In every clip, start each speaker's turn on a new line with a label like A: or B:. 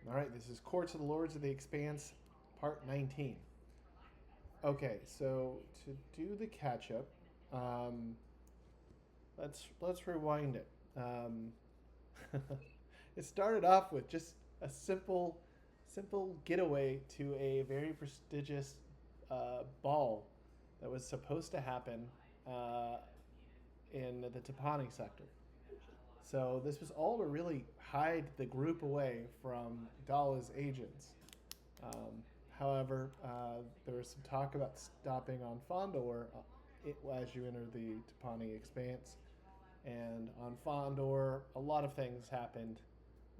A: All right, this is Courts of the Lords of the Expanse, Part 19. Okay, so to do the catch up, um, let's rewind it. Um, it started off with just a simple getaway to a very prestigious ball that was supposed to happen uh, in the Tapani sector. So this was all to really hide the group away from Dala's agents. Um, however, there was some talk about stopping on Fondor as you enter the Tapani Expanse. And on Fondor, a lot of things happened,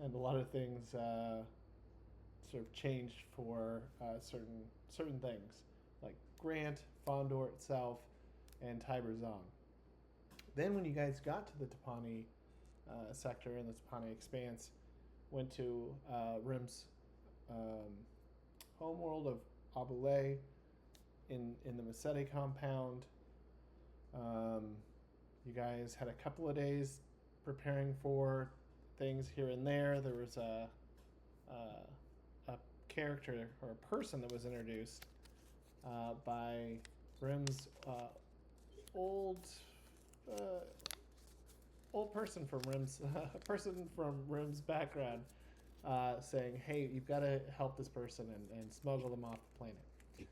A: and a lot of things sort of changed for certain things, like Grant, Fondor itself, and Tiber Zong. Then, when you guys got to the Tapani sector and the Tapani Expanse, went to Rim's um, homeworld of Abule in the Massetti compound. Um, you guys had a couple of days preparing for things here and there. There was a character or a person that was introduced by Rim's old uh, old person from Rim's person from Rim's background, saying, "Hey, you've got to help this person and smuggle them off the planet."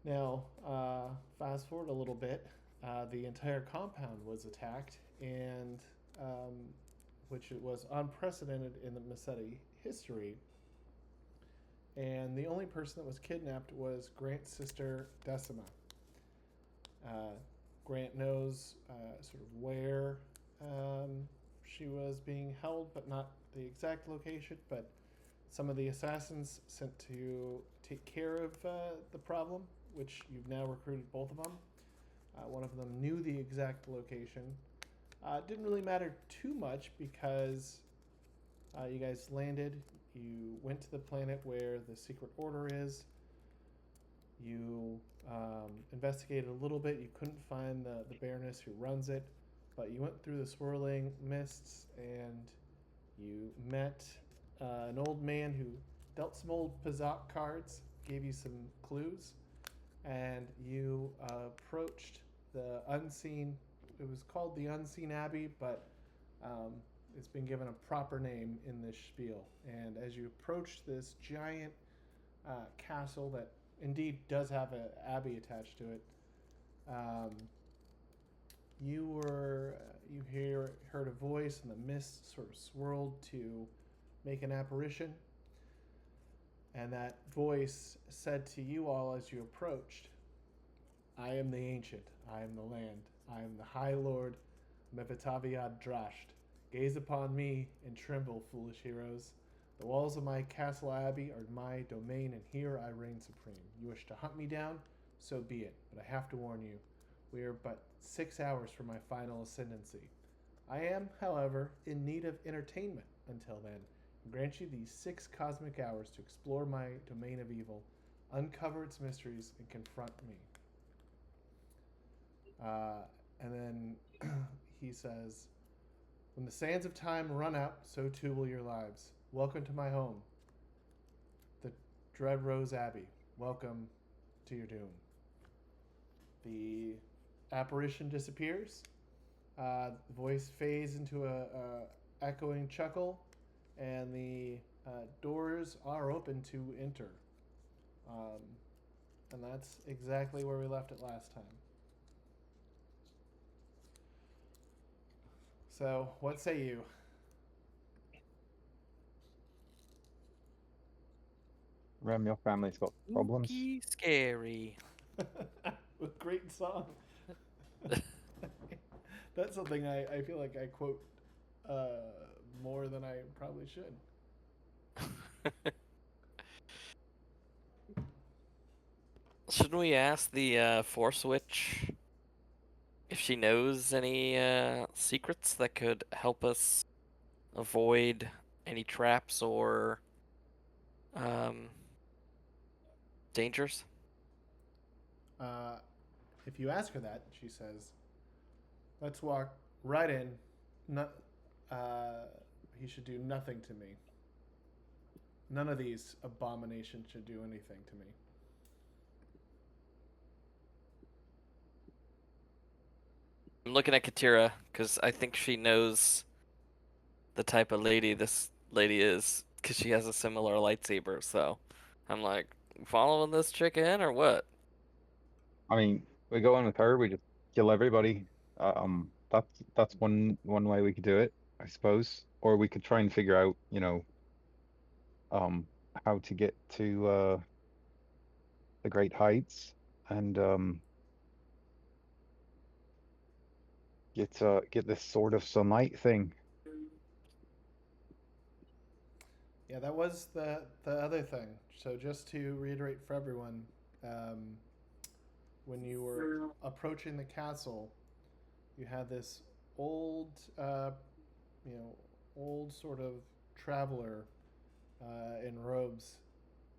A: Now, fast forward a little bit, the entire compound was attacked, and which was unprecedented in the Massetti history. And the only person that was kidnapped was Grant's sister Decima. Uh, Grant knows sort of where she was being held, but not the exact location. But some of the assassins sent to take care of the problem, which you've now recruited both of them. One of them knew the exact location. It didn't really matter too much because you guys landed. You went to the planet where the secret order is. You investigated a little bit. You couldn't find the Baroness who runs it, but you went through the swirling mists and you met an old man who dealt some old Pazak cards, gave you some clues, and you approached the unseen. It was called the Unseen Abbey, but it's been given a proper name in this spiel. And as you approached this giant castle that indeed does have an abbey attached to it, you heard a voice, and the mist sort of swirled to make an apparition. And that voice said to you all as you approached, "I am the ancient, I am the land, I am the High Lord Drasht. Gaze upon me and tremble, foolish heroes. The walls of my castle abbey are my domain, and here I reign supreme. You wish to hunt me down? So be it, but I have to warn you, we are but 6 hours from my final ascendancy. I am, however, in need of entertainment until then, and grant you these 6 cosmic hours to explore my domain of evil, uncover its mysteries, and confront me." And then he says, "When the sands of time run out, so too will your lives. Welcome to my home, the Dreadrose Abbey. Welcome to your doom." The apparition disappears. The voice fades into a echoing chuckle, and the doors are open to enter. Um, and that's exactly where we left it last time. So, what say you?
B: Rem, your family's got problems.
C: Spooky, scary.
A: With great song. That's something I feel like I quote more than I probably should.
C: Shouldn't we ask the Force Witch if she knows any secrets that could help us avoid any traps or um, dangers?
A: Uh, if you ask her that, she says, "Let's walk right in. Not, he should do nothing to me." none of these abominations should do anything to me.
C: I'm looking at Katira because I think she knows the type of lady this lady is because she has a similar lightsaber. So I'm like, following this chick in or what?
B: I mean, we go in with her, we just kill everybody. That's one way we could do it, I suppose. Or we could try and figure out, um, how to get to the Great Heights and get this Sword of Sunlight thing.
A: Yeah, that was the other thing. So just to reiterate for everyone, um, when you were approaching the castle, you had this old, you know, old sort of traveler in robes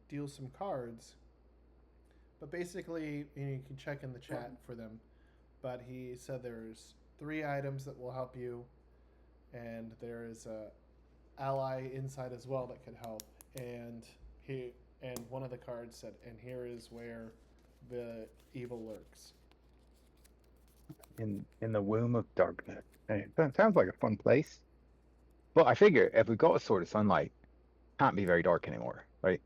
A: deal some cards. But basically, you can check in the chat for them. But he said there's 3 items that will help you, and there is a ally inside as well that could help. And one of the cards said, "And here is where the evil lurks."
B: In the womb of darkness. Hey, that sounds like a fun place. But I figure if we got a Sword of Sunlight, it can't be very dark anymore, right?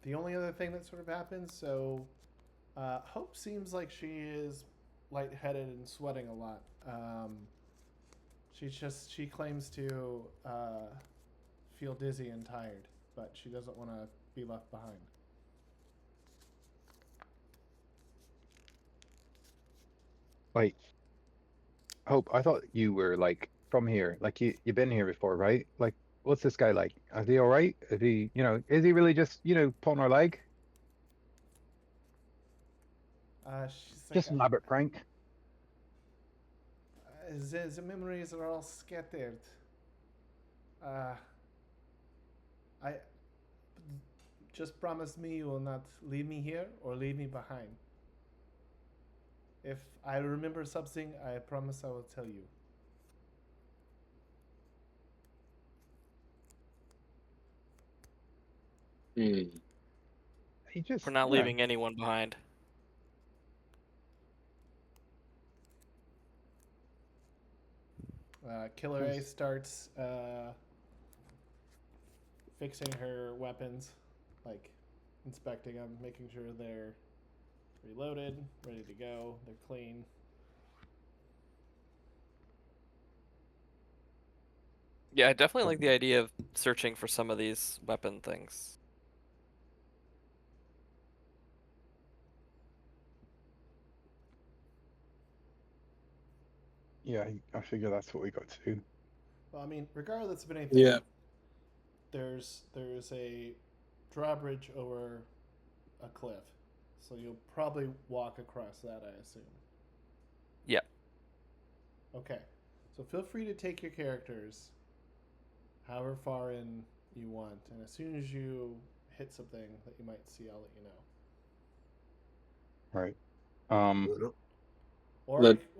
A: The only other thing that sort of happens, so Hope seems like she is lightheaded and sweating a lot. She claims to feel dizzy and tired, but she doesn't want to be left behind.
B: Like, Hope, I thought you were like from here. Like you've been here before, right? Like, what's this guy like? Is he all right? Is he, is he really just, pulling our leg?
A: She's like,
B: Just an elaborate prank.
A: the memories are all scattered. Uh, I just promise me you will not leave me here or leave me behind. If I remember something, I promise I will tell you.
B: He just,
C: We're not leaving anyone behind.
A: Killer A starts fixing her weapons, like inspecting them, making sure they're reloaded, ready to go, they're clean.
C: Yeah, I definitely like the idea of searching for some of these weapon things.
B: yeah, I figure that's what we got to do.
A: Well, I mean, regardless of anything,
D: Yeah.
A: there's a drawbridge over a cliff, so you'll probably walk across that, I assume.
C: Yeah.
A: Okay, so feel free to take your characters however far in you want, and as soon as you hit something that you might see, I'll let you know.
B: Right.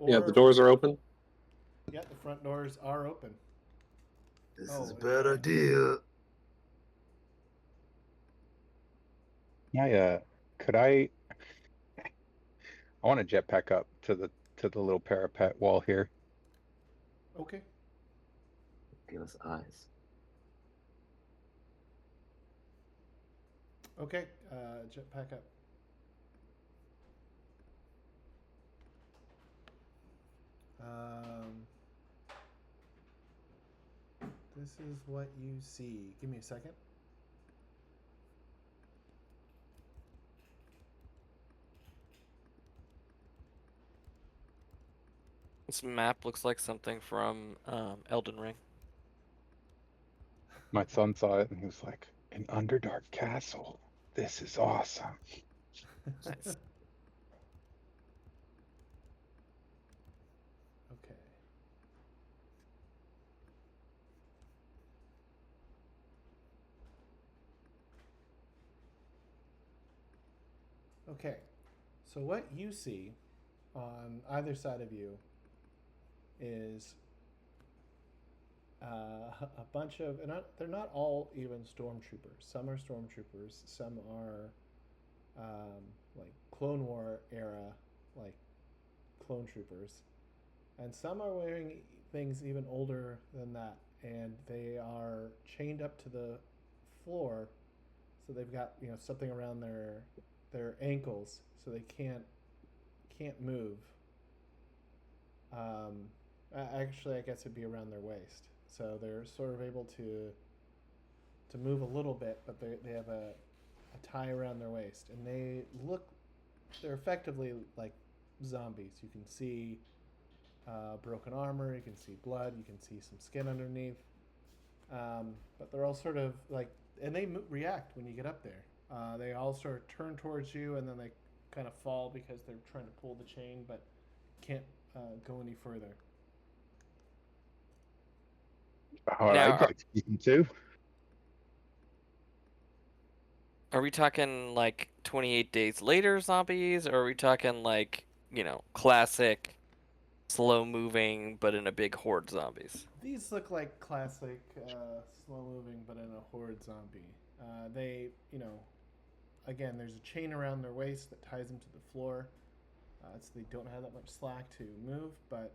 D: Yeah, the doors are open.
A: Yeah, the front doors are open.
E: This is a bad idea.
B: Yeah, could I want to jetpack up to the little parapet wall here.
A: Okay.
E: Give us eyes.
A: Okay, jetpack up. This is what you see. Give me a second.
C: This map looks like something from Elden Ring.
B: My son saw it and he was like, "An Underdark castle. This is awesome."
C: Nice.
A: Okay. Okay. So what you see on either side of you is a bunch of, and they're not all even stormtroopers. Some are stormtroopers. Some are like Clone War era, like clone troopers, and some are wearing things even older than that, and they are chained up to the floor, so they've got something around their ankles, so they can't move. Actually, I guess it'd be around their waist, so they're sort of able to move a little bit, but they have a tie around their waist, and they're effectively like zombies. You can see broken armor, you can see blood, you can see some skin underneath, but they're all sort of like, and they react when you get up there. They all sort of turn towards you, and then they kind of fall because they're trying to pull the chain, but can't go any further.
B: Oh,
C: Now,
B: I'd like to keep him too.
C: are we talking like 28 days later zombies, or are we talking like, classic slow moving but in a big horde zombies?
A: These look like classic slow moving, but in a horde zombie. They, again, there's a chain around their waist that ties them to the floor, so they don't have that much slack to move. But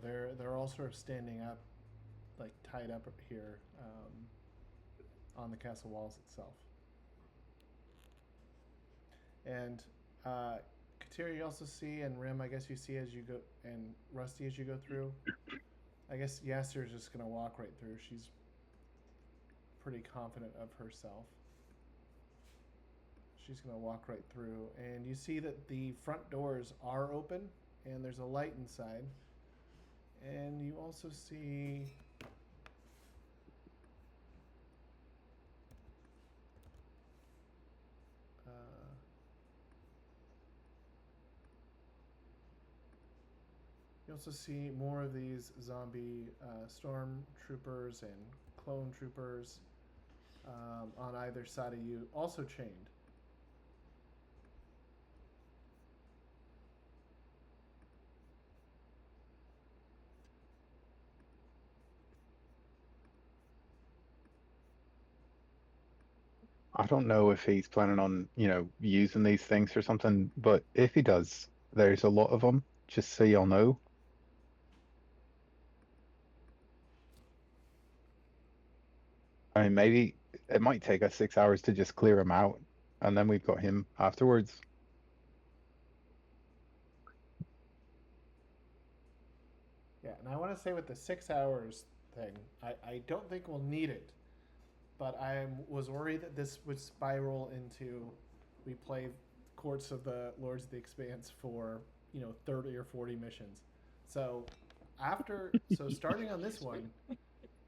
A: they're all sort of standing up, like tied up here on the castle walls itself. And Katira, you also see, and Rim, I guess you see as you go, and Rusty as you go through. I guess Yasser's just gonna walk right through. She's pretty confident of herself. She's gonna walk right through, and you see that the front doors are open, and there's a light inside. And you also see you also see more of these zombie stormtroopers and clone troopers on either side of you, also chained.
B: I don't know if he's planning on, using these things for something, but if he does, there's a lot of them, just so y'all know. I mean, maybe it might take us 6 hours to just clear him out, and then we've got him afterwards.
A: Yeah, and I want to say with the 6 hours thing, I don't think we'll need it, but I was worried that this would spiral into we play Courts of the Lords of the Expanse for 30 or 40 missions. So starting on this one,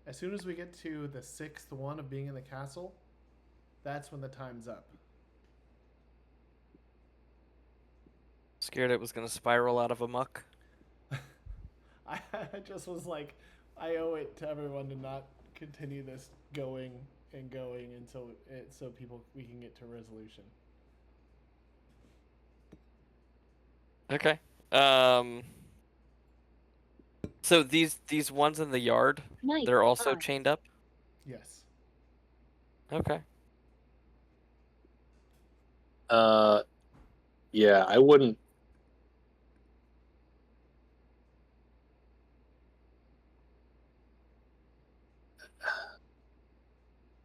A: as soon as we get to the 6th one of being in the castle, that's when the time's up.
C: Scared it was gonna spiral out of a muck.
A: I just was like, I owe it to everyone to not continue this going and going until so we can get to resolution.
C: Okay. So these ones in the yard,
F: Night.
C: they're also
F: Bye.
C: chained up?
A: Yes.
C: Okay.
D: Yeah, I wouldn't.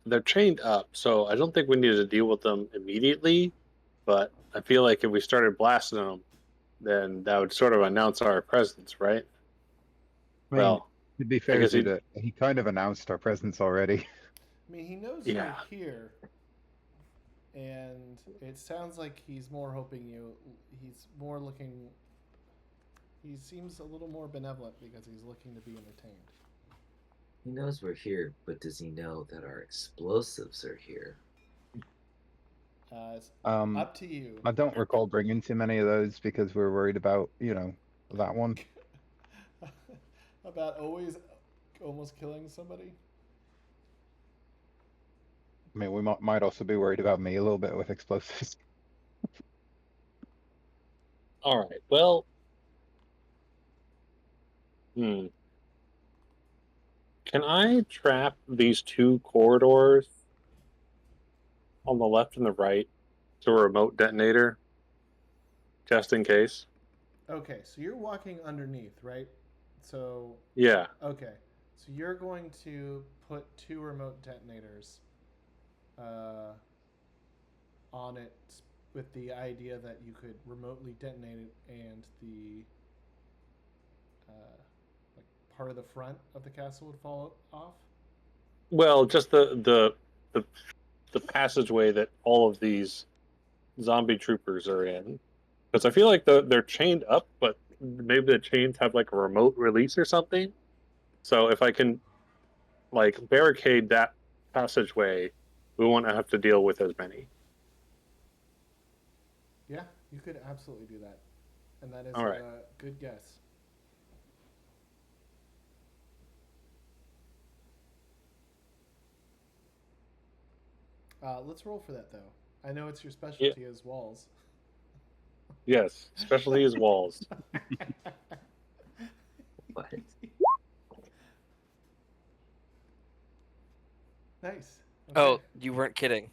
D: They're chained up, so I don't think we need to deal with them immediately. But I feel like if we started blasting them, then that would sort of announce our presence, right?
B: I mean,
D: Well,
B: to be
D: I
B: fair,
D: guess
B: Zuda, he kind of announced our presence already.
A: I mean, he knows
D: Yeah.
A: you're here, and it sounds like he's more hoping he's more looking. He seems a little more benevolent because he's looking to be entertained.
E: He knows we're here, but does he know that our explosives are here?
A: It's
B: Um,
A: up to you.
B: I don't recall bringing too many of those because we were worried about, that one.
A: About always almost killing somebody.
B: I mean, we might also be worried about me a little bit with explosives.
D: All right. Well, can I trap these two corridors on the left and the right to a remote detonator, just in case?
A: Okay, so you're walking underneath, right? So,
D: Yeah.
A: okay. So you're going to put two remote detonators on it with the idea that you could remotely detonate it and the like part of the front of the castle would fall off.
D: Well, just the passageway that all of these zombie troopers are in, because I feel like they're chained up, but maybe the chains have like a remote release or something. So if I can like barricade that passageway, we won't have to deal with as many.
A: Yeah, you could absolutely do that, and that is
D: All right.
A: a good guess. Let's roll for that though. I know it's your
D: Yeah.
A: specialty as walls.
D: Yes. Specialty is walls.
E: What?
A: Nice.
C: Oh,
A: Okay.
C: you weren't kidding.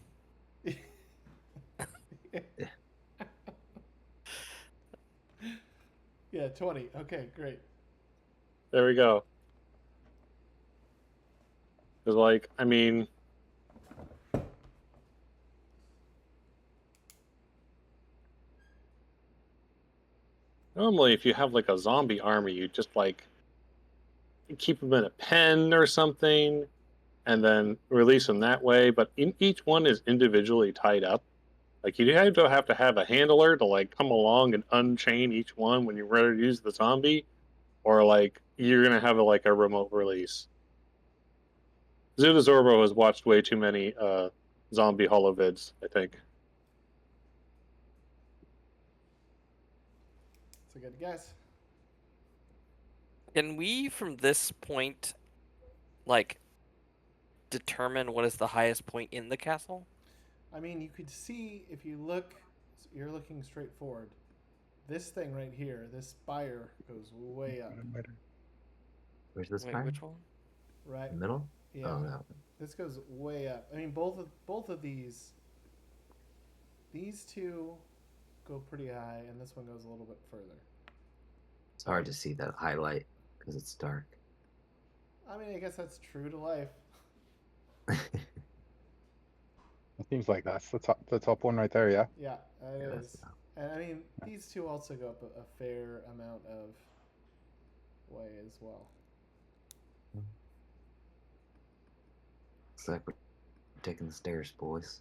A: Yeah, 20. Okay, great.
D: There we go. Because, like, I mean, normally if you have like a zombie army, you just like keep them in a pen or something, and then release them that way. But each one is individually tied up. Like you have to have a handler to like come along and unchain each one when you're ready to use the zombie, or like you're gonna have like a remote release. Zuda Zorbo has watched way too many zombie holovids, I think.
A: It's a good guess.
C: Can we, from this point, like, determine what is the highest point in the castle?
A: I mean, you could see if you look, you're looking straight forward. This thing right here, this spire goes way up.
E: Where's this
C: Wait,
E: part?
C: which one?
A: Right?
E: The middle?
A: Yeah.
E: Oh, that one.
A: This goes way up. I mean, both of these two go pretty high, and this one goes a little bit further.
E: It's hard to see that highlight because it's dark.
A: I mean, I guess that's true to life.
B: It seems like that's the top one right there, yeah.
A: Yeah, it
E: Yeah,
A: is. And I mean, these two also go up a fair amount of way as well.
E: Looks like we're taking the stairs, boys.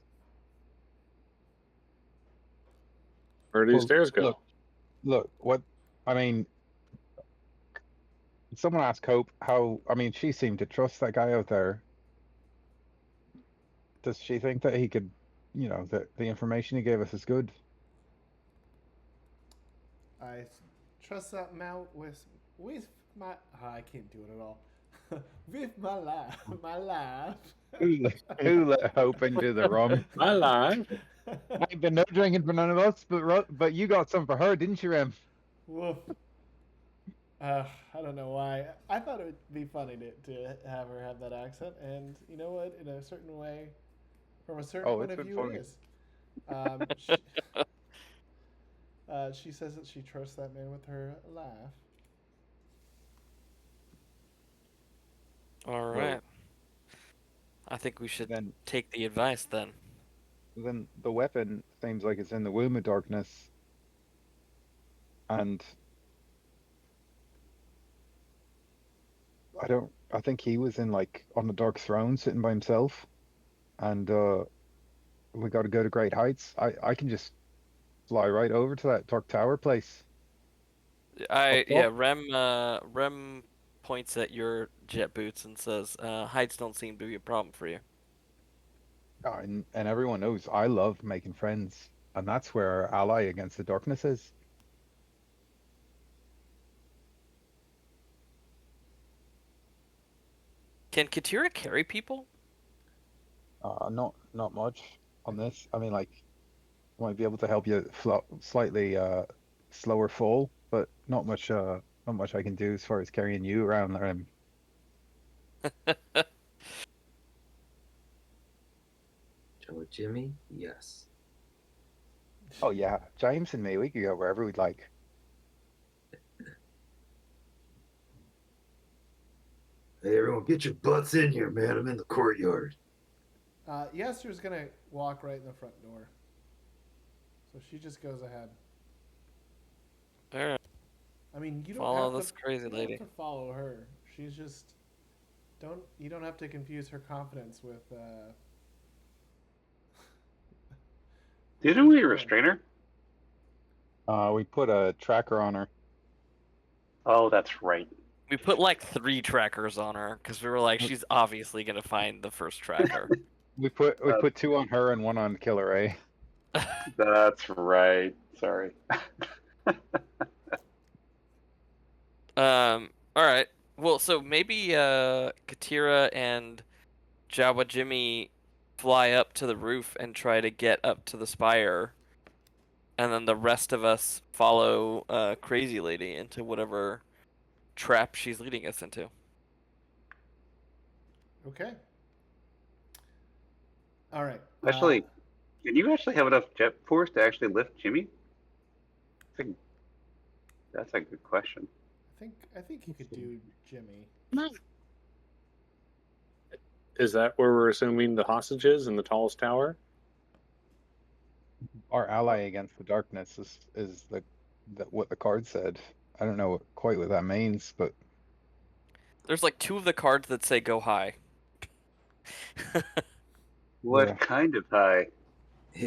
D: Where do these stairs go?
B: Look, what I mean, someone asked Hope how, I mean, she seemed to trust that guy out there. Does she think that he could, that the information he gave us is good?
A: I trust that mount with my. Oh, I can't do it at all. With my life,
B: Who let Hope into the rum?
D: My life.
B: Ain't been no drinking for none of us, but you got some for her, didn't you, Em?
A: Woof. I don't know why. I thought it would be funny to have her have that accent, and you know what? In a certain way, from a certain point
B: it's
A: of
B: been
A: view,
B: funny.
A: it is. She says that she trusts that man with her laugh.
C: All right. I think we should
B: Then
C: take the advice then.
B: the weapon seems like it's in the womb of darkness, and I think he was in like on the dark throne sitting by himself, and we got to go to great heights. I can just fly right over to that dark tower place.
C: Yeah,
B: top?
C: Rem points at your jet boots and says, heights don't seem to be a problem for you.
B: And everyone knows I love making friends, and that's where our ally against the darkness is.
C: Can Katira carry people?
B: Not much on this. I mean, like, might be able to help you slightly slower fall, but not much I can do as far as carrying you around.
E: Jawa Jimmy? Yes.
B: Oh yeah, James and me, we could go wherever we'd like.
E: Hey, everyone, get your butts in here, man. I'm in the courtyard.
A: Yester's gonna walk right in the front door, so she just goes ahead.
C: All right.
A: I mean, you don't
C: Follow
A: have
C: this crazy
A: you don't
C: lady.
A: have to follow her. She's just you don't have to confuse her confidence with.
F: Didn't we restrain her?
B: We put a tracker on her.
F: Oh, that's right.
C: We put like 3 trackers on her because we were like, she's obviously gonna find the first tracker.
B: We put 2 on her and 1 on Killer A.
F: That's right. Sorry.
C: All right. Well, so maybe Katira and Jawa Jimmy fly up to the roof and try to get up to the spire, and then the rest of us follow Crazy Lady into whatever trap she's leading us into.
A: Okay. All right.
F: Actually, can you actually have enough jet force to actually lift Jimmy? That's a good question.
A: I think you could do Jimmy.
D: Is that where we're assuming the hostage is in the tallest tower?
B: Our ally against the darkness is what the card said. I don't know quite what that means, but
C: There's like 2 of the cards that say go high.
F: What
B: Yeah.
F: kind of high?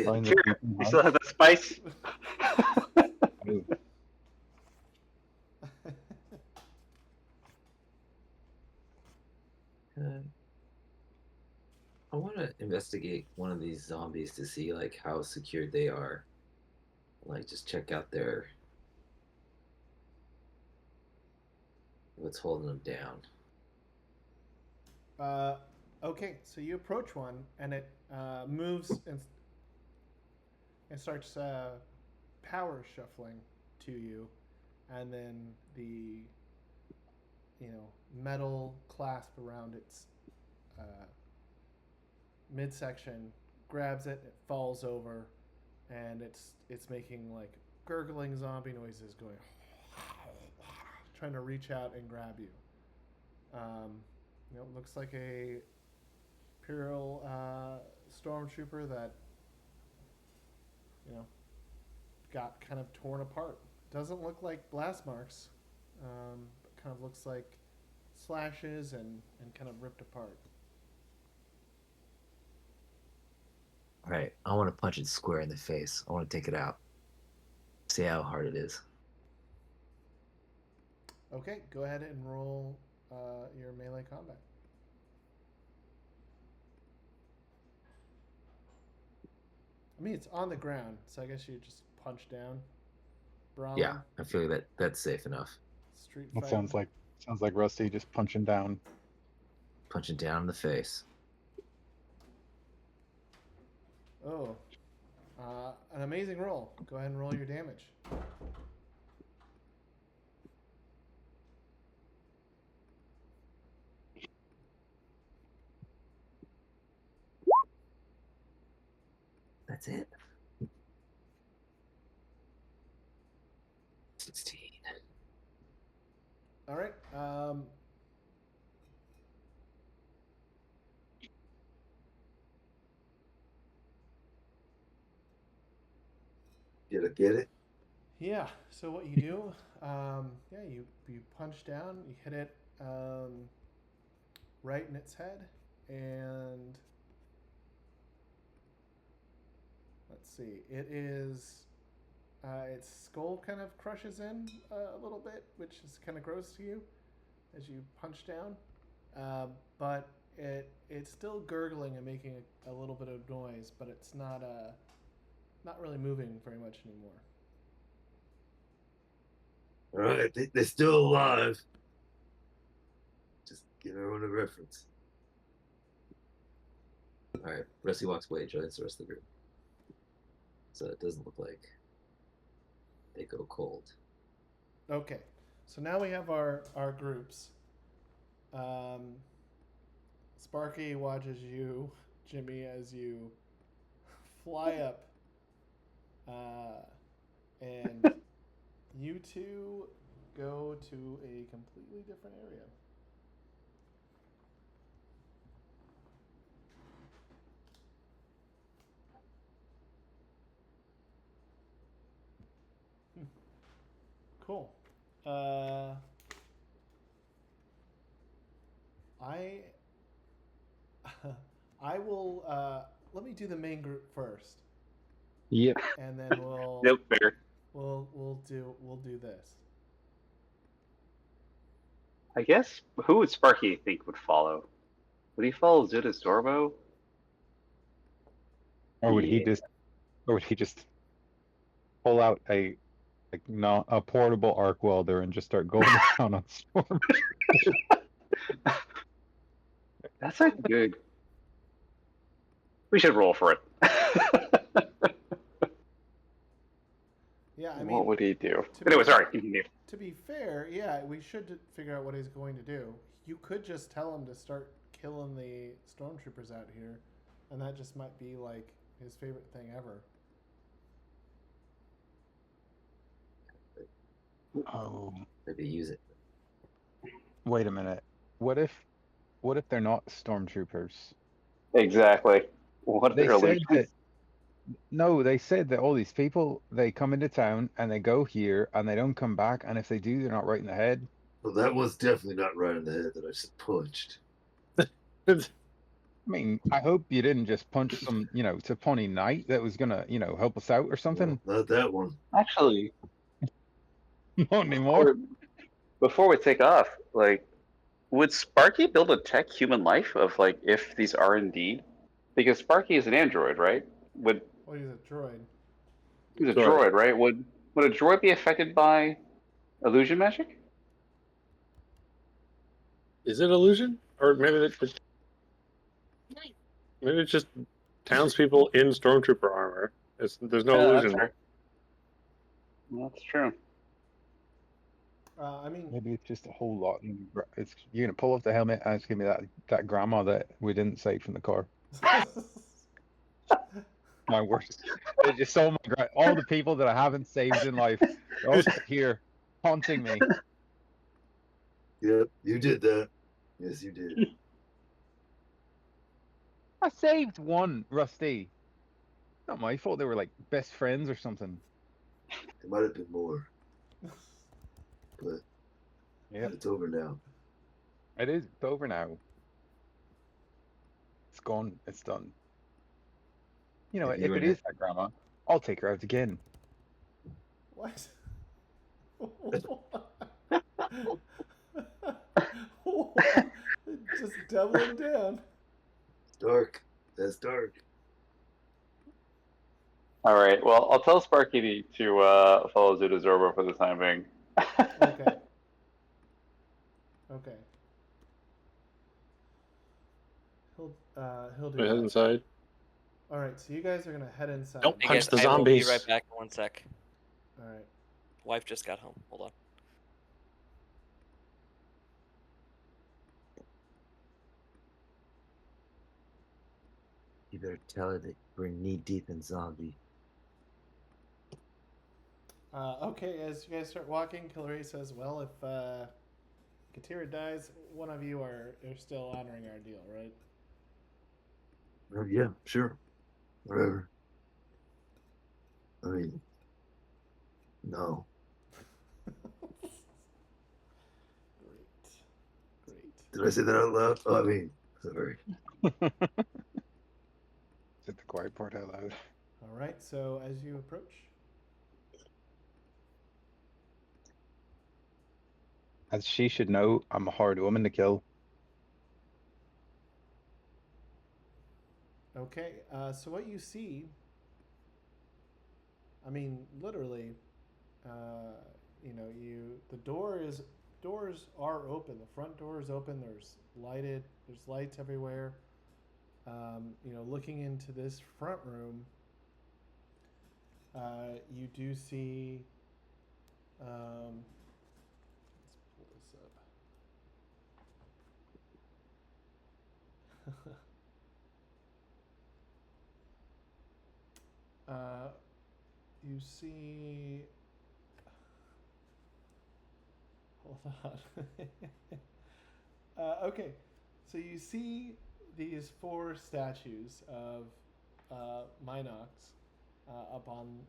B: Find the
F: Sure.
B: beacon
F: You
B: high.
F: still have the spice?
B: Oh,
E: I want to investigate one of these zombies to see like how secured they are. Like just check out what's holding them down.
A: Okay, so you approach one, and it moves and starts power shuffling to you, and then the metal clasp around its midsection grabs it, it falls over, and it's making like gurgling zombie noises, going trying to reach out and grab you. It looks like a Imperial stormtrooper that got kind of torn apart. Doesn't look like blast marks, but kind of looks like slashes and kind of ripped apart.
E: All right, I want to punch it square in the face. I want to take it out. See how hard it is.
A: Okay, go ahead and roll your melee combat. I mean, it's on the ground, so I guess you just punch down. Brawl.
E: Yeah, I feel that that's safe enough.
A: Street
B: that
A: fight.
B: sounds like Rusty just punching down.
E: Punch it down in the face.
A: Oh, an amazing roll. Go ahead and roll your damage.
E: That's it. 16.
A: All right.
E: Did I get it?
A: Yeah. So what you do? You punch down. You hit it right in its head, and let's see. It is. Its skull kind of crushes in a little bit, which is kind of gross to you as you punch down. But it's still gurgling and making a little bit of noise, but it's not really moving very much anymore.
E: All right, they're still alive. Just give everyone a reference. All right, Rusty walks away, joins the rest of the group. So it doesn't look like they go cold.
A: Okay, so now we have our groups. Sparky watches you, Jimmy, as you fly up, and you two go to a completely different area. Cool. I will. Let me do the main group first,
B: Yep.
A: and then we'll
F: Nope, fair.
A: we'll do this.
F: I guess who would Sparky think would follow? Would he follow Zuda Zorbo?
B: Or would he
F: Yeah.
B: just, pull out a portable arc welder and just start going down on storm?
F: That's a good. We should roll for it.
A: Yeah, I mean,
F: What would he do?
A: to
F: Anyway,
A: be-
F: sorry, continue.
A: To be fair, yeah, we should figure out what he's going to do. You could just tell him to start killing the stormtroopers out here, and that just might be like his favorite thing ever.
B: Oh,
E: Maybe use it.
B: wait a minute. What if they're not stormtroopers?
F: Exactly. What if
B: They
F: they're
B: said
F: illusions?
B: that no, they said that all these people they come into town and they go here and they don't come back, and if they do, they're not right in the head.
G: Well, that one's definitely not right in the head that I just punched.
B: I mean, I hope you didn't just punch some, Taponi knight that was gonna, help us out or something.
G: Well, not that one.
F: Actually,
B: Not anymore.
F: before we take off, like, would Sparky build a tech human life of like if these are indeed? Because Sparky is an android, right? Would
A: Well, he's a droid.
F: he's a
D: Droid.
F: droid, right? Would a droid be affected by illusion magic?
D: Is it illusion, or maybe maybe it's just townspeople in stormtrooper armor? There's no
F: Yeah,
D: illusion.
F: That's fair. That's true.
A: I mean,
B: Maybe it's just a whole lot. It's you're gonna pull off the helmet and it's gonna be that grandma that we didn't save from the car. My worst. They just saw all the people that I haven't saved in life. They're all here haunting me.
G: Yep, you did that. Yes, you did.
B: I saved one, Rusty. Not my fault. They were like best friends or something.
G: It might have been more, but
B: Yeah,
G: it's over now.
B: it is. It's over now. It's gone. It's done. You know,
E: If
B: if
E: you were
B: it is that grandma, I'll take her out again.
A: what? Just doubling down.
G: It's dark. That's dark.
F: All right. Well, I'll tell Sparky to follow Zuda Zorbo for the time being.
A: Okay. Okay. He'll do
D: Head
A: that.
D: inside.
A: All right, so you guys are gonna head inside.
D: Nope.
C: Hey
D: Punch
C: guys,
D: the
C: I will be
D: zombies.
C: right back in 1 sec.
A: All right.
C: Wife just got home. Hold on.
E: You better tell her that we're knee deep in zombie.
A: Okay, as you guys start walking, Killary says, "Well, if Katira dies, one of you are still honoring our deal, right?"
G: Well, yeah, sure. Whatever. I mean, no.
A: Great.
G: Did I say that out loud? Oh, I mean, sorry.
B: Said the quiet part out loud.
A: All right, so as you approach,
B: As she should know, I'm a hard woman to kill.
A: okay, so what you see, I mean, literally, the doors are open. The front door is open. There's lights everywhere. Looking into this front room, you do see Let's pull this up. You see. Hold on. Okay, so you see these 4 statues of Minox up on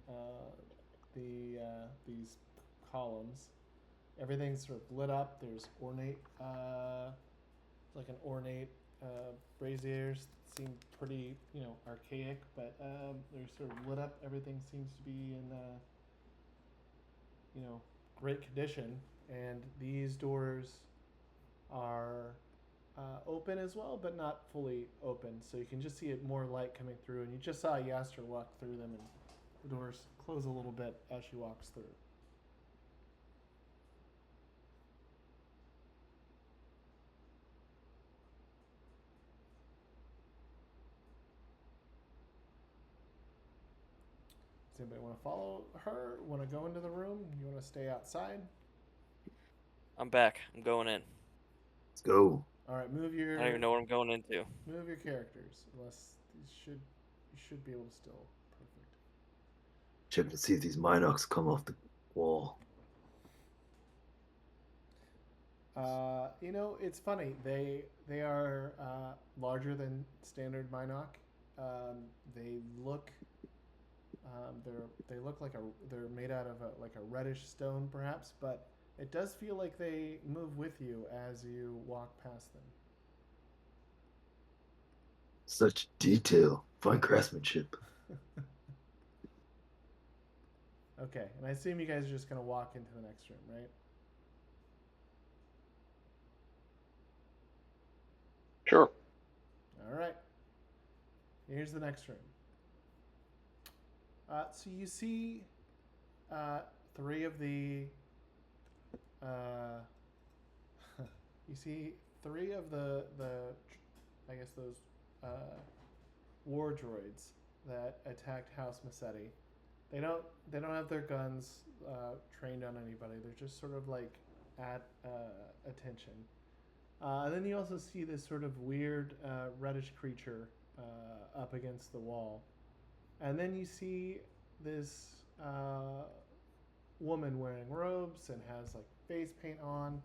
A: these columns. Everything's sort of lit up. There's ornate, like an ornate braziers. Seem pretty, archaic, but they're sort of lit up. Everything seems to be in, great condition. And these doors are open as well, but not fully open. So you can just see it more light coming through. And you just saw Yaster walk through them, and the doors close a little bit as she walks through. Does anybody want to follow her? Want to go into the room? You want to stay outside?
C: I'm back. I'm going in.
G: Let's go.
A: All right, move your.
C: I don't even know what I'm going into.
A: Move your characters, unless you should be able to still. Perfect.
G: Checking to see if these Minox come off the wall.
A: It's funny. They are larger than standard Minoc. They look. They look like they're made out of like a reddish stone, perhaps, but it does feel like they move with you as you walk past them.
G: Such detail. Fine craftsmanship.
A: Okay, and I assume you guys are just gonna walk into the next room, right?
F: Sure.
A: All right. Here's the next room. So you see 3 of the. You see 3 of the I guess those war droids that attacked House Massetti. They don't have their guns trained on anybody. They're just sort of like at attention. And then you also see this sort of weird reddish creature up against the wall. And then you see this woman wearing robes and has like face paint on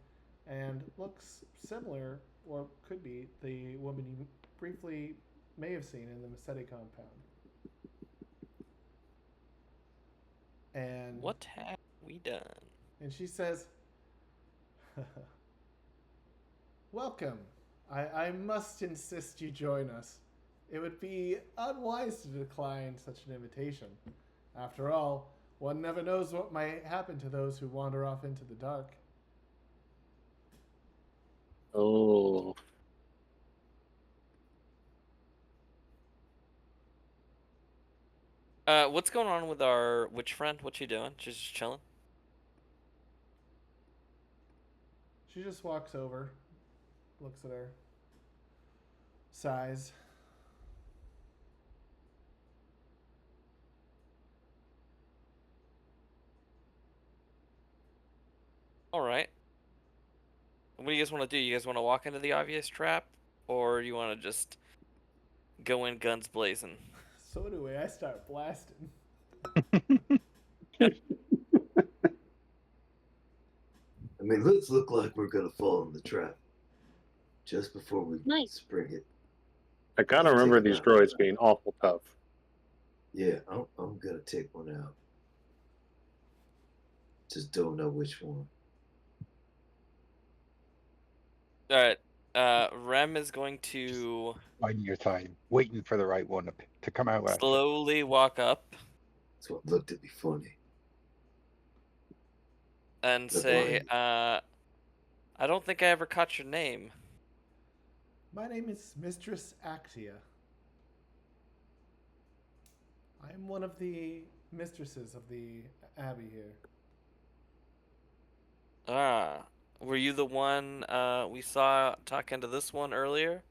A: and looks similar, or could be, the woman you briefly may have seen in the Massetti compound. And
C: What have we done?
A: And she says, "Welcome. I must insist you join us. It would be unwise to decline such an invitation. After all, one never knows what might happen to those who wander off into the dark."
D: Oh.
C: What's going on with our witch friend? What's she doing? She's just chilling?
A: She just walks over, looks at her, sighs.
C: Alright. What do you guys want to do? You guys want to walk into the obvious trap? Or you want to just go in guns blazing?
A: So anyway, I start blasting.
G: I mean, let's look like we're gonna fall in the trap just before we spring it.
D: I gotta
G: Let's
D: remember
G: take it
D: these
G: out.
D: droids being awful tough.
G: Yeah, I'm gonna take one out. Just don't know which one.
C: Alright. Rem is going to
B: Biding your time, waiting for the right one to come out. After.
C: slowly walk up
G: That's what looked to be funny.
C: and
G: That's
C: say,
G: why-
C: I don't think I ever caught your name.
A: My name is Mistress Actea. I am one of the mistresses of the abbey here.
C: Ah. Were you the one we saw talking to this one earlier?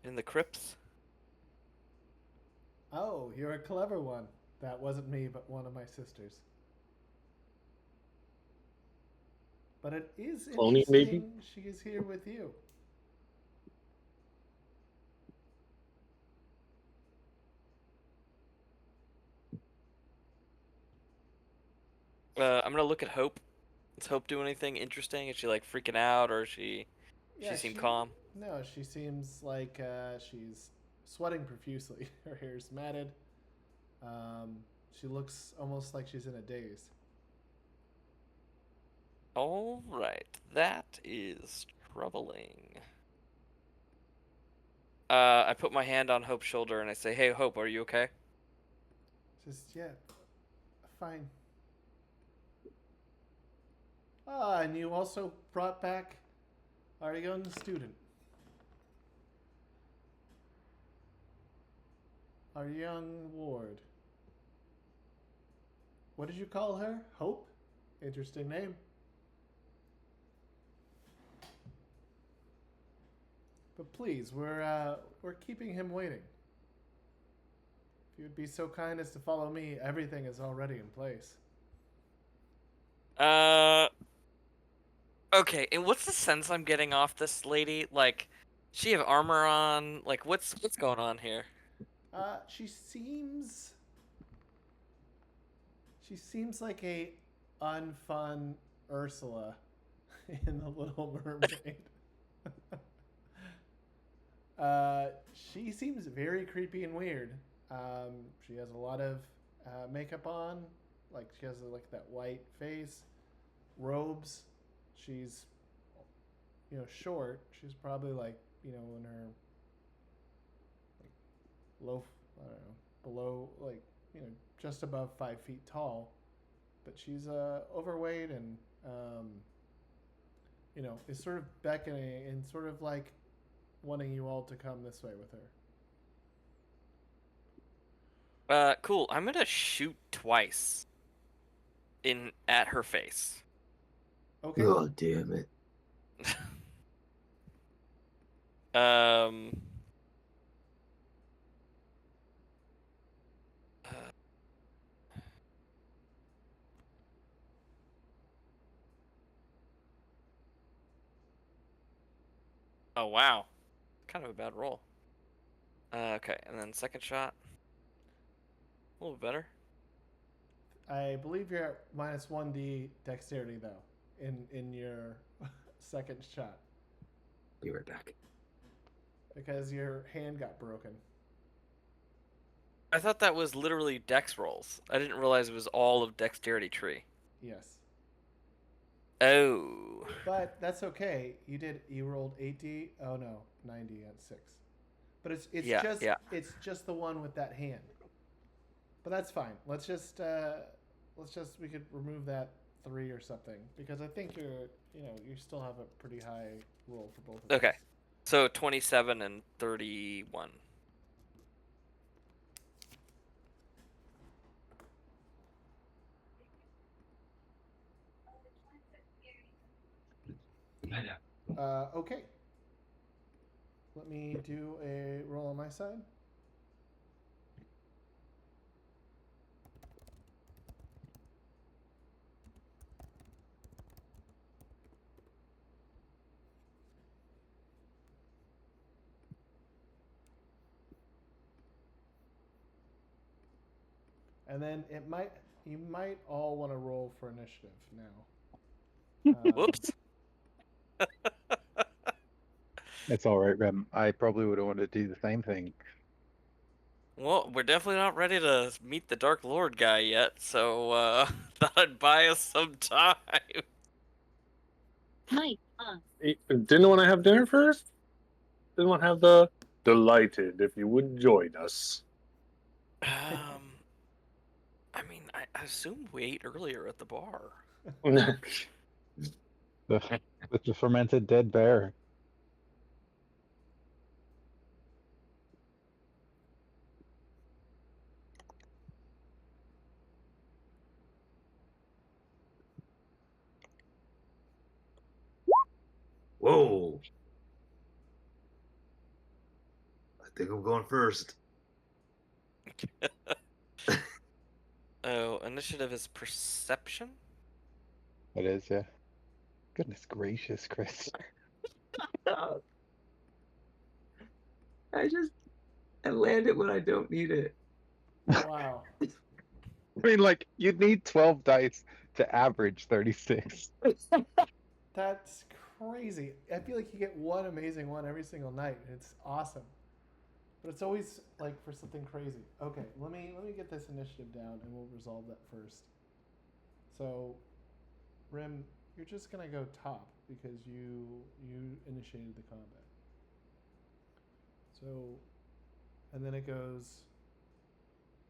C: In the crypts?
A: Oh, you're a clever one. That wasn't me, but one of my sisters. But it is
D: Cloning,
A: interesting
D: maybe?
A: she is here with you.
C: I'm gonna look at Hope. Does Hope do anything interesting? Is she like freaking out, or is she
A: Yeah,
C: seem calm?
A: No, she seems like she's sweating profusely. Her hair's matted. She looks almost like she's in a daze.
C: All right, that is troubling. I put my hand on Hope's shoulder and I say, "Hey, Hope, are you okay?"
A: Just yeah, fine. Ah, and you also brought back our young student. Our young ward. What did you call her? Hope? Interesting name. But please, we're keeping him waiting. If you'd be so kind as to follow me, everything is already in place.
C: Okay, and what's the sense I'm getting off this lady? Like, she have armor on? Like, what's going on here?
A: She seems like a unfun Ursula in The Little Mermaid. She seems very creepy and weird. She has a lot of makeup on, like she has like that white face, robes. She's, short. She's probably like, in her like low, I don't know, below like, just above 5 feet tall. But she's overweight and is sort of beckoning and sort of like wanting you all to come this way with her.
C: Cool. I'm gonna shoot twice at her face.
A: Okay.
G: Oh, damn it.
C: Um. Oh wow, kind of a bad roll. Okay, and then second shot, a little bit better.
A: I believe you're at minus 1d dexterity though, in your second shot,
G: Be right back.
A: because your hand got broken.
C: I thought that was literally dex rolls. I didn't realize it was all of dexterity tree.
A: Yes,
C: Oh.
A: but that's okay. You rolled 8d. Oh no, 9d at 6. But it's
C: Yeah,
A: just
C: yeah.
A: it's just the one with that hand. But that's fine. Let's just we could remove that 3 or something, because I think you still have a pretty high roll for both of
C: Okay.
A: these.
C: So 27 and 31.
A: Okay. Let me do a roll on my side. And then you might all want to roll for initiative now.
C: Whoops.
B: It's all right, Rem. I probably would have wanted to do the same thing.
C: Well, we're definitely not ready to meet the Dark Lord guy yet, so thought I'd buy us some time.
D: Didn't want to have dinner first? Didn't want to have the delighted if you would join us.
C: I mean, I assume we ate earlier at the bar.
B: With the fermented dead bear.
G: Whoa. I think I'm going first.
C: Oh, initiative is perception?
B: It is, yeah. Goodness gracious, Chris.
E: I land it when I don't need it.
A: Wow.
B: I mean, like, you'd need 12 dice to average 36.
A: That's crazy. I feel like you get one amazing one every single night. It's awesome. But it's always like for something crazy. Okay, let me get this initiative down and we'll resolve that first. So, Rim, you're just gonna go top because you initiated the combat. So, and then it goes.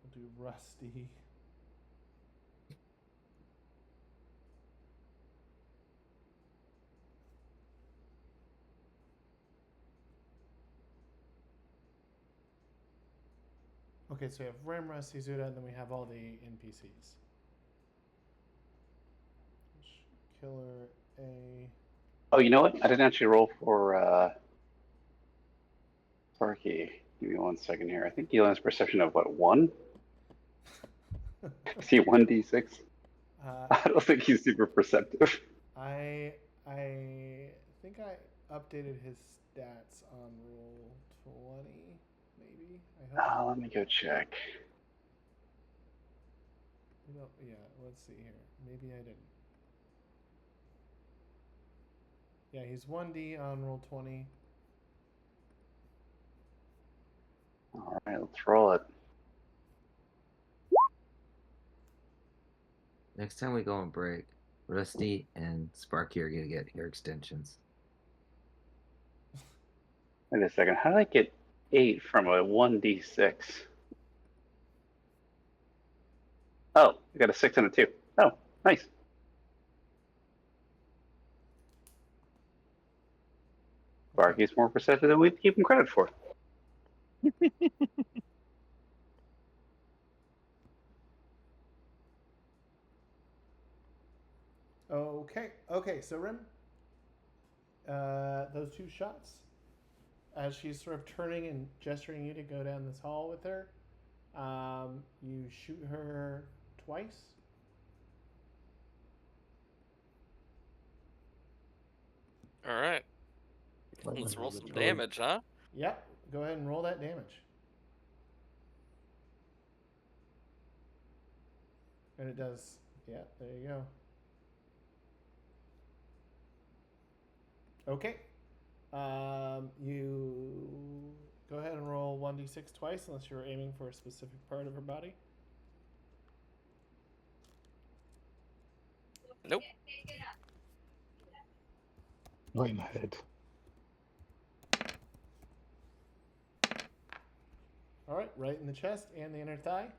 A: We'll do Rusty. Okay, so we have Rim, Rusty, Zuda, and then we have all the NPCs. Killer A.
F: Oh, you know what? I didn't actually roll for Sparky. Give me 1 second here. I think he has perception of what, 1? Is he 1d6? I don't think he's super perceptive.
A: I think I updated his stats on roll 20, maybe. I hope.
F: Let me go check.
A: Yeah, let's see here. Maybe I didn't. Yeah, he's 1d on roll 20.
F: All right, let's roll it.
E: Next time we go on break, Rusty and Sparky are gonna get hair extensions.
F: Wait a second. How did I get 8 from a 1d6? Oh, I got a 6 and a 2. Oh, nice. Sparky's more perceptive than we give him credit for.
A: Okay, so Rim, those 2 shots, as she's sort of turning and gesturing you to go down this hall with her, you shoot her twice.
C: All right. Let's roll some damage, huh?
A: Yep, go ahead and roll that damage. And it does, yeah, there you go. Okay. You go ahead and roll 1d6 twice unless you're aiming for a specific part of her body.
C: Nope.
B: Right in the head.
A: All right, right in the chest and the inner thigh.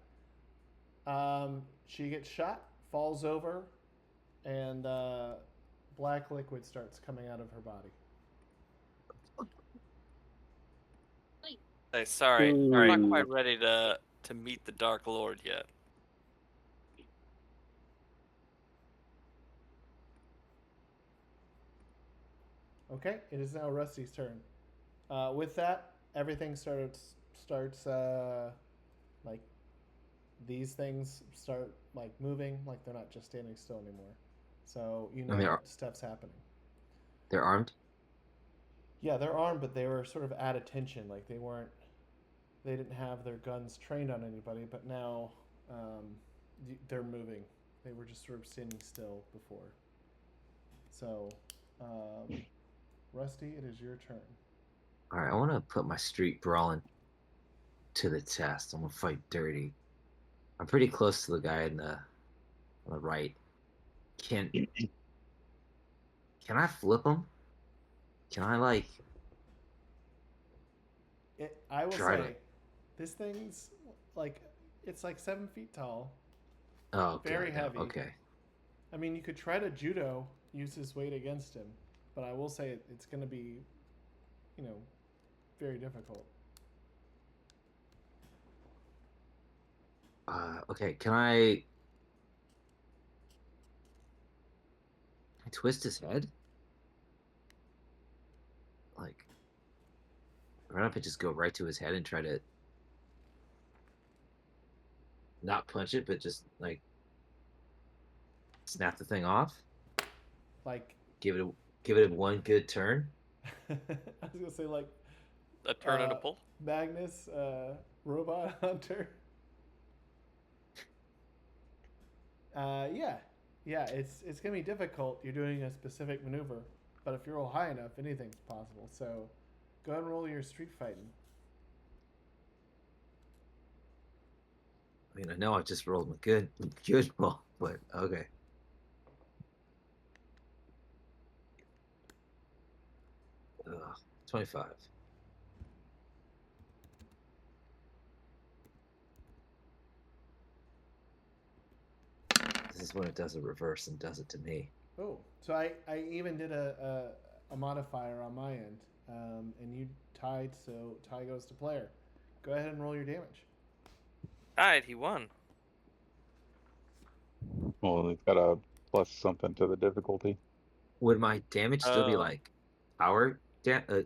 A: She gets shot, falls over, and black liquid starts coming out of her body.
C: Hey, sorry, I'm not quite ready to meet the Dark Lord yet.
A: Okay, it is now Rusty's turn. With that, everything starts like these things start like moving, like they're not just standing still anymore. So you know that stuff's happening.
E: They're armed?
A: Yeah, they're armed, but they were sort of at attention. Like they didn't have their guns trained on anybody, but now they're moving. They were just sort of standing still before. So, Rusty, it is your turn.
E: All right, I want to put my street brawling to the test. I'm gonna fight dirty. I'm pretty close to the guy on the right. Can I flip him? Can I like?
A: I will
E: try
A: say, this thing's like it's like 7 feet tall.
E: Oh,
A: very heavy.
E: Okay.
A: I mean, you could try to judo, use his weight against him, but I will say it's going to be, very difficult.
E: Okay. Can I twist his head? Like, run up and just go right to his head and try to not punch it, but just like snap the thing off?
A: Like
E: Give it one good turn.
A: I was gonna say like
C: A turn and a pull.
A: Magnus, robot hunter. Yeah, it's gonna be difficult. You're doing a specific maneuver, but if you roll high enough, anything's possible. So, go ahead and roll your street fighting.
E: I mean, I know I just rolled a good roll, but okay. Ugh, 25. This is when it does a reverse and does it to me.
A: Oh, so I even did a modifier on my end, and you tied, so tie goes to player. Go ahead and roll your damage.
C: Alright, he won.
B: Well, it's got a plus something to the difficulty.
E: Would my damage still be
C: Oh.
E: like power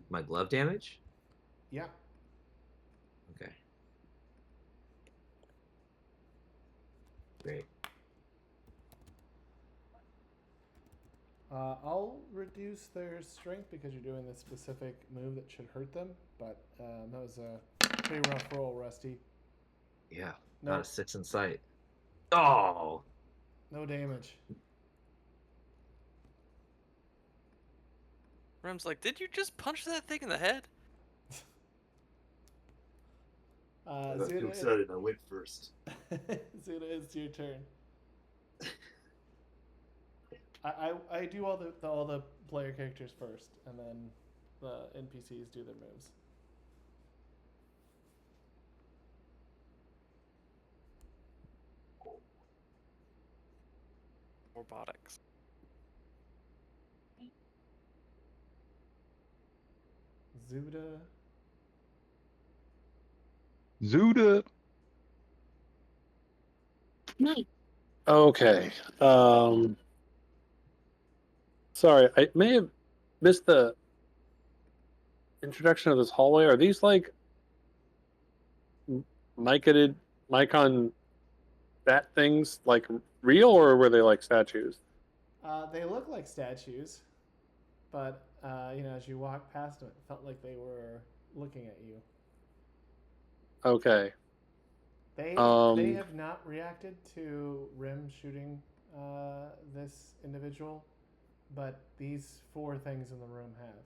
E: my glove damage?
A: Yeah.
E: Okay. Great.
A: I'll reduce their strength because you're doing this specific move that should hurt them, but that was a pretty rough roll, Rusty.
E: Yeah.
A: No,
E: Not a 6 in sight. Oh.
A: no damage.
C: Rem's like, did you just punch that thing in the head?
G: I got too
A: Zuda,
G: excited. I went first.
A: Zuda, it's your turn. I do all the player characters first, and then the NPCs do their moves.
C: Robotics.
A: Zuda.
B: Zuda.
D: Okay. Sorry, I may have missed the introduction of this hallway. Are these like Micon bat things like real, or were they like statues?
A: They look like statues, but as you walk past them, it felt like they were looking at you.
D: Okay.
A: They have not reacted to Rim shooting this individual, but these 4 things in the room have.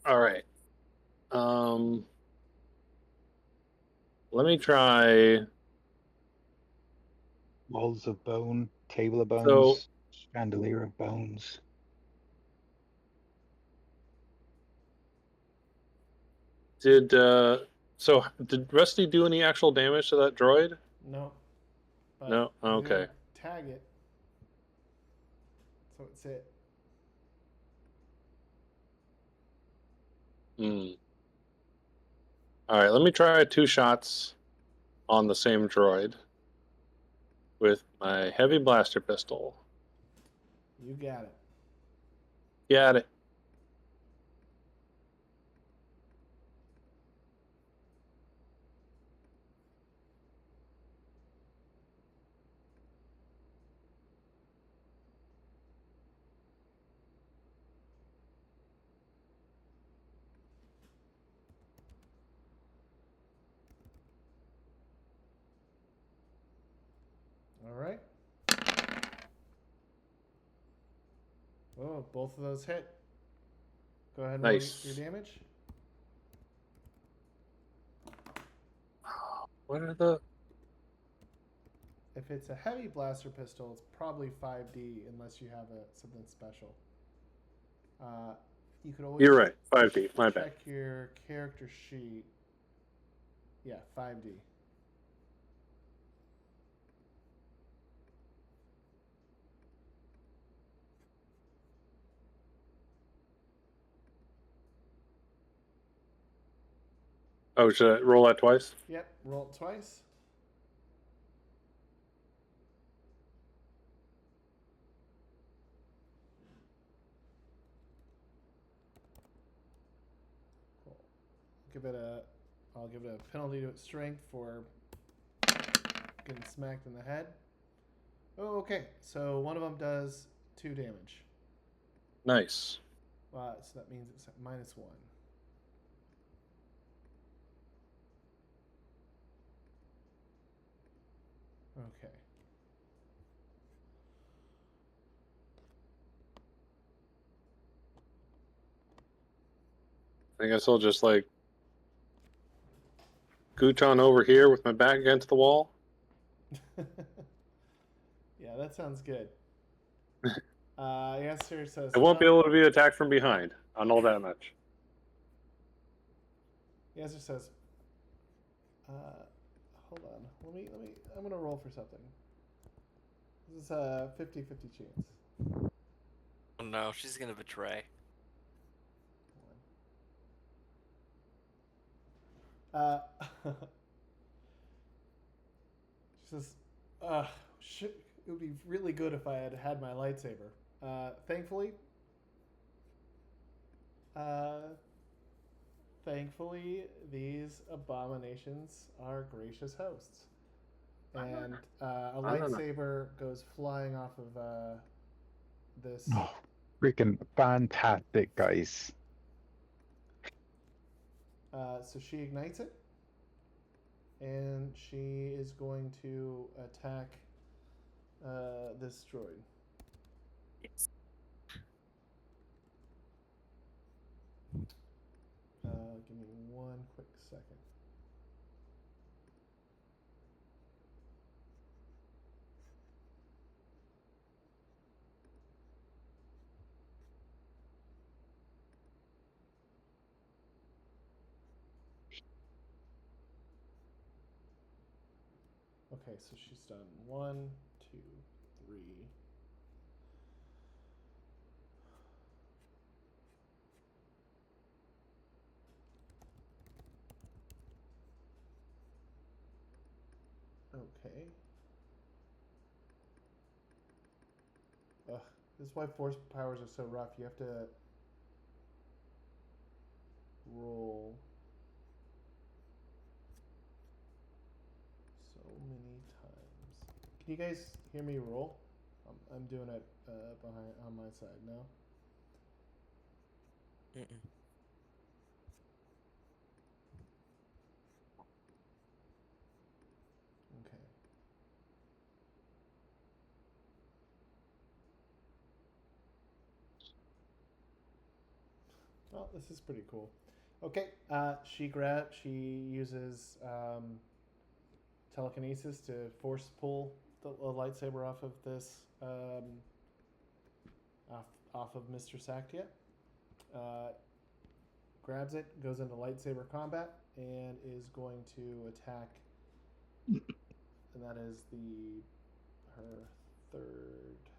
D: All right. Let me try.
B: Walls of bone, table of
D: So-
B: bones, chandelier of bones.
D: Did Rusty do any actual damage to that droid?
A: No. But
D: No?
A: he's gonna
D: Okay.
A: Tag it. So it's it.
D: All right, let me try 2 shots on the same droid with my heavy blaster pistol.
A: You got it.
D: Got it.
A: All right. Oh, both of those hit. Go ahead and
D: Nice.
A: roll your damage.
D: What are the...
A: If it's a heavy blaster pistol, it's probably 5D unless you have something special. You could always
D: You're right, 5D, my bad.
A: check your character sheet. Yeah, 5D.
D: Oh, should I roll that twice?
A: Yep, roll it twice. Cool. I'll give it a penalty to its strength for getting smacked in the head. Oh, okay. So one of them does 2 damage.
D: Nice.
A: So that means it's at -1. Okay.
D: I guess I'll just like gooch on over here with my back against the wall.
A: Yeah, that sounds good. Yasser says,
D: I won't be able to be attacked from behind. I know that much.
A: Yasser says, hold on. I'm going to roll for something. This is a 50-50 chance.
C: Oh no, she's gonna betray. She says, it would be really good if I had had my lightsaber. Thankfully, these abominations are gracious hosts. And a lightsaber goes flying off of this.
B: Oh, freaking fantastic, guys.
A: So she ignites it. And she is going to attack this droid.
C: Yes.
A: Give me 1 quick second. Okay, so she's done 1, 2, 3. Okay. Ugh, this is why force powers are so rough. You have to roll so many times. Can you guys hear me roll? I'm doing it behind on my side now.
C: Mm-mm.
A: Okay. Well, this is pretty cool. Okay, she uses telekinesis to force pull the lightsaber off of this off of Mistress Actea. Grabs it, goes into lightsaber combat, and is going to attack. And that is her 3rd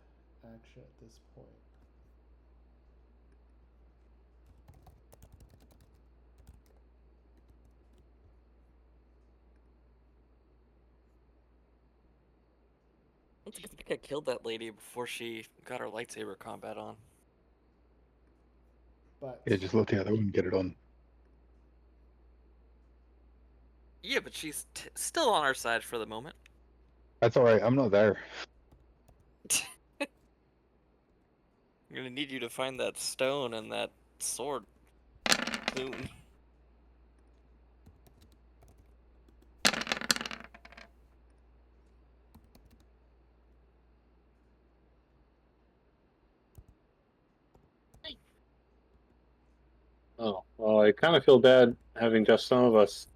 A: action at this point.
C: I think I killed that lady before she got her lightsaber combat on.
A: But
B: Yeah, just look the other one, get it on.
C: Yeah, but she's still on our side for the moment.
B: That's all right. I'm not there.
C: I'm gonna need you to find that stone and that sword soon.
D: Oh, well, I kind of feel bad having just some of us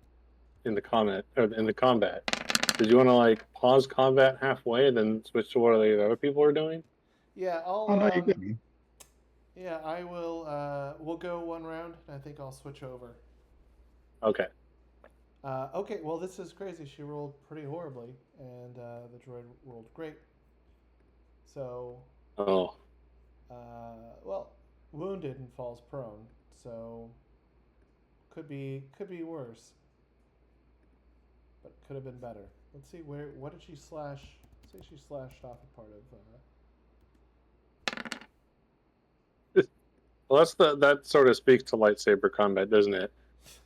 D: in the combat. Did you want to like pause combat halfway, then switch to what the other people are doing?
A: yeah,
B: Oh, no, you're good.
A: Yeah, I will. We'll go 1 round, and I think I'll switch over.
D: Okay.
A: Okay, well, this is crazy. She rolled pretty horribly, and the droid rolled great. So,
D: Oh.
A: well, wounded and falls prone. So, could be worse, but could have been better. Let's see what did she slash? Say she slashed off a part of.
D: Well, that sort of speaks to lightsaber combat, doesn't it?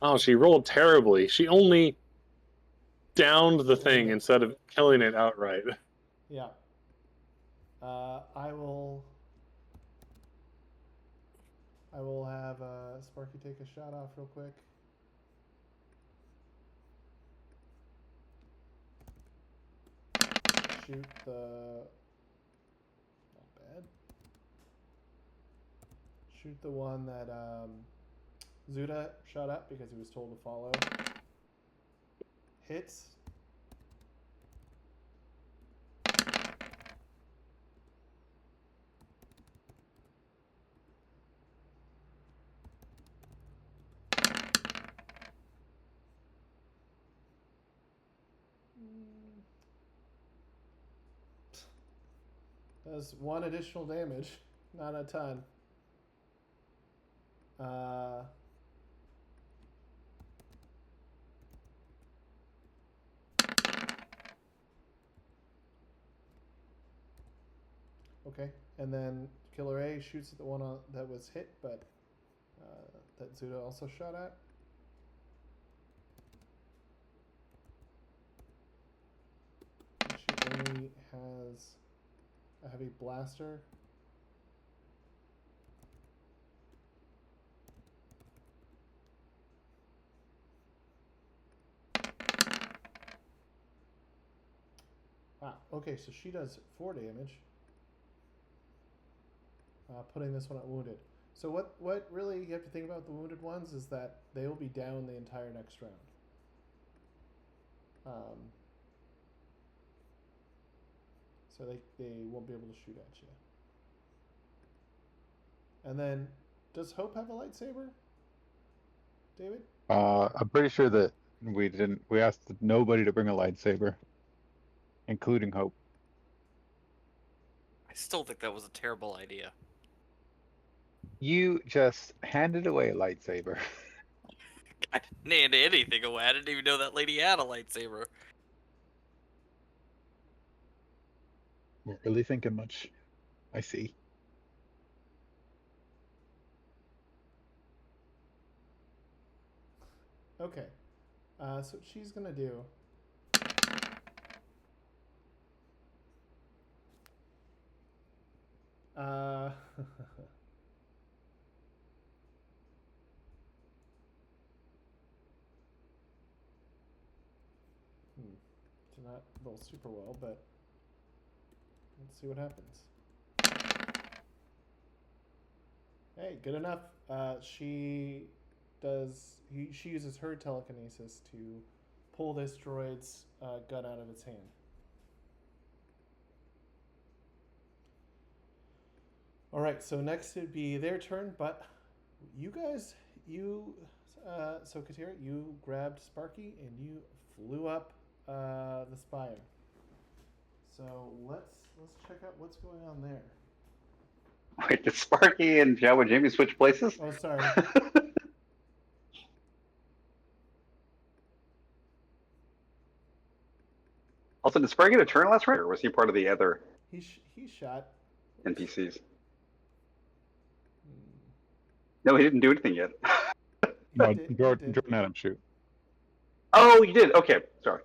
D: Oh, she rolled terribly. She only downed the thing instead of killing it outright.
A: Yeah. I will I will have Sparky take a shot off real quick. Shoot the... Not bad. Shoot the one that Zuda shot up because he was told to follow. Hits. Does 1 additional damage. Not a ton. Okay, and then Killer A shoots at the one that was hit, but that Zuda also shot at. She only has a heavy blaster. Wow, okay, so she does 4 damage. Putting this one at wounded. So what really you have to think about the wounded ones is that they will be down the entire next round. So they won't be able to shoot at you. And then, does Hope have a lightsaber? David?
B: I'm pretty sure that we asked nobody to bring a lightsaber, including Hope.
C: I still think that was a terrible idea.
B: You just handed away a lightsaber.
C: I didn't hand anything away. I didn't even know that lady had a lightsaber.
B: Weren't really thinking much. I see.
A: Okay. So what she's gonna do. Did not roll super well, but let's see what happens. Hey, good enough. She uses her telekinesis to pull this droid's gun out of its hand. All right, so next it'd be their turn, but you guys, so Katira, you grabbed Sparky and you flew up the spire. So let's check out what's going on there.
F: Wait, did Sparky and Jawa Jamie switch places?
A: Oh, sorry.
F: Also, did Sparky get a turn last round, or was he part of the other
A: He shot.
F: NPCs? No, he didn't do anything yet.
B: No,
A: did.
B: Jordan had him shoot.
F: Oh, you did? Okay, sorry.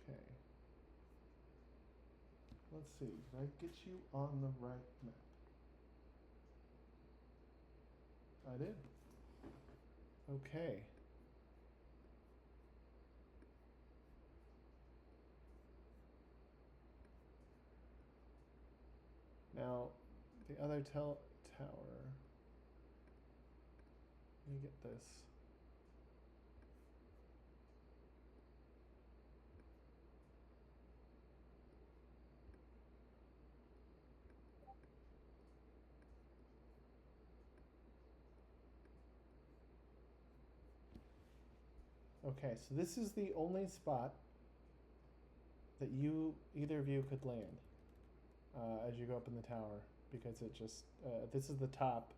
A: Okay. Let's see. Did I get you on the right map? I did. Okay. Now, the other tower. Let me get this. Okay, so this is the only spot that either of you could land as you go up in the tower, because it just this is the top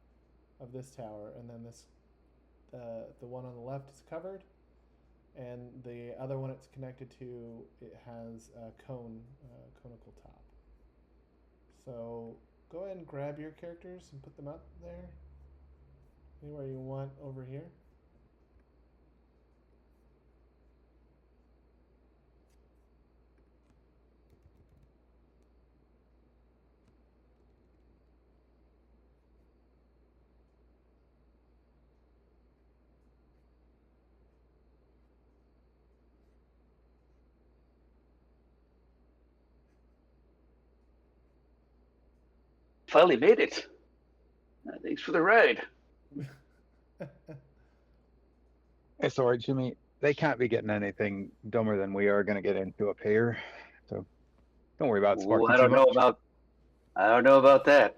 A: of this tower, and then this the one on the left is covered, and the other one it's connected to, it has a conical top. So go ahead and grab your characters and put them up there, anywhere you want over here.
F: finally made it. Thanks for the ride.
B: It's all right, Jimmy. They can't be getting anything dumber than we are going to get into up here. So don't worry about
F: Ooh,
B: Sparky
F: I
B: too
F: don't know
B: much.
F: about that.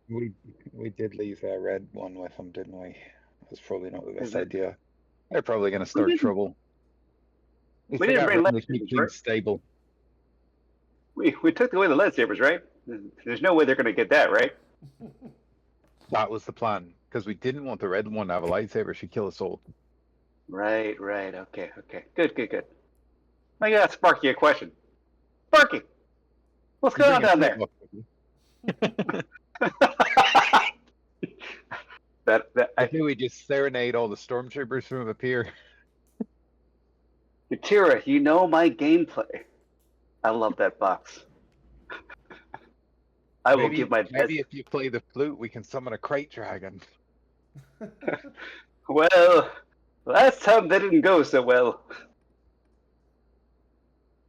B: We did leave a red one with them, didn't we? That's probably not the
F: Is
B: best
F: it?
B: idea. They're probably going to start
F: didn't-
B: trouble. At least
F: we
B: they
F: didn't
B: got
F: bring
B: room to keep
F: lightsabers,
B: things
F: right?
B: stable.
F: We took away the lightsabers, right? There's no way they're gonna get that, right?
B: That was the plan, because we didn't want the red one to have a lightsaber. She'd kill us all.
F: Right. Okay. Good. I got Sparky a question. Sparky, what's
B: You
F: going on
B: bring a
F: down there?
B: flintlock with you. I think we just serenade all the stormtroopers from up here.
F: Katira, you know my gameplay. I love that box. I will give my best.
B: Maybe if you play the flute, we can summon a crate dragon.
F: Well, last time that didn't go so well.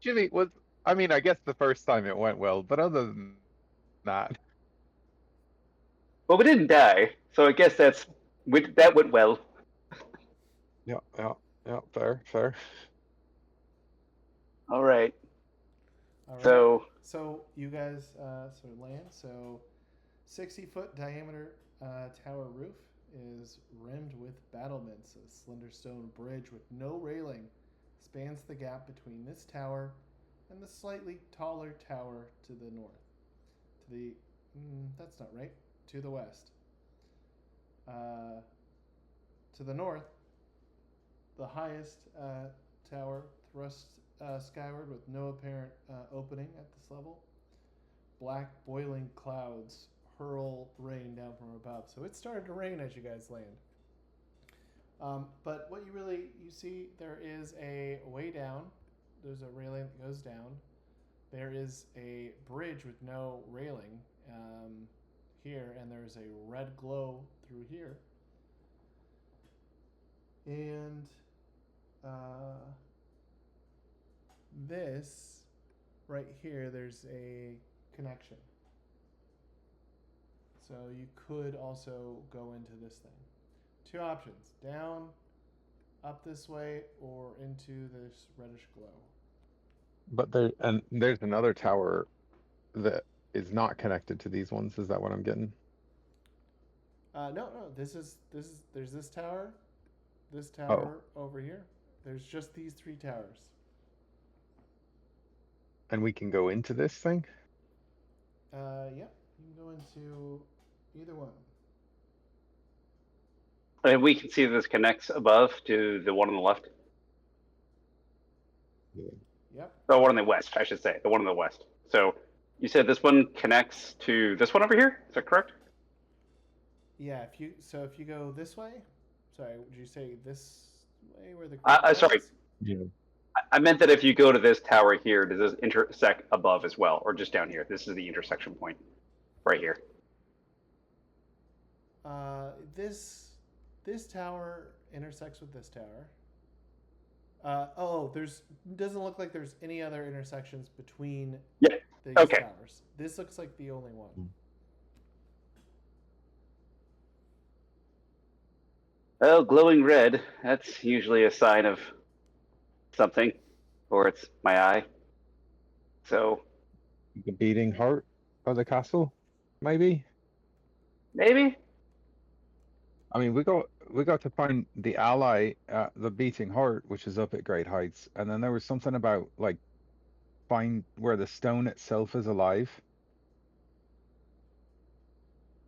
B: Jimmy, I guess the first time it went well, but other than that,
F: Well, we didn't die, so I guess that went well.
B: yeah, fair.
F: All right.
A: All right.
F: So
A: you guys sort of land. So 60-foot diameter tower roof is rimmed with battlements. A slender stone bridge with no railing spans the gap between this tower and the slightly taller tower to the north. To the that's not right. To the west. To the north, the highest tower thrusts skyward with no apparent opening at this level. Black boiling clouds hurl rain down from above. So it started to rain as you guys land. But what you see, there is a way down. There's a railing that goes down. There is a bridge with no railing here, and there's a red glow through here. And this right here, there's a connection. So you could also go into this thing. Two options: down, up this way, or into this reddish glow.
B: But there's another tower that is not connected to these ones. Is that what I'm getting?
A: No. There's this tower over here. There's just these three towers.
B: And we can go into this thing?
A: Yep. You can go into either one.
F: and we can see this connects above to the one on the left.
A: Yep.
F: The one on the west, I should say. The one on the west. So you said this one connects to this one over here? Is that correct?
A: Yeah. If you go this way, sorry, would you say this way where the?
F: Sorry.
B: Yeah.
F: I meant that if you go to this tower here, does this intersect above as well, or just down here? This is the intersection point, right here.
A: This tower intersects with this tower. Doesn't look like there's any other intersections between these towers. This looks like the only one.
F: Well, glowing red, that's usually a sign of something, or it's my eye. So
B: The beating heart of the castle, maybe?
F: maybe?
B: I mean, we got to find the ally, the beating heart, which is up at great heights, and then there was something about like find where the stone itself is alive,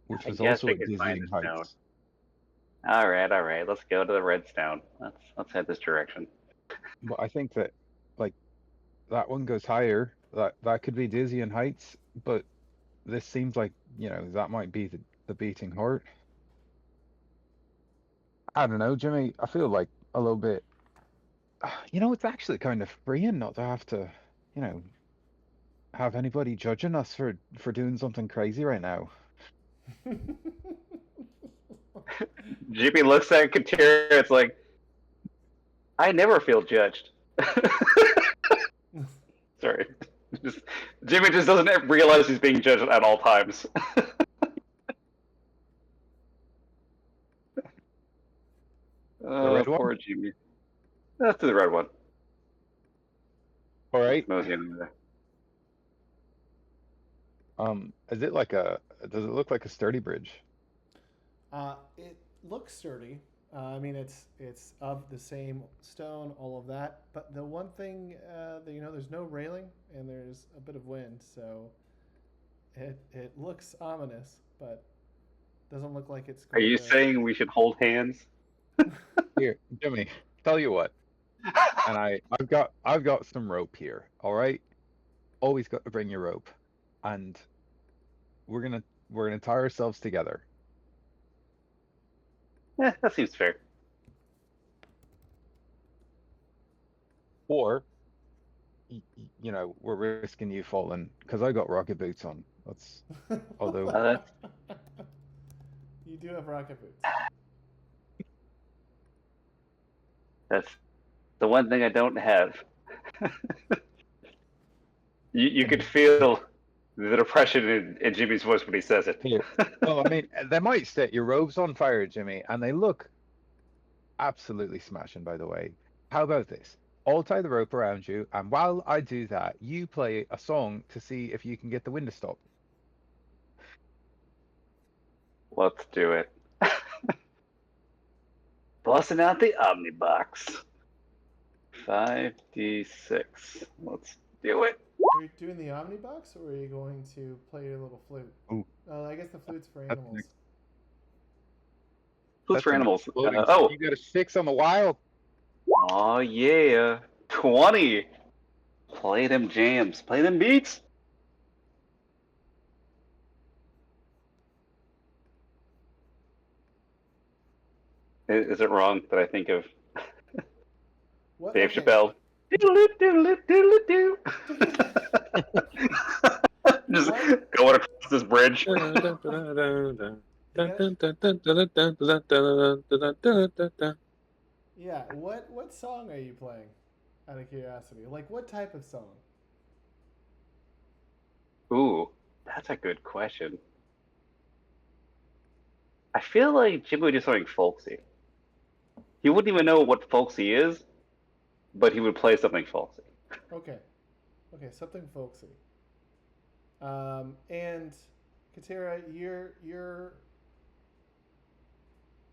B: which was also at dizzying heights.
F: All right. Let's go to the red stone. Let's head this direction.
B: But I think that like that one goes higher. That could be dizzying heights, but this seems like that might be the beating heart. I don't know, Jimmy. I feel like a little bit. It's actually kind of freeing not to have to, have anybody judging us for doing something crazy right now.
F: Jimmy looks at Katira. It's like, I never feel judged. Sorry. Just, Jimmy just doesn't realize he's being judged at all times.
B: red one?
F: Poor Jimmy. Let's do the red one.
B: All right.
F: Mosey in there.
B: Is it like a? Does it look like a sturdy bridge?
A: It looks sturdy. I mean, it's of the same stone, all of that. But the one thing, that, there's no railing and there's a bit of wind, so it looks ominous, but doesn't look like it's
F: Are
A: going
F: you
A: to...
F: saying we should hold hands?
B: Here, Jimmy. Tell you what. And I've got some rope here. All right. Always got to bring your rope, and we're gonna tie ourselves together.
F: That seems fair.
B: Or, we're risking you falling because I got rocket boots on. That's although
A: You do have rocket boots.
F: That's the one thing I don't have. You could feel the depression in Jimmy's voice when he says it.
B: here. Well, I mean, they might set your robes on fire, Jimmy, and they look absolutely smashing, by the way. How about this? I'll tie the rope around you, and while I do that, you play a song to see if you can get the wind to stop.
F: Let's do it. Busting out the Omnibox. 5d6. Let's do it.
A: Are you doing the Omnibox, or are you going to play your little flute?
B: Ooh.
A: I guess the flute's for
B: That's
A: animals.
B: next.
F: Who's for
B: an
F: animals?
B: exploding-
F: Oh.
B: You got a 6 on the wild.
F: Oh yeah. 20. Play them jams. Play them beats. Is it wrong that I think of
A: What?
F: Dave
A: Okay.
F: Chappelle? Doodle-doo. Just going across this bridge.
A: Yeah, what song are you playing? Out of curiosity, like what type of song?
F: Ooh, that's a good question. I feel like Jimmy would do something folksy. He wouldn't even know what folksy is, but he would play something folksy.
A: Okay, something folksy. And Katira, you're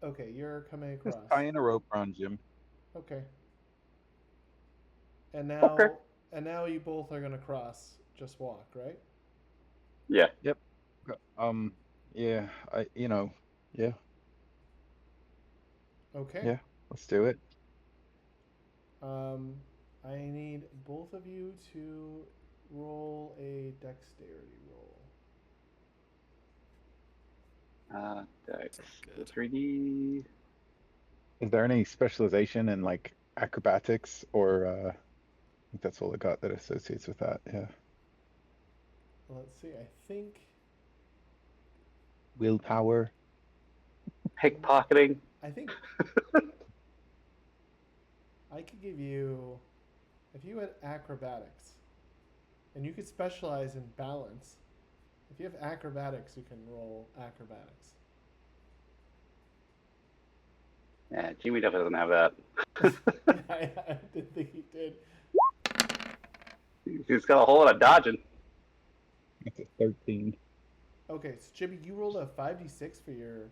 A: okay. You're coming across.
B: Just tying a rope around Jim.
A: Okay. And
F: Okay.
A: now you both are gonna cross. Just walk, right?
F: Yeah.
B: Yep. Yeah. Yeah.
A: Okay.
B: Yeah. Let's do it.
A: I need both of you to roll a dexterity roll.
F: Dex.
C: Good.
F: 3D.
B: Is there any specialization in like acrobatics or I think that's all I got that associates with that. Yeah.
A: Let's see. I think
B: Willpower.
F: Pickpocketing.
A: I could give you, if you had acrobatics, and you could specialize in balance. If you have acrobatics, you can roll acrobatics.
F: Yeah, Jimmy definitely doesn't have that.
A: I didn't think he did.
F: He's got a whole lot of dodging.
B: That's a 13.
A: Okay, so Jimmy, you rolled a 5d6 for your.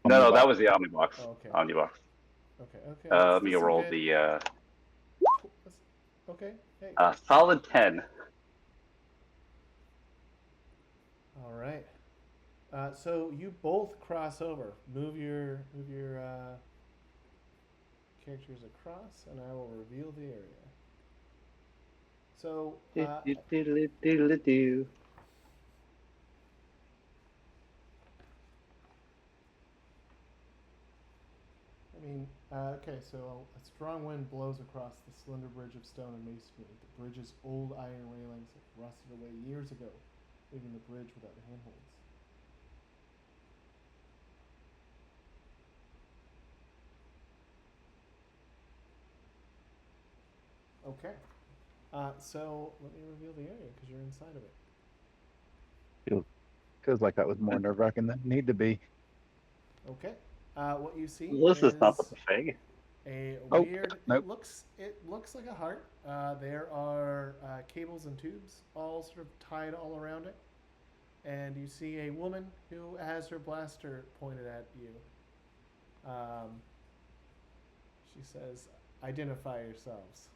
F: No, that was the Omnibox.
A: Oh, okay.
F: Omnibox.
A: Okay.
F: Let me roll the
A: Okay. Hey.
F: solid 10.
A: All right. So you both cross over. Move your characters across, and I will reveal the area. So
F: Do-do-do-do-do-do.
A: okay, so a strong wind blows across the slender bridge of stone and masonry. The bridge's old iron railings have rusted away years ago, leaving the bridge without handholds. Okay. So let me reveal the area because you're inside of it.
B: Feels like that was more nerve-wracking than it needed to be.
A: Okay. What you see
F: Well, this is not the
A: is
F: buffet.
A: a
B: Oh,
A: weird.
B: nope.
A: It looks like a heart. There are cables and tubes all sort of tied all around it, and you see a woman who has her blaster pointed at you. She says, "Identify yourselves."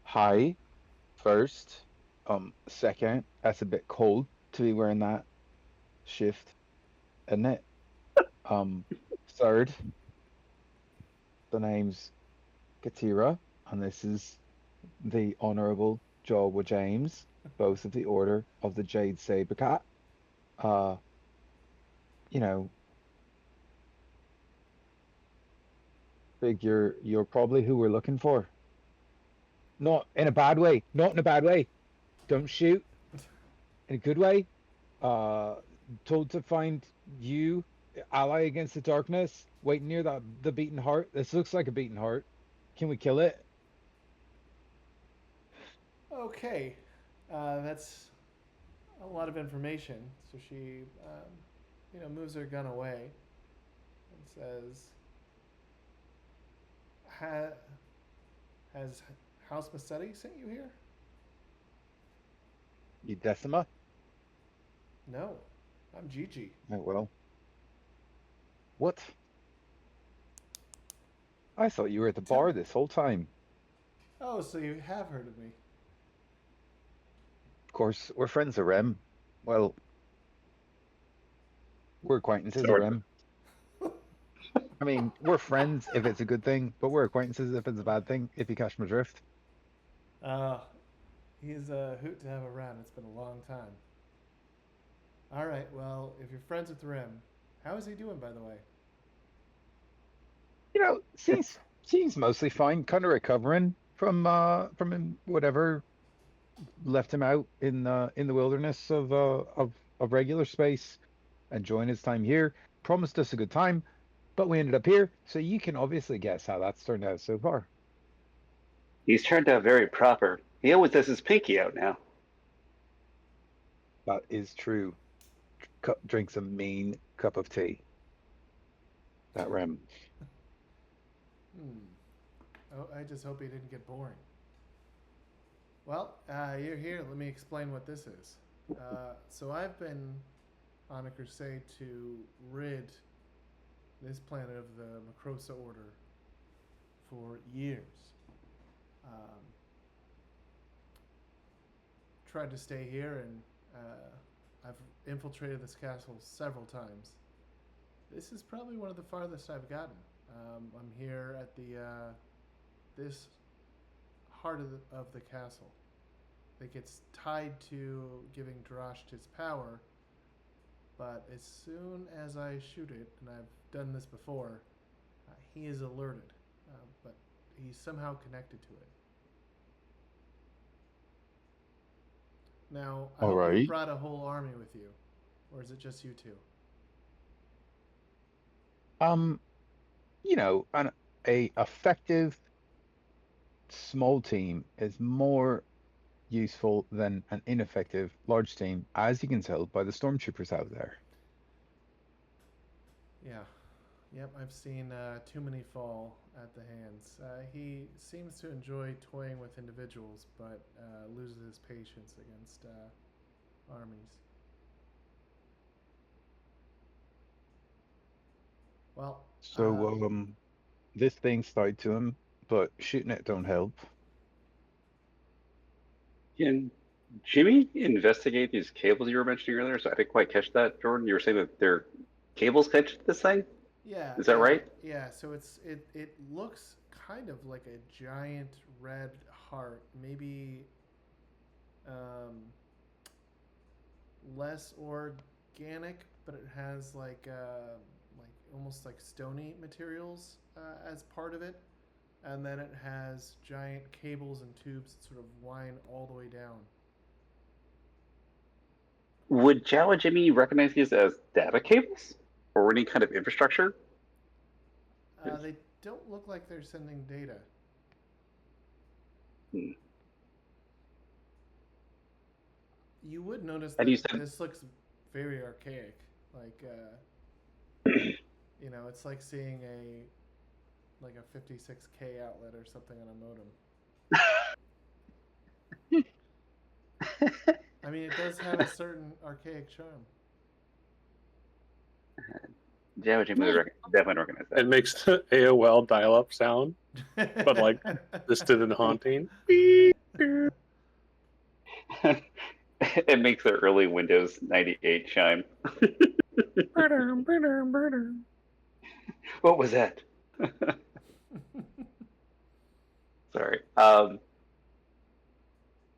B: Hi, first. Second, that's a bit cold to be wearing that shift, isn't it? Um, Third, the name's Katira, and this is the Honorable Jawa James, both of the Order of the Jade Saber Cat. Uh, you know, figure you're probably who we're looking for. Not in a bad way. Not in a bad way. Don't shoot. In a good way. Uh, Told to find you, ally against the darkness, waiting near the beaten heart. This looks like a beaten heart. Can we kill it?
A: Okay, that's a lot of information. So she, moves her gun away and says, "Has House Massetti sent you here?"
B: You Decima?
A: No, I'm Gigi.
B: Oh well. What? I thought you were at the
A: Tell
B: bar
A: me.
B: this whole time.
A: Oh, so you have heard of me?
B: Of course, we're friends of Rem. Well, we're acquaintances of
F: Sort of.
B: Rem. I mean, we're friends if it's a good thing, but we're acquaintances if it's a bad thing, if you catch my drift.
A: Uh, he's a hoot to have around. It's been a long time. All right, well, if you're friends with Rim, how is he doing, by the way?
B: Seems mostly fine, kind of recovering from whatever left him out in the wilderness of regular space, enjoying his time here. Promised us a good time, but we ended up here, so you can obviously guess how that's turned out so far.
F: He's turned out very proper. He always has his pinky out now.
B: That is true. Drinks a mean cup of tea. That Rem.
A: Oh, I just hope he didn't get boring. Well, you're here. Let me explain what this is. So I've been on a crusade to rid this planet of the Mecrosa Order for years. Tried to stay here, and I've infiltrated this castle several times. This is probably one of the farthest I've gotten. I'm here at the this heart of the castle. I think it's tied to giving Drasht his power, but as soon as I shoot it, and I've done this before, he is alerted, but he's somehow connected to it. Now, I
B: All
A: hope you
B: right.
A: brought a whole army with you, or is it just you two?
B: Um, a effective small team is more useful than an ineffective large team, as you can tell by the stormtroopers out there.
A: Yeah. Yep, I've seen too many fall at the hands. He seems to enjoy toying with individuals, but loses his patience against armies. Well,
B: So, this thing's tied to him, but shooting it don't help.
F: Can Jimmy investigate these cables you were mentioning earlier? So I didn't quite catch that, Jordan. You were saying that there are cables connected to this thing?
A: yeah,
F: Is that right?
A: Yeah. So it looks kind of like a giant red heart, maybe less organic, but it has like almost like stony materials as part of it, and then it has giant cables and tubes that sort of wind all the way down.
F: Would Jawa Jimmy recognize these as data cables or any kind of infrastructure?
A: They don't look like they're sending data.
F: Hmm.
A: You would notice
F: And
A: that
F: you said
A: this looks very archaic. Like, you know, it's like seeing a 56K outlet or something on a modem. I mean, it does have a certain archaic charm.
F: Jawa Jimmy would definitely recognize
D: It makes the AOL dial-up sound, but like distant haunting. Beep, beep.
F: that. It makes the early Windows 98 chime.
D: Brrrr, brrrr, brrrr.
F: What was that? Sorry.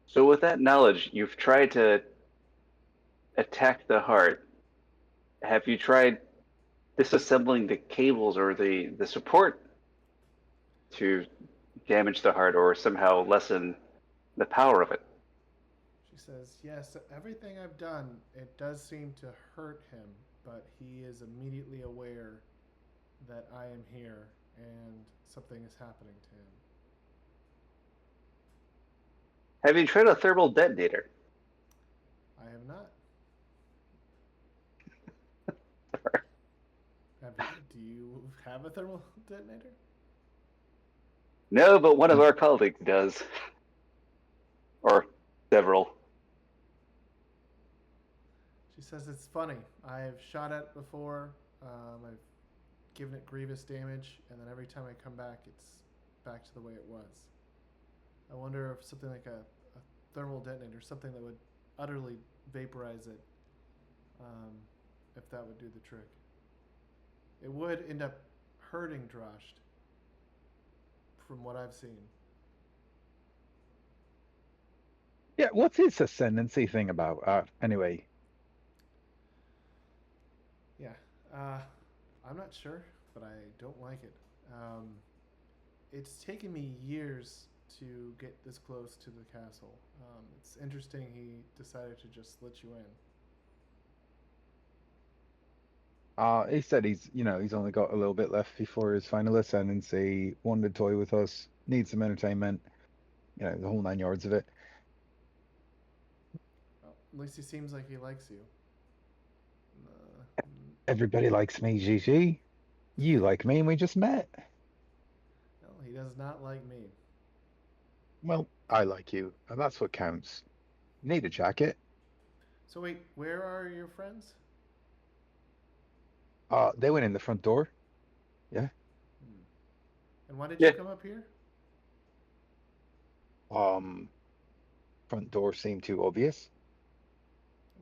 F: So with that knowledge, you've tried to attack the heart. Have you tried disassembling the cables or the support to damage the heart or somehow lessen the power of it?
A: She says, yes, everything I've done, it does seem to hurt him, but he is immediately aware that I am here and something is happening to him.
F: Have you tried a thermal detonator?
A: I have not. Do you have a thermal detonator?
F: No, but one of our colleagues does. Or several.
A: She says it's funny. I've shot at it before. I've given it grievous damage, and then every time I come back, it's back to the way it was. I wonder if something like a thermal detonator, something that would utterly vaporize it, if that would do the trick. It would end up hurting Drasht, from what I've seen.
B: Yeah, what's his ascendancy thing about? Anyway.
A: Yeah, I'm not sure, but I don't like it. It's taken me years to get this close to the castle. It's interesting he decided to just let you in.
B: He said he's only got a little bit left before his final ascendancy. Wanted to toy with us. Needs some entertainment. The whole 9 yards of it.
A: Well, at least he seems like he likes you.
B: Everybody likes me, Gigi. You like me, and we just met.
A: No, he does not like me.
B: Well, I like you, and that's what counts. Need a jacket?
A: So wait, where are your friends?
B: They went in the front door. Yeah.
A: And why did
F: Yeah.
A: you come up here?
B: Front door seemed too obvious.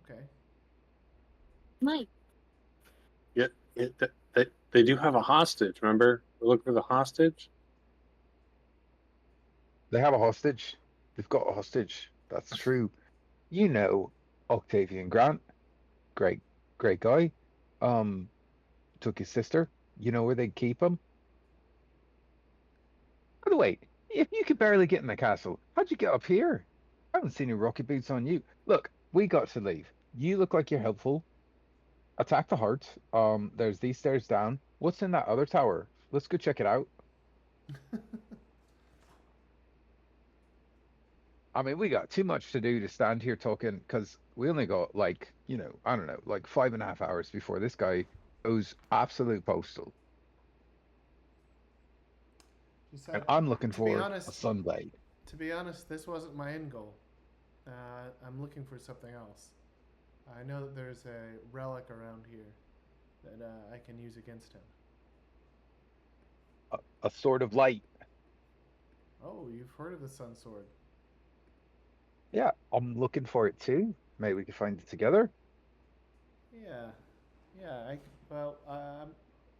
A: Okay.
H: Mike.
D: Yeah, they do have a hostage. Remember, we look for the hostage.
B: They have a hostage. They've got a hostage. That's true. Octavian Grant, great guy. Took his sister. You know where they keep him? By the way, if you could barely get in the castle, how'd you get up here? I haven't seen any rocket boots on you. Look, we got to leave. You look like you're helpful. Attack the heart. There's these stairs down. What's in that other tower? Let's go check it out. I mean, we got too much to do to stand here talking because we only got I don't know, like 5.5 hours before this guy goes absolute postal.
A: She said,
B: And I'm looking
A: to be
B: for
A: honest,
B: a sunblade.
A: To be honest, this wasn't my end goal. I'm looking for something else. I know that there's a relic around here that I can use against him.
B: A sword of light.
A: Oh, you've heard of the Sun Sword?
B: Yeah, I'm looking for it too. Maybe we can find it together.
A: Yeah.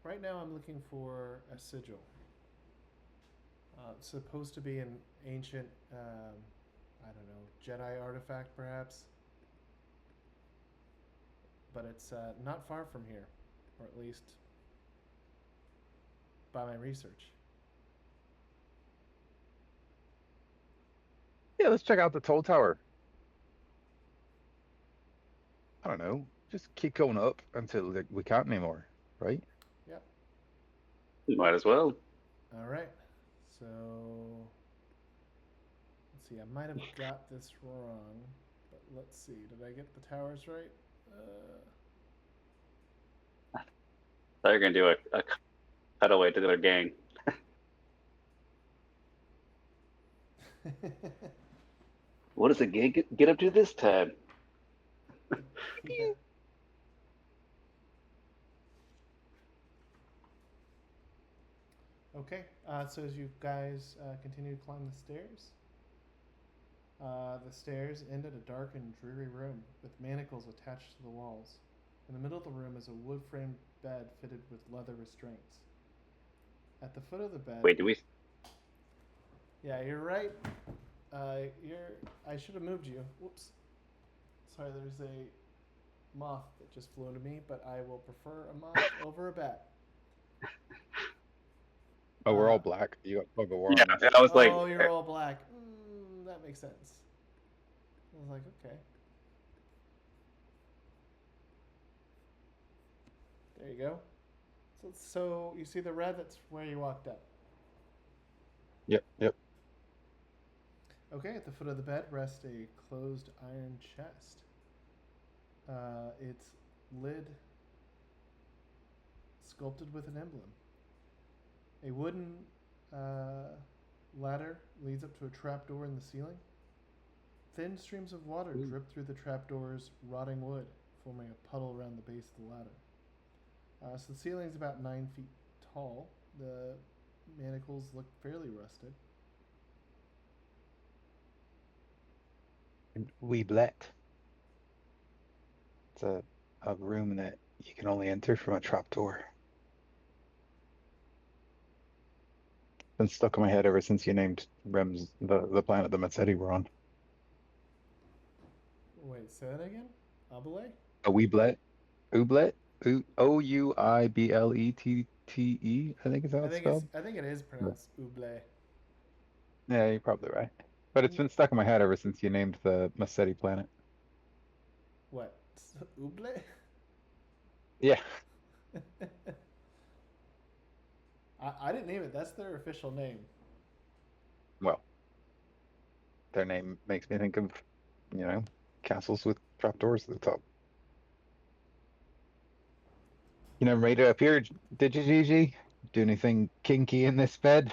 A: Right now I'm looking for a sigil. It's supposed to be an ancient, I don't know, Jedi artifact perhaps. But it's not far from here, or at least by my research.
B: Yeah, let's check out the toll tower. I don't know. Just keep going up until we can't anymore, right?
A: Yep.
F: Might as well.
A: All right. So let's see. I might have got this wrong, but let's see. Did I get the towers right?
F: I thought you were gonna do a cutaway to their gang. What does the gang get up to this time?
A: Yeah. Okay. So as you guys continue to climb the stairs end at a dark and dreary room with manacles attached to the walls. In the middle of the room is a wood-framed bed fitted with leather restraints. At the foot of the bed.
F: Wait, do we?
A: Yeah, you're right. I should have moved you. Whoops. Sorry, there's a moth that just flew into me, but I will prefer a moth over a bat.
B: Oh, we're all black. You got tug of war
F: Yeah,
B: on us.
F: I was like,
A: Oh, you're all black. That makes sense. I was like, okay. There you go. So you see the red? That's where you walked up.
B: Yep.
A: Okay, at the foot of the bed rests a closed iron chest. Its lid sculpted with an emblem. A wooden ladder leads up to a trapdoor in the ceiling. Thin streams of water drip through the trapdoor's rotting wood, forming a puddle around the base of the ladder. So the ceiling's about 9 feet tall. The manacles look fairly rusted.
B: And Weeblet. It's a room that you can only enter from a trapdoor. Been stuck in my head ever since you named Rems the planet the Massetti were on.
A: Wait, say that again? Abule?
B: A Weeblet? Ooblet? Oubletee, I think is how it's spelled.
A: I think it is pronounced ouble.
B: Yeah, you're probably right. But it's been stuck in my head ever since you named the Massetti planet.
A: What? Ouble?
B: Yeah.
A: I didn't name it. That's their official name.
B: Well, their name makes me think of, castles with trapdoors at the top. You never made it up here, did you, Gigi? Do anything kinky in this bed?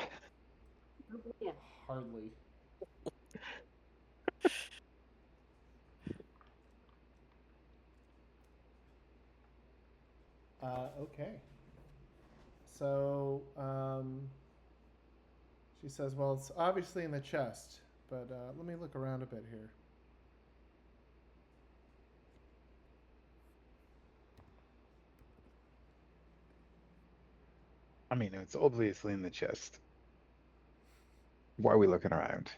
H: Yeah.
A: Hardly. Okay. So, she says, well, it's obviously in the chest, but let me look around a bit here.
B: I mean, it's obviously in the chest. Why are we looking around?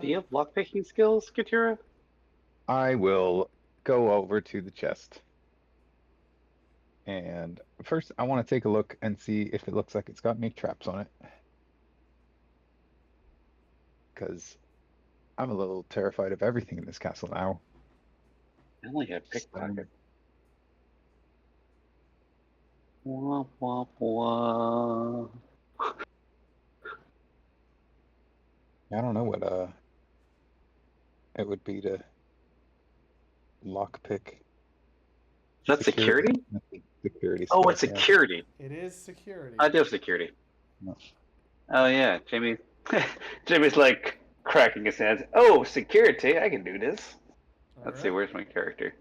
F: Do you have lockpicking skills, Katira?
B: I will go over to the chest. And first, I want to take a look and see if it looks like it's got any traps on it. Because I'm a little terrified of everything in this castle now.
F: I only have pickpocket. Wah, wah, wah.
B: I don't know what it would be to lockpick.
F: That's security?
B: Security
F: Oh,
B: skill,
F: it's security.
A: It is security.
F: I do have security.
B: No.
F: Oh yeah, Jamie. Jamie's like cracking his hands. Oh, security! I can do this. Let's see, where's my character?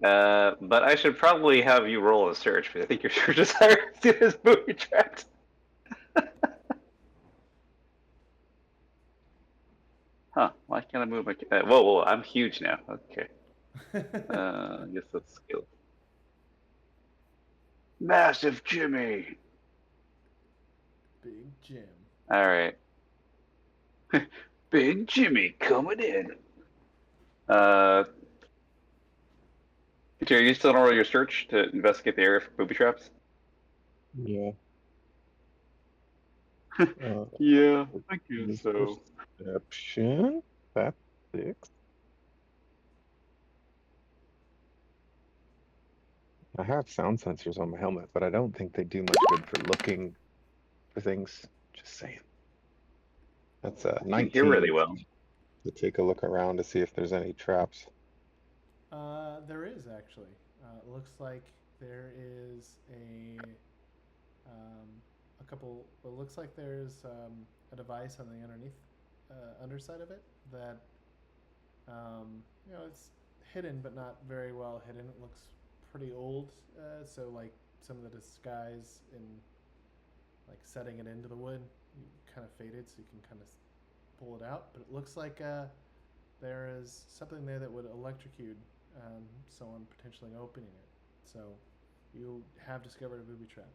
F: But I should probably have you roll a search because I think your search is higher. See this booby trapped. Huh? Why can't I move my? Whoa! I'm huge now. Okay. I guess that's skill. Massive Jimmy.
A: Big Jim.
F: All right. Big Jimmy coming in. Are you still gonna roll your search to investigate the area for booby traps?
B: Yeah.
F: Yeah, I guess so.
B: Perception. That's 6. I have sound sensors on my helmet, but I don't think they do much good for looking for things. Just saying. That's a
F: You can hear really
B: 19
F: well.
B: to take a look around to see if there's any traps.
A: There is actually. It looks like there is a couple. It looks like there's a device on the underside of it that it's hidden but not very well hidden. It looks pretty old, so like some of the disguise in like setting it into the wood kind of faded, so you can kind of pull it out. But it looks like there is something there that would electrocute someone potentially opening it. So you have discovered a booby trap.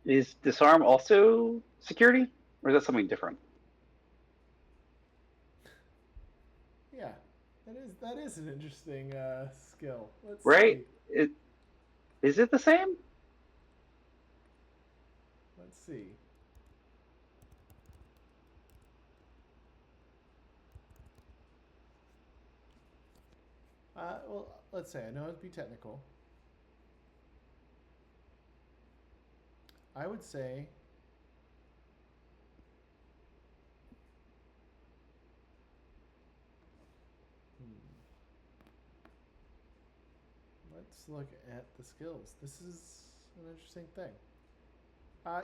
F: Is disarm also security, or is that something different?
A: Yeah, that is an interesting skill. Let's
F: Right?
A: see.
F: Is it the same?
A: Let's see. Well, let's say I know it'd be technical. I would say let's look at the skills. This is an interesting thing.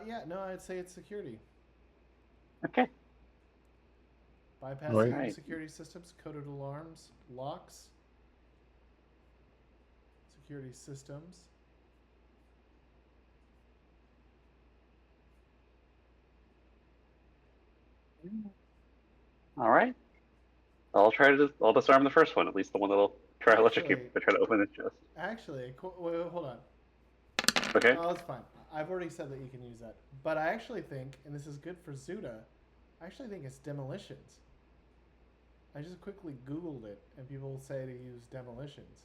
A: Yeah, no, I'd say it's security.
F: Okay.
A: Bypassing
F: Right.
A: security systems, coded alarms, locks, security systems.
F: All right. I'll disarm the first one, at least the one that'll try to electrocute, try to open the chest.
A: Actually, wait, hold on.
F: Okay.
A: Oh, that's fine. I've already said that you can use that. But I actually think, and this is good for Zuda, I actually think it's demolitions. I just quickly Googled it, and people say to use demolitions.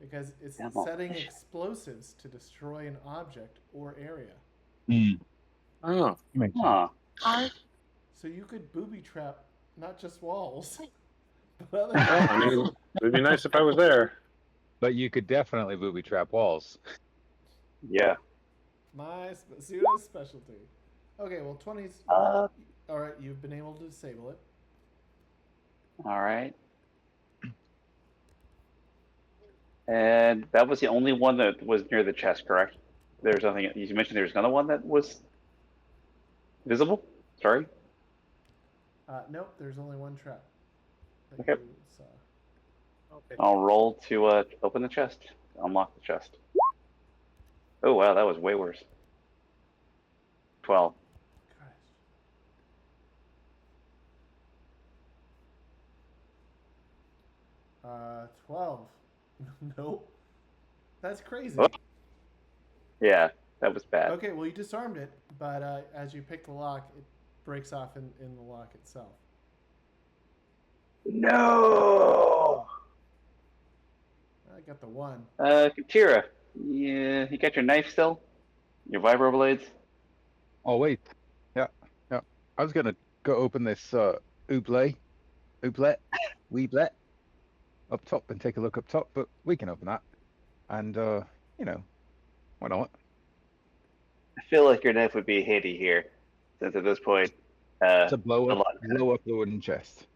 A: Because it's setting explosives to destroy an object or area.
D: Oh.
F: Huh.
A: So you could booby trap not just walls, but other
D: Well, I mean, it would be nice if I was there.
B: But you could definitely booby trap walls.
F: Yeah.
A: My Zuda's specialty. Okay, well, 20's.
F: All
A: right, you've been able to disable it.
F: All right. And that was the only one that was near the chest, correct? There's nothing. You mentioned there's another one that was visible. Sorry.
A: Nope, there's only one trap that
F: Okay.
A: you saw.
D: Okay.
F: I'll roll to open the chest, unlock the chest. Oh wow, that was way worse. 12.
A: Christ. 12. Nope. That's crazy.
F: Oh. Yeah, that was bad.
A: Okay, well, you disarmed it, but as you pick the lock, it breaks off in the lock itself.
F: No.
A: I got the one.
F: Katira, yeah, you got your knife still? Your vibro blades?
B: Oh wait, yeah. I was gonna go open this ooblet up top and take a look up top, but we can open that, and why not?
F: I feel like your knife would be handy here, since at this point,
B: To blow up the wooden chest.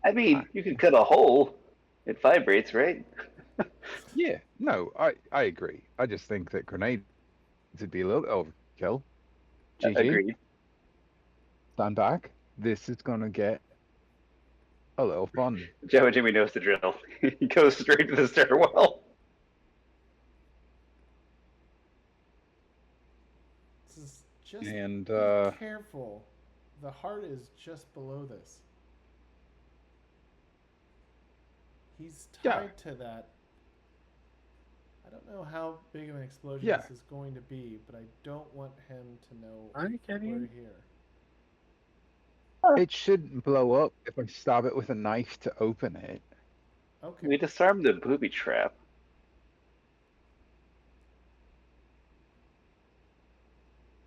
F: I mean, you can cut a hole. It vibrates, right?
B: Yeah, no, I agree. I just think that grenades would be a little overkill. Gigi,
F: Agreed.
B: stand back. This is gonna get a little fun.
F: Jawa and Jimmy knows the drill. He goes straight to the stairwell.
A: Just
B: and
A: be careful. The heart is just below this. He's tied to that. I don't know how big of an explosion this is going to be, but I don't want him to know we're here.
B: It shouldn't blow up if I stab it with a knife to open it.
A: Okay.
F: We disarmed the booby trap.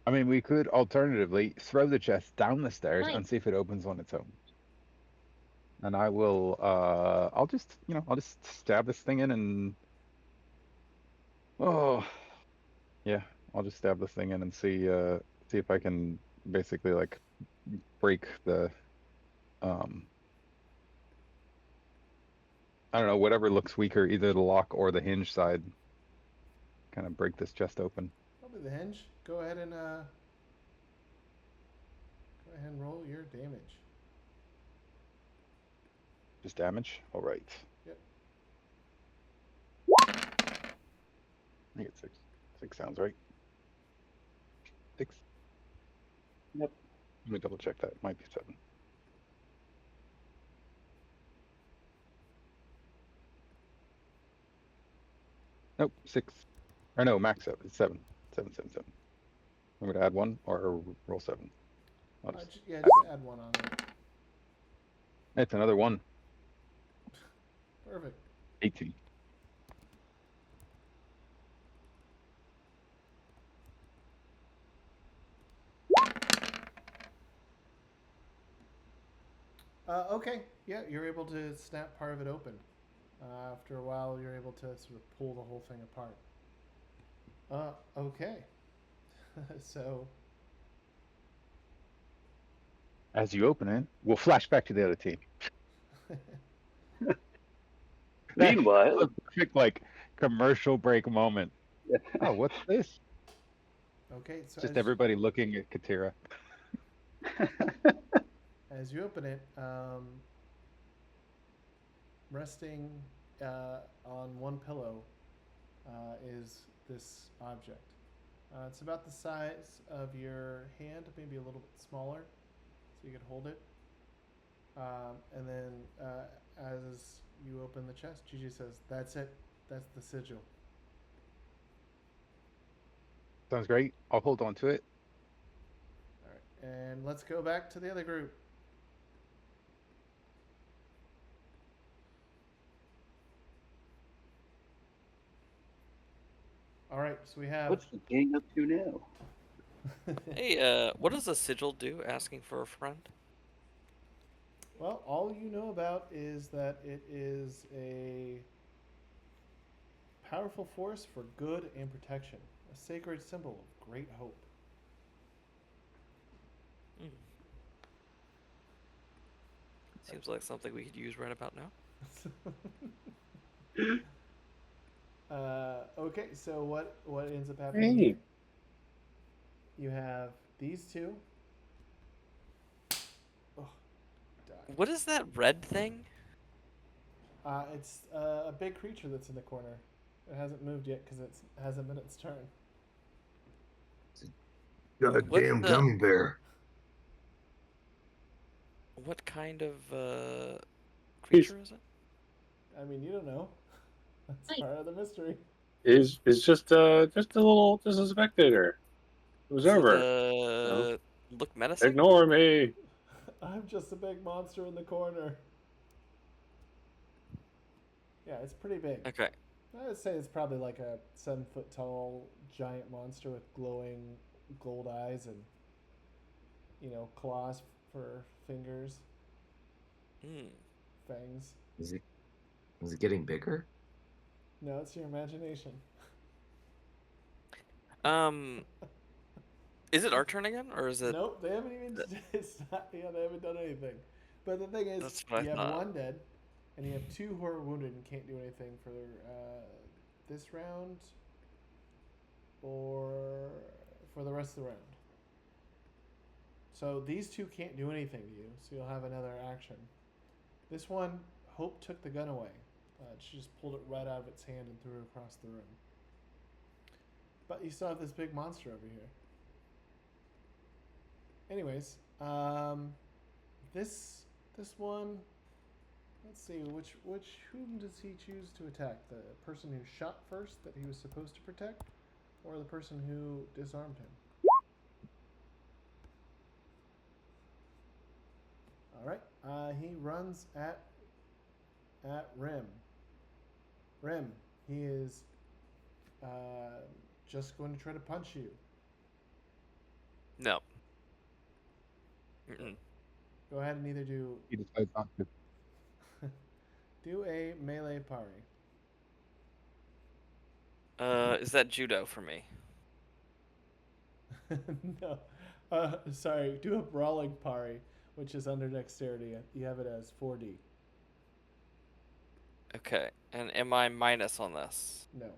B: I mean, we could alternatively throw the chest down the stairs and see if it opens on its own. And I will. I'll just stab this thing in and. Oh, yeah. I'll just stab this thing in and see if I can basically like break the I don't know, whatever looks weaker, either the lock or the hinge side. Kind of break this chest open.
A: Probably the hinge. Go ahead and roll your damage.
B: Just damage? Alright.
A: Yep.
B: I think it's 6. 6 sounds right. 6.
F: Yep.
B: Let me double check that. It might be 7. Nope, 6. Or no, max 7. It's 7. 7, 7, 7. I'm going to add 1 or roll 7.
A: Yeah, just add 1 on it.
B: It's another 1.
A: Perfect.
B: 18.
A: Okay, yeah, you're able to snap part of it open. After a while, you're able to sort of pull the whole thing apart. Okay. So,
B: As you open it, we'll flash back to the other team.
F: Meanwhile,
B: That's a perfect, like, commercial break moment. Oh, what's this?
A: okay, so
B: Just everybody looking at Katira.
A: as you open it, resting on one pillow is this object. It's about the size of your hand, maybe a little bit smaller, so you could hold it. And then as you open the chest, Gigi says, "That's it. That's the sigil."
B: Sounds great. I'll hold on to it.
A: All right, and let's go back to the other group. All right, so we have.
F: what's the gang up to now?
C: Hey, what does a sigil do? Asking for a friend.
A: Well, all you know about is that it is a powerful force for good and protection, a sacred symbol of great hope.
C: Seems like something we could use right about now.
A: Okay, so what ends up happening here? You have these two. Oh, die.
C: What is that red thing?
A: It's a big creature that's in the corner. It hasn't moved yet because it hasn't been its turn.
G: Goddamn
C: the-
G: gummy bear.
C: What kind of creature is it?
A: I mean, you don't know. That's part of the mystery.
D: Is just a spectator, observer.
C: Does it look menacing?
D: Ignore me.
A: I'm just a big monster in the corner. Yeah, it's pretty big.
C: Okay.
A: I would say it's probably like a 7-foot tall giant monster with glowing gold eyes and, claws for fingers, fangs.
E: Is it getting bigger?
A: No, it's your imagination.
C: Is it our turn again, or is it?
A: Nope, they haven't even. They haven't done anything. But the thing is,
C: That's what I
A: you have
C: thought.
A: 1 dead, and you have 2 who are wounded and can't do anything for this round or for the rest of the round. So these 2 can't do anything to you, so you'll have another action. This one, Hope took the gun away. She just pulled it right out of its hand and threw it across the room. But you still have this big monster over here. Anyways, this one, let's see, whom does he choose to attack? The person who shot first that he was supposed to protect, or the person who disarmed him? All right, he runs at Rim. Rim, he is just going to try to punch you.
C: No. Mm-mm.
A: Go ahead and either do.
B: He decides not to.
A: Do a melee parry.
C: Is that judo for me?
A: No. Sorry. Do a brawling parry, which is under dexterity. You have it as 4D.
C: Okay. And am I minus on this?
A: No.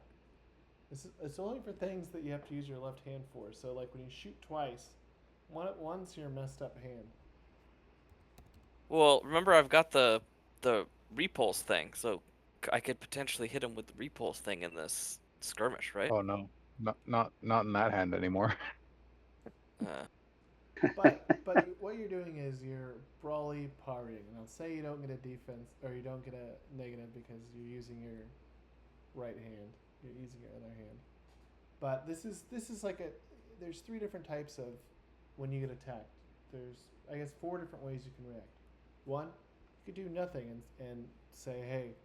A: It's only for things that you have to use your left hand for. So, like when you shoot twice, one at once, you're a messed up hand.
C: Well, remember I've got the repulse thing, so I could potentially hit him with the repulse thing in this skirmish, right?
B: Oh no, not in that hand anymore.
C: Uh,
A: But what you're doing is you're brawly parrying. And I'll say you don't get a defense or you don't get a negative because you're using your right hand. You're using your other hand. But this is like there's 3 different types of when you get attacked. There's I guess 4 different ways you can react. One, you could do nothing and say, hey,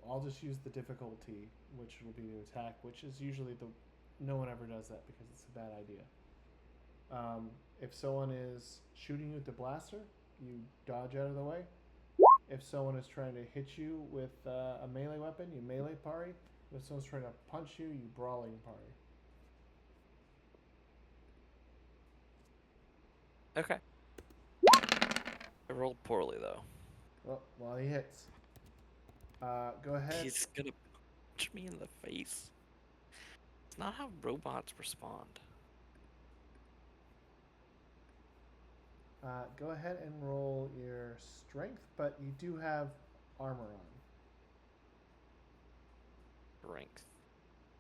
A: I'll just use the difficulty, which will be to attack, which is usually no one ever does that because it's a bad idea. If someone is shooting you with the blaster, you dodge out of the way. If someone is trying to hit you with a melee weapon, you melee parry. If someone's trying to punch you, you brawling parry.
C: okay. I rolled poorly though.
A: Well, he hits. Go ahead.
C: He's gonna punch me in the face. It's not how robots respond.
A: Go ahead and roll your strength, but you do have armor on.
C: Strength.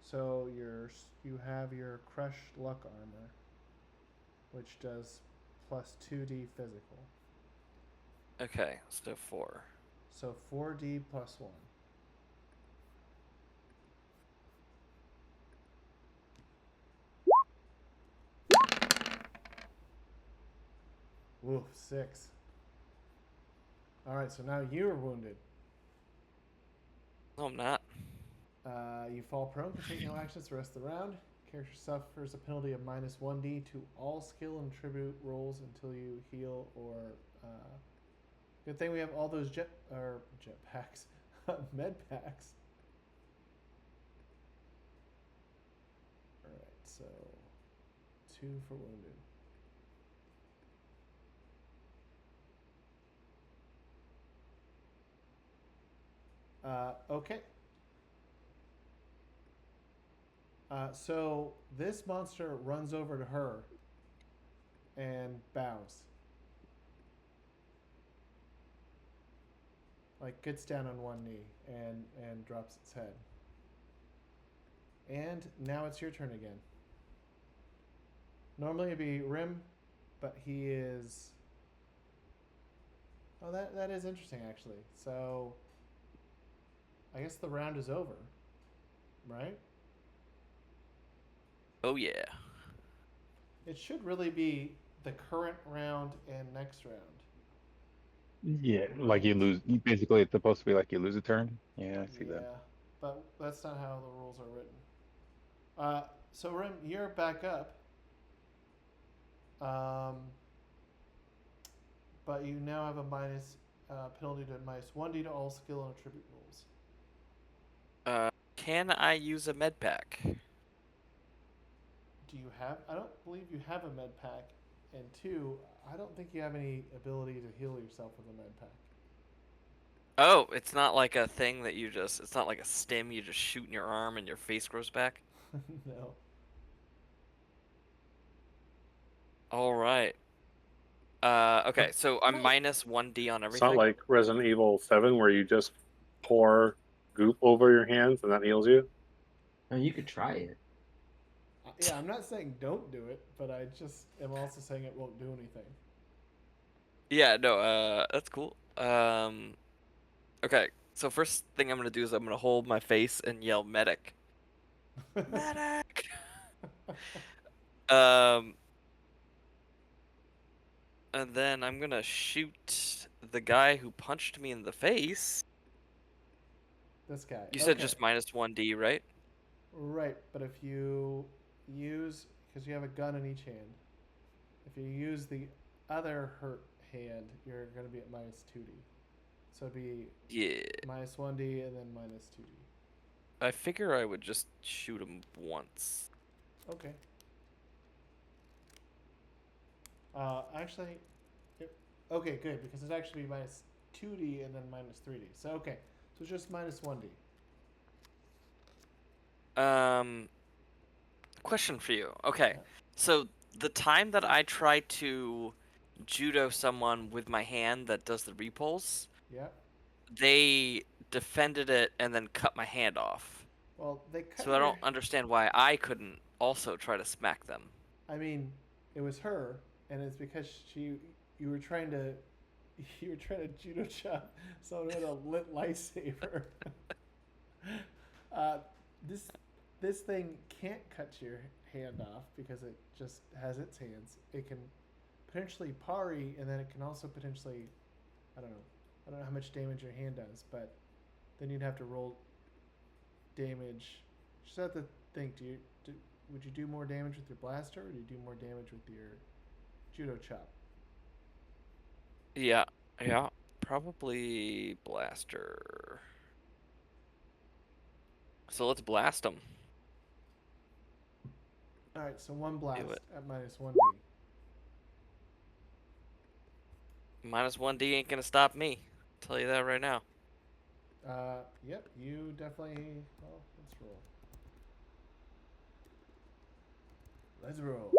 A: So you have your crush luck armor, which does plus 2d physical.
C: Okay, so 4.
A: So 4d plus 1. Woof, 6. Alright, so now you are wounded.
C: No, I'm not.
A: You fall prone, can take no actions the rest of the round. Character suffers a penalty of minus 1d to all skill and tribute rolls until you heal or... good thing we have all those jetpacks. Med packs. Alright, so 2 for wounded. Okay. So this monster runs over to her and bows. Like gets down on one knee and drops its head. And now it's your turn again. Normally it'd be Rim, but he is... Oh, that is interesting actually. So I guess the round is over, right?
C: Oh yeah.
A: It should really be the current round and next round.
B: Yeah, like you lose. Basically, it's supposed to be like you lose a turn. Yeah, I see that.
A: Yeah, but that's not how the rules are written. So Rim, you're back up. But you now have a minus penalty to minus 1d to all skill and attribute rolls.
C: Can I use a med pack?
A: Do you have? I don't believe you have a med pack, and 2, I don't think you have any ability to heal yourself with a med pack.
C: Oh, it's not like a thing that you just... It's not like a stim you just shoot in your arm and your face grows back?
A: No.
C: Alright. Okay, so I'm minus 1d on
D: It's
C: everything?
D: not like Resident Evil 7 where you just pour goop over your hands and that heals you.
E: Oh, you could try it.
A: Yeah, I'm not saying don't do it, but I just am also saying it won't do anything.
C: Yeah, no, that's cool. Okay, so first thing I'm gonna do is I'm gonna hold my face and yell medic. Medic! And then I'm gonna shoot the guy who punched me in the face.
A: This guy.
C: You said
A: Okay.
C: just minus 1d, right?
A: Right, but if you use, because you have a gun in each hand, if you use the other hurt hand, you're going to be at minus 2d. So it'd be
C: Yeah.
A: minus 1d and then minus 2d.
C: I figure I would just shoot him once.
A: Okay. Actually, okay, good, because it'd actually be minus 2d and then minus 3d. So, okay. So it's just minus 1d.
C: Question for you. Okay,
A: Yeah.
C: so the time that I try to judo someone with my hand that does the repulse,
A: Yeah.
C: they defended it and then cut my hand off.
A: Well, they cut
C: So I
A: your...
C: don't understand why I couldn't also try to smack them.
A: I mean, it was her, and it's because you were trying to judo chop someone with a lit lightsaber. This thing can't cut your hand off because it just has its hands. It can potentially parry, and then it can also potentially, I don't know how much damage your hand does, but then you'd have to roll damage. Just have to think. Would you do more damage with your blaster, or do you do more damage with your judo chop?
C: Yeah, probably blaster. So let's blast them.
A: All right, so one blast
C: it.
A: at minus 1d.
C: Minus 1d ain't gonna stop me. Tell you that right now.
A: Yep, you definitely. Well, let's roll.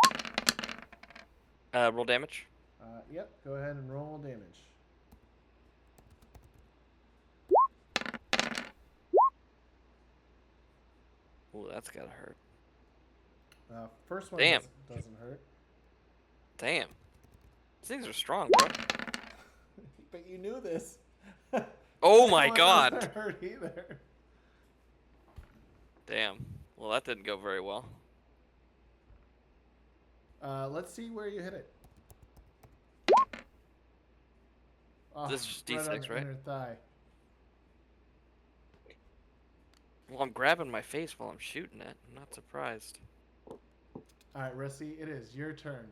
C: Roll damage.
A: Yep, go ahead and roll damage.
C: Ooh, that's gotta hurt.
A: First one
C: Damn.
A: doesn't hurt.
C: Damn. These things are strong, bro.
A: But you knew this.
C: Oh
A: Second
C: my
A: one
C: god.
A: doesn't hurt either.
C: Damn. Well, that didn't go very well.
A: Let's see where you hit it. Oh,
C: This is just
A: right on
C: D6,
A: the
C: right?
A: inner thigh.
C: Well, I'm grabbing my face while I'm shooting it. I'm not surprised.
A: All right, Rusty, it is your turn.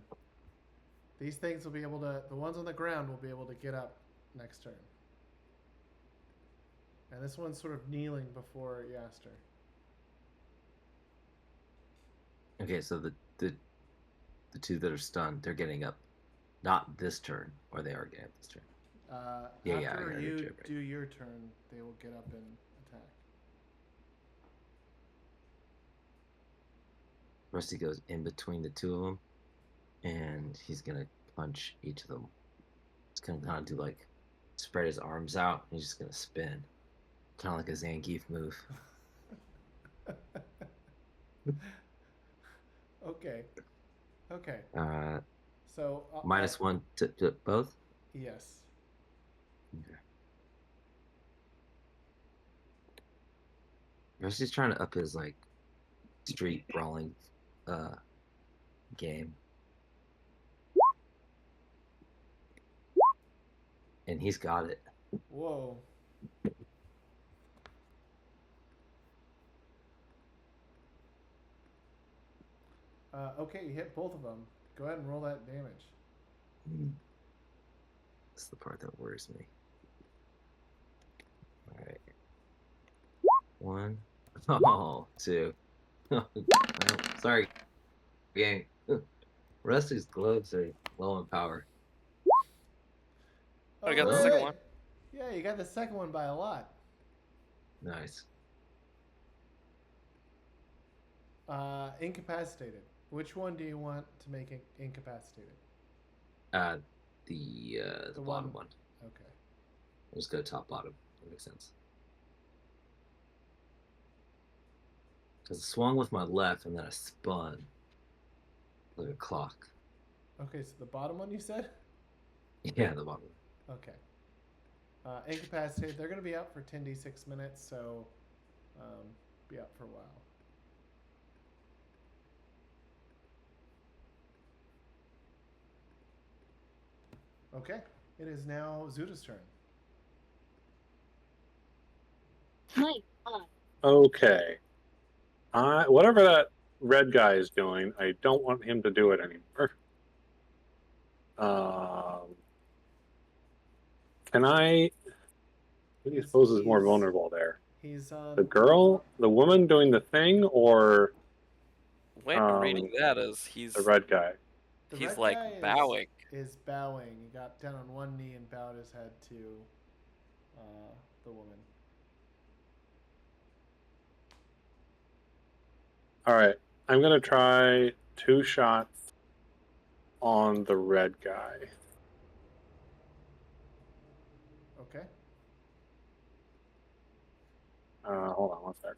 A: These things will be able to, the ones on the ground will be able to get up next turn. And this one's sort of kneeling before Yaster.
E: Okay, so the two that are stunned, they're getting up. Not this turn, or they are getting up this turn.
A: After
E: I
A: you
E: heard you, right.
A: do your turn, they will get up and attack.
E: Rusty goes in between the two of them, and he's gonna punch each of them. He's gonna kind of do like spread his arms out, and he's just gonna spin, kind of like a Zangief move.
A: Okay. Okay. So
E: minus one to both.
A: Yes.
E: Okay. Rusty's trying to up his like street brawling game. And he's got it.
A: Whoa. Okay, you hit both of them. Go ahead and roll that damage.
E: That's the part that worries me. All right. 1. Oh, 2. Oh, sorry, gang. Rusty's gloves are low in power.
C: I got the second one.
A: Yeah, you got the second one by a lot.
E: Nice.
A: Incapacitated. Which one do you want to make it incapacitated?
E: The bottom one.
A: Okay.
E: We'll just go top bottom. That makes sense. Because I swung with my left and then I spun like a clock.
A: Okay, so the bottom one you said?
E: Yeah, the bottom one.
A: Okay. Incapacitated. They're going to be out for 10d6 minutes, so be out for a while. Okay. It is now Zuda's turn.
H: My God.
D: Okay. Whatever that red guy is doing, I don't want him to do it anymore. Can I Who do you suppose is more vulnerable there?
A: He's on
D: The girl, the woman doing the thing, or
C: The way I'm reading that is
D: the red guy?
A: The
C: he's
A: red
C: like
A: guy
C: bowing.
A: Is bowing. He got down on one knee and bowed his head to the woman.
D: All right, I'm gonna try 2 shots on the red guy.
A: Okay.
D: Hold on one sec.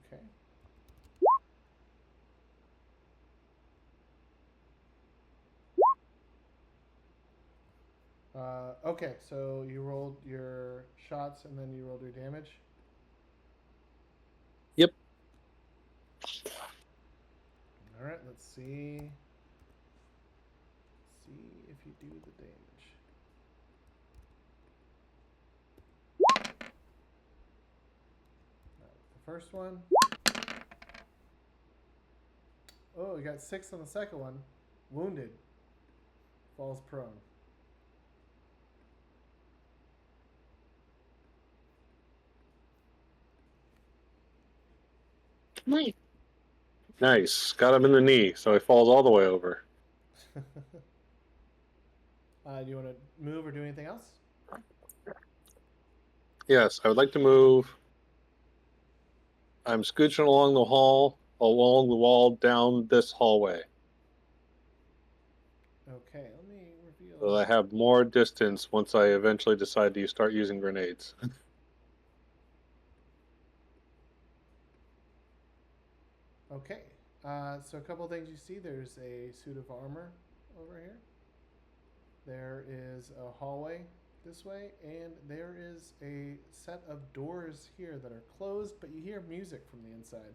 A: Okay. Okay, so you rolled your shots and then you rolled your damage.
D: Yep.
A: All right, let's see. See if you do the damage. The first one. Oh, you got 6 on the second one. Wounded. Falls prone.
H: Nice.
D: Nice. Got him in the knee, so he falls all the way over.
A: Do you want to move or do anything else?
D: Yes, I would like to move. I'm scooching along the wall, down this hallway.
A: Okay, let me reveal.
D: So I have more distance once I eventually decide to start using grenades.
A: Okay, so a couple of things you see. There's a suit of armor over here. There is a hallway this way, and there is a set of doors here that are closed, but you hear music from the inside.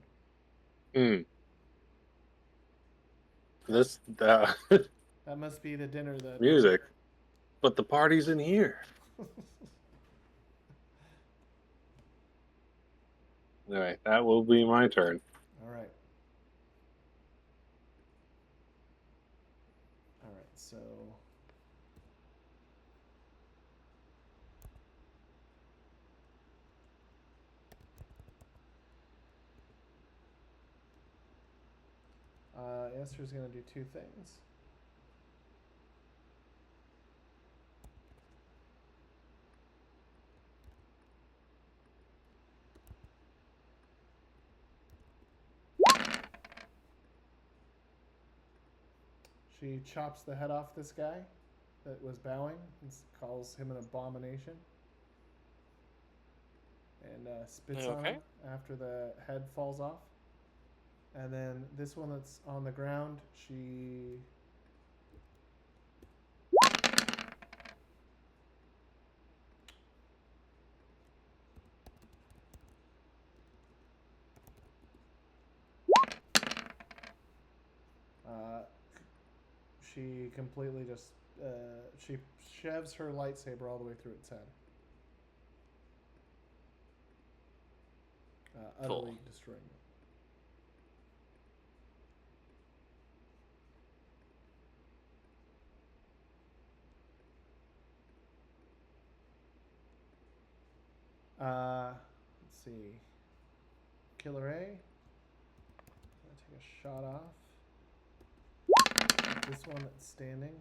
A: That must be the dinner that
D: music, but the party's in here. All right, that will be my turn.
A: All right. All right, so Esther's going to do 2 things. She chops the head off this guy that was bowing and calls him an abomination. And spits on him after the head falls off. And then this one that's on the ground, she... she completely just... she shoves her lightsaber all the way through its head. Utterly destroying it. Let's see. Killer A. I'm gonna take a shot off. This one that's standing.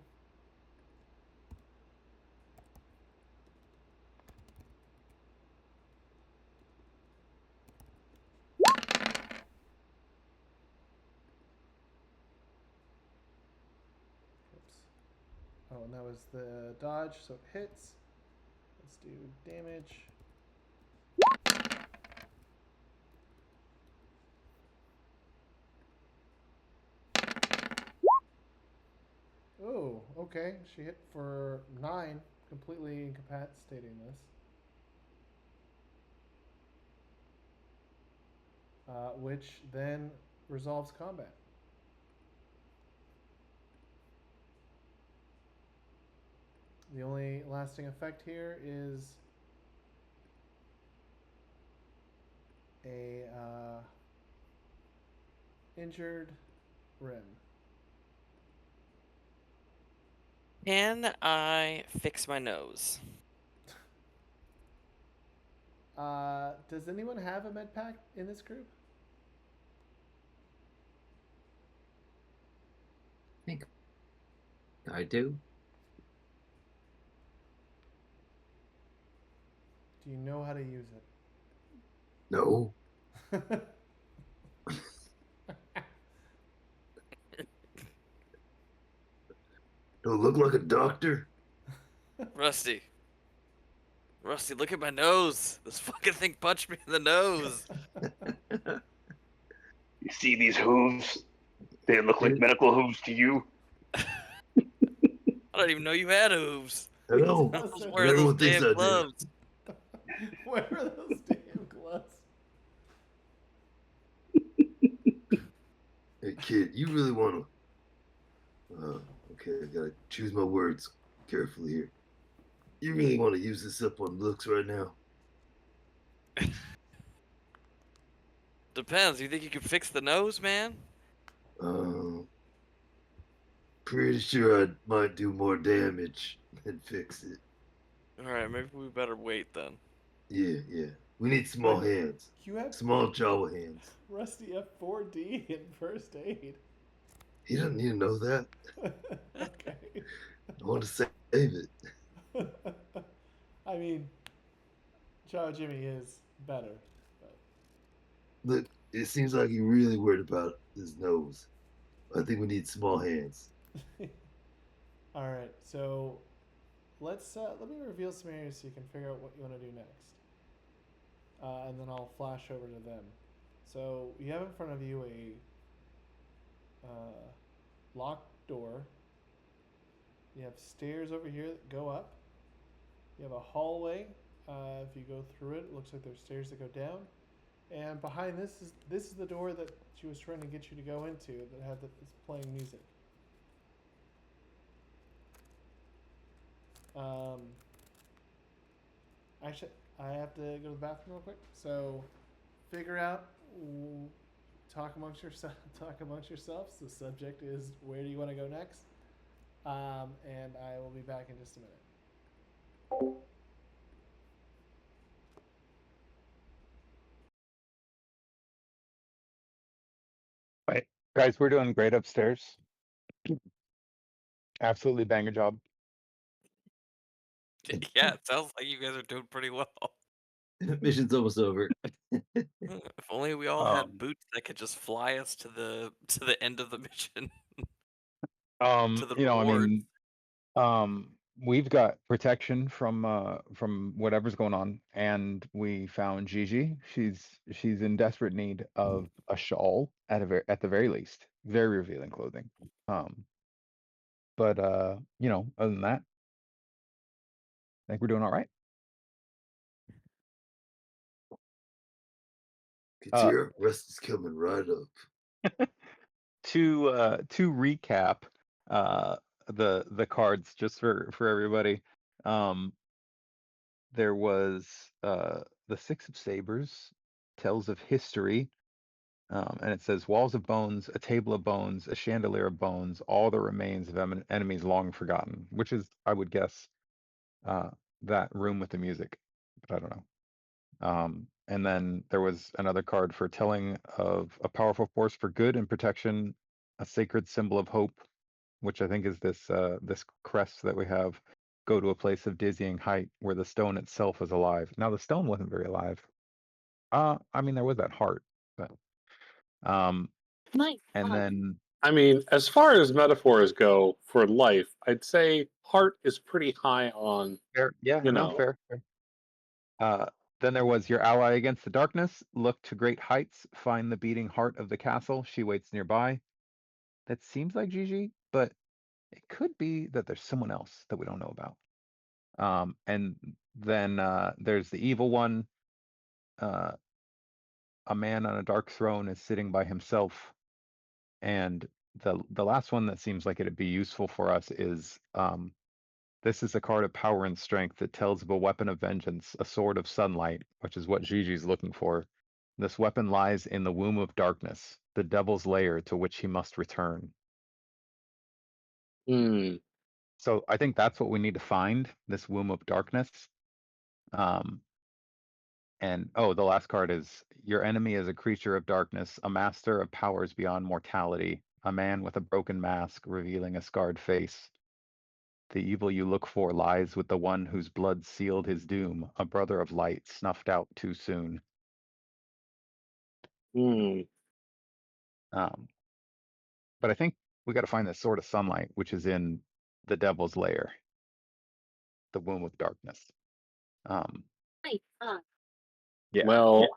A: Oops. Oh, and that was the dodge, so it hits. Let's do damage. Oh, okay. She hit for 9, completely incapacitating this. Which then resolves combat. The only lasting effect here is a injured rim.
C: Can I fix my nose?
A: Does anyone have a med pack in this group?
E: I think I do.
A: Do you know how to use it?
G: No. Don't look like a doctor.
C: Rusty. Rusty, look at my nose. This fucking thing punched me in the nose.
F: You see these hooves? They look like medical hooves to you.
C: I don't even know you had hooves.
G: I know.
A: He
C: I
A: does
C: was
A: it.
C: wearing those
G: Everyone thinks
C: damn
G: I do.
C: gloves.
A: Where are those damn gloves?
G: Hey kid, you really want to? Okay, I gotta choose my words carefully here. You really want to use this up on looks right now?
C: Depends. You think you can fix the nose, man?
G: Pretty sure I might do more damage than fix it.
C: Alright, maybe we better wait then.
G: Yeah. We need small hands.
A: You have
G: Small Jawa hands.
A: Rusty F4D in first aid.
G: He doesn't need to know that.
A: Okay.
G: I want to save it.
A: I mean, Jawa Jimmy is better. But...
G: Look, it seems like you're really worried about his nose. I think we need small hands.
A: All right, so let's let me reveal some areas so you can figure out what you want to do next, and then I'll flash over to them. So you have in front of you a locked door. You have stairs over here that go up. You have a hallway. If you go through it, it looks like there's stairs that go down. And behind this is the door that she was trying to get you to go into that had this playing music. Actually, I have to go to the bathroom real quick. So, figure out, talk amongst yourself. Talk amongst yourselves. The subject is where do you want to go next? And I will be back in just a minute.
B: Right. Guys, we're doing great upstairs. Absolutely banger job.
C: Yeah, it sounds like you guys are doing pretty well.
E: Mission's almost over.
C: If only we all had boots that could just fly us to the end of the mission. To the
B: You know, I
C: reward.
B: mean, we've got protection from whatever's going on, and we found Gigi. She's in desperate need of a shawl at the very least. Very revealing clothing. But you know, other than that, I think we're doing all right.
G: Katira, rest is coming right up.
B: To recap the cards just for everybody. There was the Six of Sabers, tells of history, and it says walls of bones, a table of bones, a chandelier of bones, all the remains of enemies long forgotten, which is, I would guess, that room with the music, but I don't know. And then there was another card for telling of a powerful force for good and protection, a sacred symbol of hope, which I think is this crest that we have. Go to a place of dizzying height where the stone itself is alive. Now the stone wasn't very alive. I mean there was that heart, but
H: My
B: and
H: God.
B: then
D: I mean, as far as metaphors go for life, I'd say heart is pretty high on,
B: fair, yeah,
D: you
B: no,
D: know.
B: fair. Then there was your ally against the darkness. Look to great heights. Find the beating heart of the castle. She waits nearby. That seems like Gigi, but it could be that there's someone else that we don't know about. And then there's the evil one. A man on a dark throne is sitting by himself. And the last one that seems like it'd be useful for us is This is a card of power and strength that tells of a weapon of vengeance, a sword of sunlight, which is what Gigi's looking for. This weapon lies in the womb of darkness, the devil's lair to which he must return.
D: Hmm.
B: So I think that's what we need to find, this womb of darkness. And oh, the last card is your enemy is a creature of darkness, a master of powers beyond mortality, a man with a broken mask revealing a scarred face. The evil you look for lies with the one whose blood sealed his doom, a brother of light snuffed out too soon.
D: Hmm.
B: But I think we got to find this sword of sunlight, which is in the devil's lair, the womb of darkness. Yeah.
D: Well,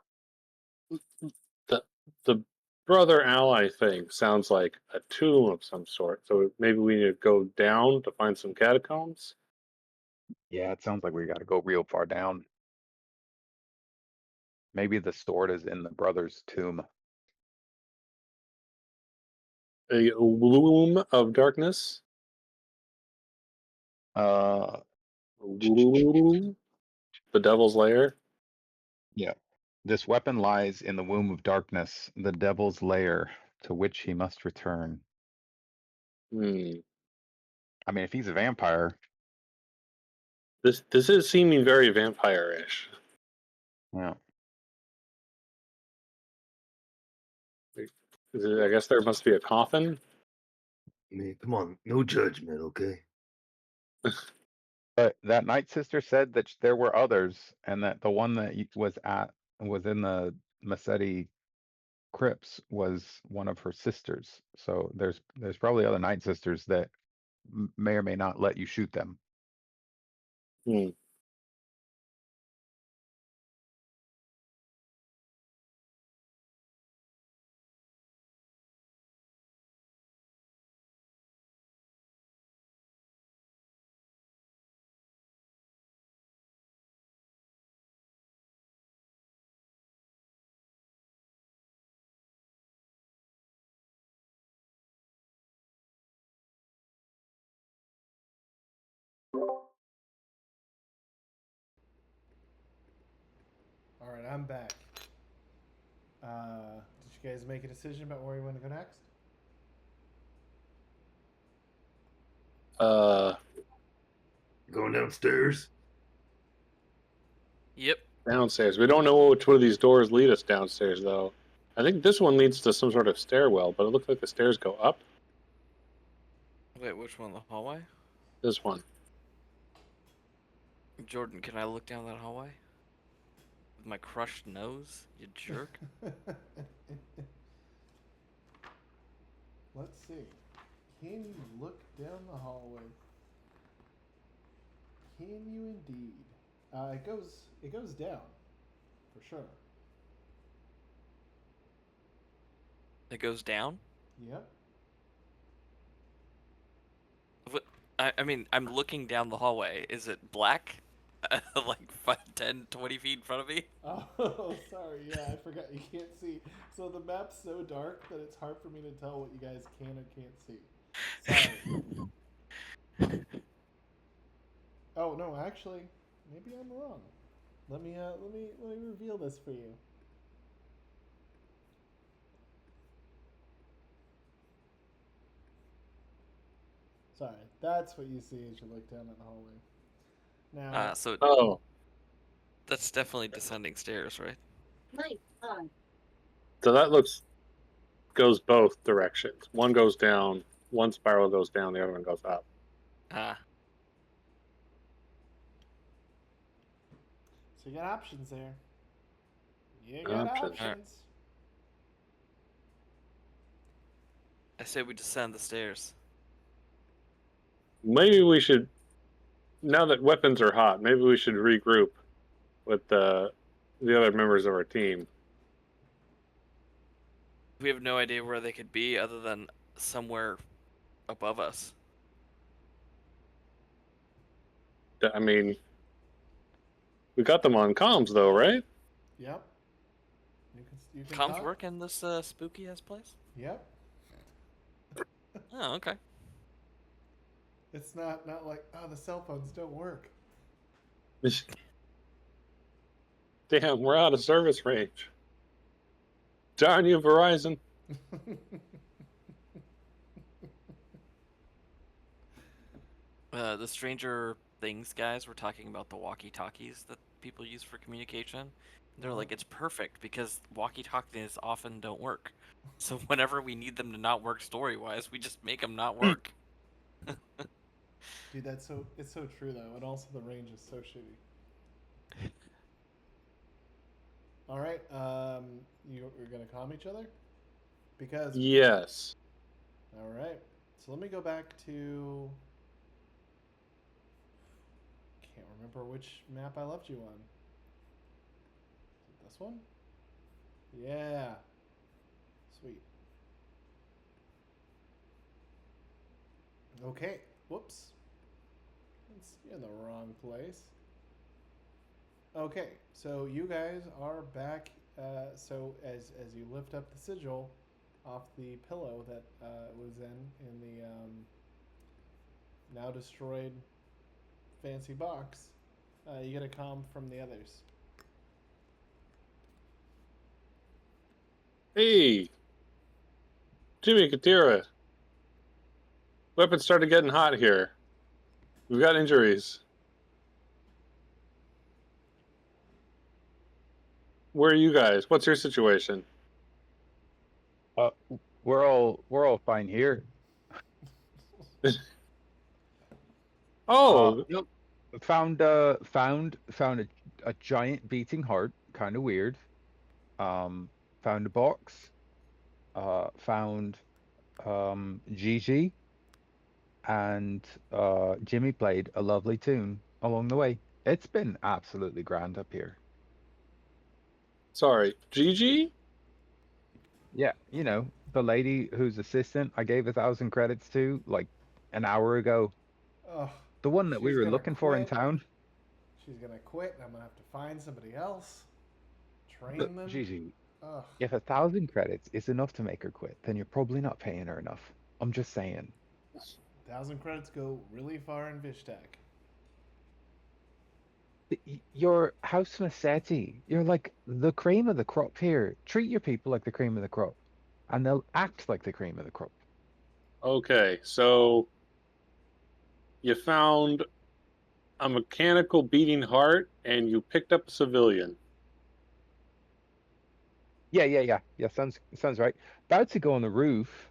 D: the the brother ally thing sounds like a tomb of some sort. So maybe we need to go down to find some catacombs.
B: Yeah, it sounds like we got to go real far down. Maybe the sword is in the brother's tomb.
D: A womb of darkness.
B: Uh,
D: Womb? The devil's lair.
B: yeah. This weapon lies in the womb of darkness, the devil's lair, to which he must return.
D: Hmm.
B: I mean, if he's a vampire,
D: This is seeming very vampire-ish.
B: yeah.
D: I guess there must be a coffin.
G: I mean, come on, no judgment, okay?
B: But that night sister said that there were others, and that the one that was in the Massetti crypts was one of her sisters. So there's probably other night sisters that may or may not let you shoot them.
D: Hmm.
A: All right, I'm back. Did you guys make a decision about where you want to go next?
G: Going downstairs?
C: Yep.
D: Downstairs. We don't know which one of these doors lead us downstairs, though. I think this one leads to some sort of stairwell, but it looks like the stairs go up.
C: Wait, which one? The hallway?
D: This one.
C: Jordan, can I look down that hallway? With my crushed nose? You jerk.
A: Let's see. Can you look down the hallway? Can you indeed? It goes down, for sure.
C: It goes down?
A: Yep.
C: What? I mean, I'm looking down the hallway. Is it black? Like 5, 10, 20 feet in front of me?
A: Oh, sorry. Yeah, I forgot you can't see. So the map's so dark that it's hard for me to tell what you guys can or can't see. Sorry. Oh no, actually, maybe I'm wrong. Let me reveal this for you. Sorry, that's what you see as you look down that hallway. Now,
C: So
D: Oh,
C: that's definitely descending stairs, right?
D: so that goes both directions. One goes down, one spiral goes down, the other one goes up.
C: Ah.
A: so you got options there. You got
D: Options.
A: options.
C: I say we descend the stairs.
D: Maybe we should, now that weapons are hot, maybe we should regroup with the other members of our team.
C: We have no idea where they could be other than somewhere above us.
D: I mean, we got them on comms though, right?
A: Yep. You can
C: Comms
A: talk.
C: work in this spooky ass place?
A: Yep.
C: Oh, okay.
A: It's not like, oh, the cell phones don't work.
D: Damn, we're out of service range. Darn you, Verizon.
C: The Stranger Things guys were talking about the walkie-talkies that people use for communication. They're like, it's perfect because walkie-talkies often don't work. So whenever we need them to not work story-wise, we just make them not work.
A: Dude, it's so true though, and also the range is so shitty. All right, you're gonna calm each other because
D: Yes.
A: all right. So let me go back to. Can't remember which map I left you on. Is it this one? Yeah. Sweet. Okay. Whoops. You're in the wrong place. Okay, so you guys are back. So as you lift up the sigil off the pillow that was in the now destroyed fancy box, you get a comm from the others.
D: Hey, Jimmy, Katira. Weapons started getting hot here. We've got injuries. Where are you guys? What's your situation?
B: We're all fine here.
D: Oh,
B: Yep. Found a giant beating heart, kind of weird. Found a box. Found Gigi, and Jimmy played a lovely tune along the way. It's been absolutely grand up here.
D: sorry, Gigi?
B: Yeah, the lady whose assistant I gave 1,000 credits to like an hour ago.
A: Ugh,
B: The one that we
A: she's
B: were
A: gonna
B: looking for in
A: quit.
B: town.
A: She's gonna quit, and I'm gonna have to find somebody else. Train
B: Look,
A: them.
B: Gigi,
A: Ugh.
B: if 1,000 credits is enough to make her quit, then you're probably not paying her enough. I'm just saying.
A: 1,000 credits go really far in Vishtak.
B: You're House Massetti. You're like the cream of the crop here. Treat your people like the cream of the crop, and they'll act like the cream of the crop.
D: Okay, so you found a mechanical beating heart and you picked up a civilian.
B: Yeah. Sounds right. About to go on the roof.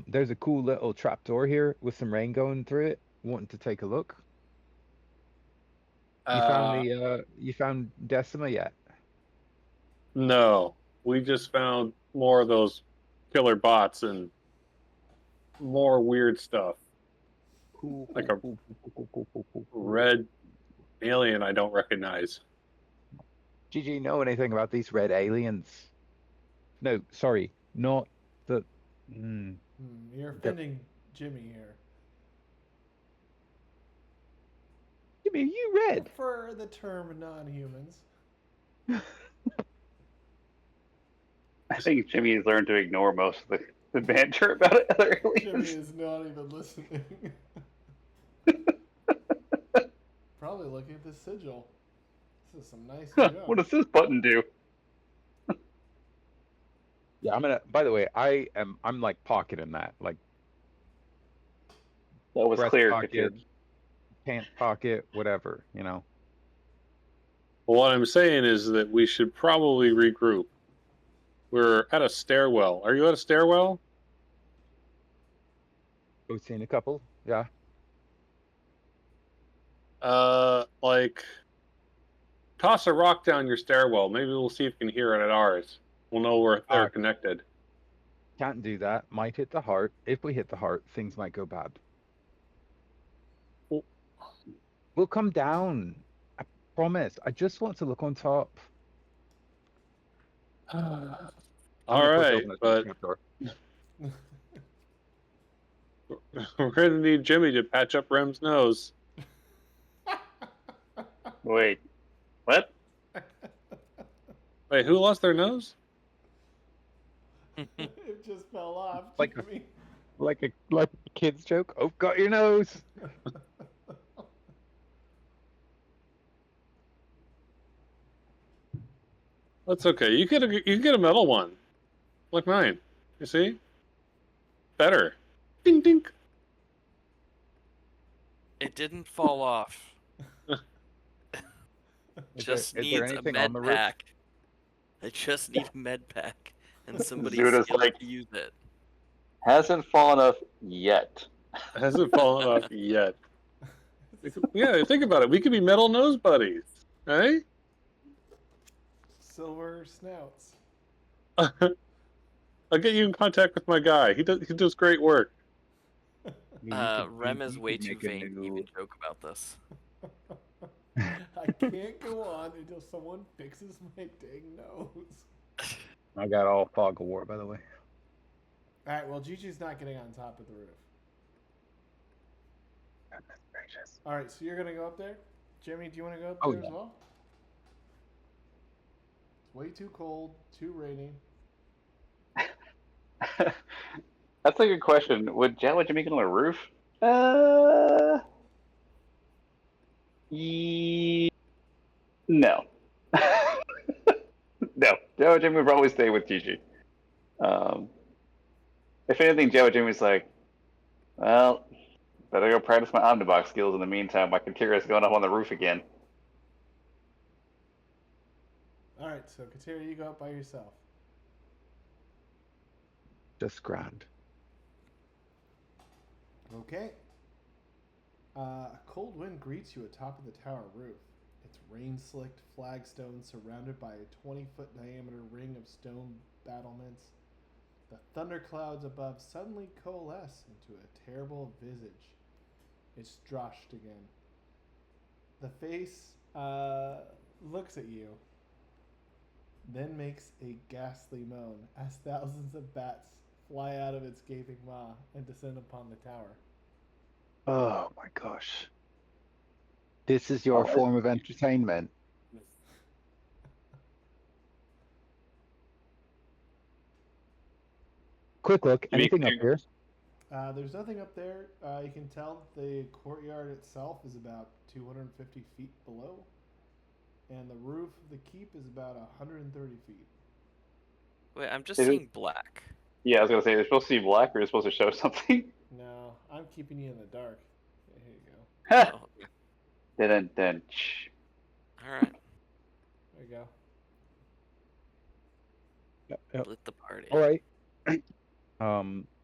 B: There's a cool little trapdoor here with some rain going through it. Wanting to take a look. You found Decima yet?
D: No, we just found more of those killer bots and more weird stuff.
B: Cool.
D: Like a red alien I don't recognize.
B: Gigi, know anything about these red aliens? No, sorry, not the.
A: You're offending Jimmy here.
B: Jimmy, are you
A: I
B: red?
A: prefer the term non-humans.
F: I think Jimmy's learned to ignore most of the banter about other
A: Jimmy
F: aliens.
A: is not even listening. Probably looking at this sigil. This is some nice junk.
F: What does this button do?
B: Yeah, I'm gonna. By the way, I'm like pocketing that, like
F: That was
B: breast
F: clear,
B: pocket,
F: Katira.
B: pants pocket, whatever.
D: Well, what I'm saying is that we should probably regroup. We're at a stairwell. Are you at a stairwell?
B: We've seen a couple. Yeah.
D: Like, toss a rock down your stairwell. Maybe we'll see if we can hear it at ours. We'll know where they're connected.
B: Can't do that. Might hit the heart. If we hit the heart, things might go bad. We'll come down. I promise. I just want to look on top.
D: All right, but we're gonna need Jimmy to patch up Rem's nose.
F: Wait, what?
D: Wait, who lost their nose?
A: It just fell off,
B: Like
A: Jimmy.
B: like a kid's joke. Oh, got your nose.
D: That's okay. You get a metal one, like mine. You see, better. Ding ding.
C: It didn't fall off.
B: Is
C: Just
B: there
C: needs a
B: anything on
C: med
B: the roof?
C: pack. I just need a med pack and somebody
F: Zuda's
C: skilled
F: like-
C: to use it.
F: Hasn't fallen off yet.
D: Hasn't fallen off yet. Yeah, think about it. We could be metal nose buddies, right?
A: Silver snouts.
D: I'll get you in contact with my guy. He does great work.
C: Rem is
B: you
C: way
B: could
C: too
B: make a
C: vain to
B: new-
C: even joke about this.
A: I can't go on until someone fixes my dang nose.
B: I got all fog of war, by the way.
A: Alright, well, Gigi's not getting on top of the roof.
B: Goodness gracious.
A: Alright, so you're going to go up there? Jimmy, do you want to go up
B: Oh,
A: there
B: yeah.
A: as well? It's way too cold, too rainy.
F: That's a good question. Would Jawa Jimmy get on the roof? No. No. Jawa Jimmy would probably stay with Gigi. If anything, Jawa Jimmy's like, well, better go practice my Omnibox skills in the meantime. My Katira's going up on the roof again.
A: Alright, so Katira, you go up by yourself.
B: Just grand.
A: Okay. A cold wind greets you atop of the tower roof. Its rain-slicked flagstones surrounded by a 20-foot diameter ring of stone battlements. The thunderclouds above suddenly coalesce into a terrible visage. It's Drasht again. The face looks at you, then makes a ghastly moan as thousands of bats fly out of its gaping maw and descend upon the tower.
B: Oh my gosh. This is your
F: Oh,
B: form of entertainment. Quick look. Anything up here?
A: There's nothing up there. You can tell the courtyard itself is about 250 feet below, and the roof of the keep is about 130 feet.
C: Wait, I'm just
F: Is it-
C: seeing black.
F: Yeah, I was gonna say they're supposed to see black, or they're supposed to show something.
A: No, I'm keeping you in the dark. Here you go.
C: Oh, okay.
F: Then.
C: All right.
A: There you go.
B: Yep.
C: Lit the party.
B: All right.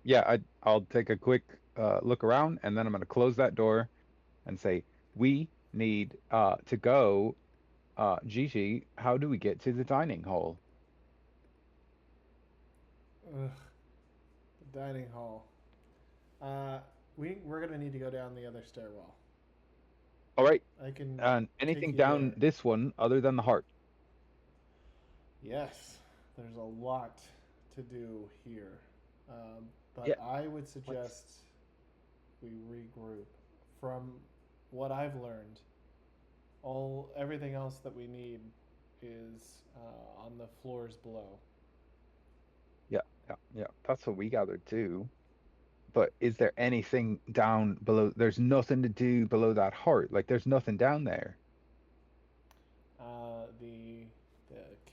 B: Yeah, I'll take a quick look around, and then I'm going to close that door and say, we need to go. Gigi, how do we get to the dining hall?
A: Ugh. The dining hall. We're gonna need to go down the other stairwell.
B: All right.
A: I can.
B: And anything
A: you
B: down
A: there.
B: this one other than the heart?
A: Yes, there's a lot to do here, but
B: Yeah.
A: I would suggest we regroup. From what I've learned, everything else that we need is on the floors below.
B: Yeah. That's what we gathered too. But is there anything down below? There's nothing to do below that heart. Like there's nothing down there.
A: The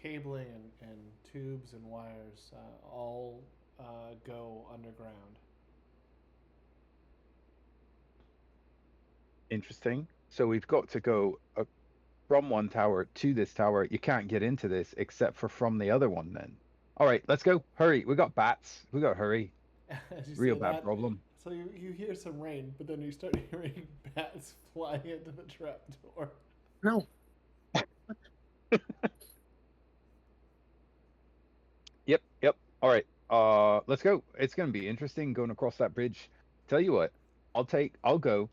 A: cabling and tubes and wires all go underground.
B: Interesting. So we've got to go from one tower to this tower. You can't get into this except for from the other one then. All right, let's go. Hurry. We got bats. We got to hurry.
A: As you
B: Real
A: say
B: bad
A: that,
B: problem.
A: So you hear some rain, but then you start hearing bats flying into the trap door.
D: No.
B: Yep. All right. Let's go. It's gonna be interesting going across that bridge. Tell you what, I'll take the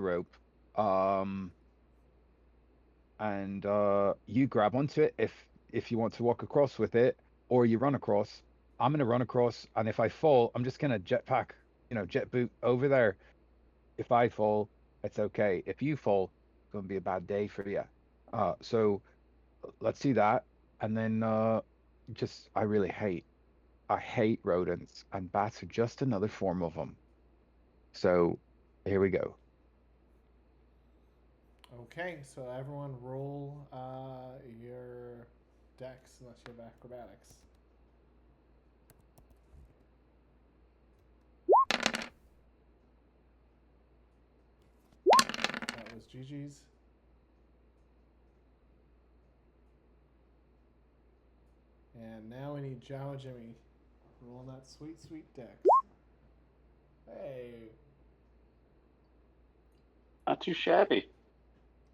B: rope. And you grab onto it if you want to walk across with it, or you run across. I'm gonna run across, and if I fall, I'm just gonna jet boot over there. If I fall, it's okay. If you fall, it's gonna be a bad day for you. So let's do that, and then I really hate I hate rodents, and bats are just another form of them. So, here we go.
A: Okay, so everyone roll your dex unless you have acrobatics. That was Gigi's. And now we need Jawa Jimmy rolling that sweet, sweet dex. Hey.
F: Not too shabby.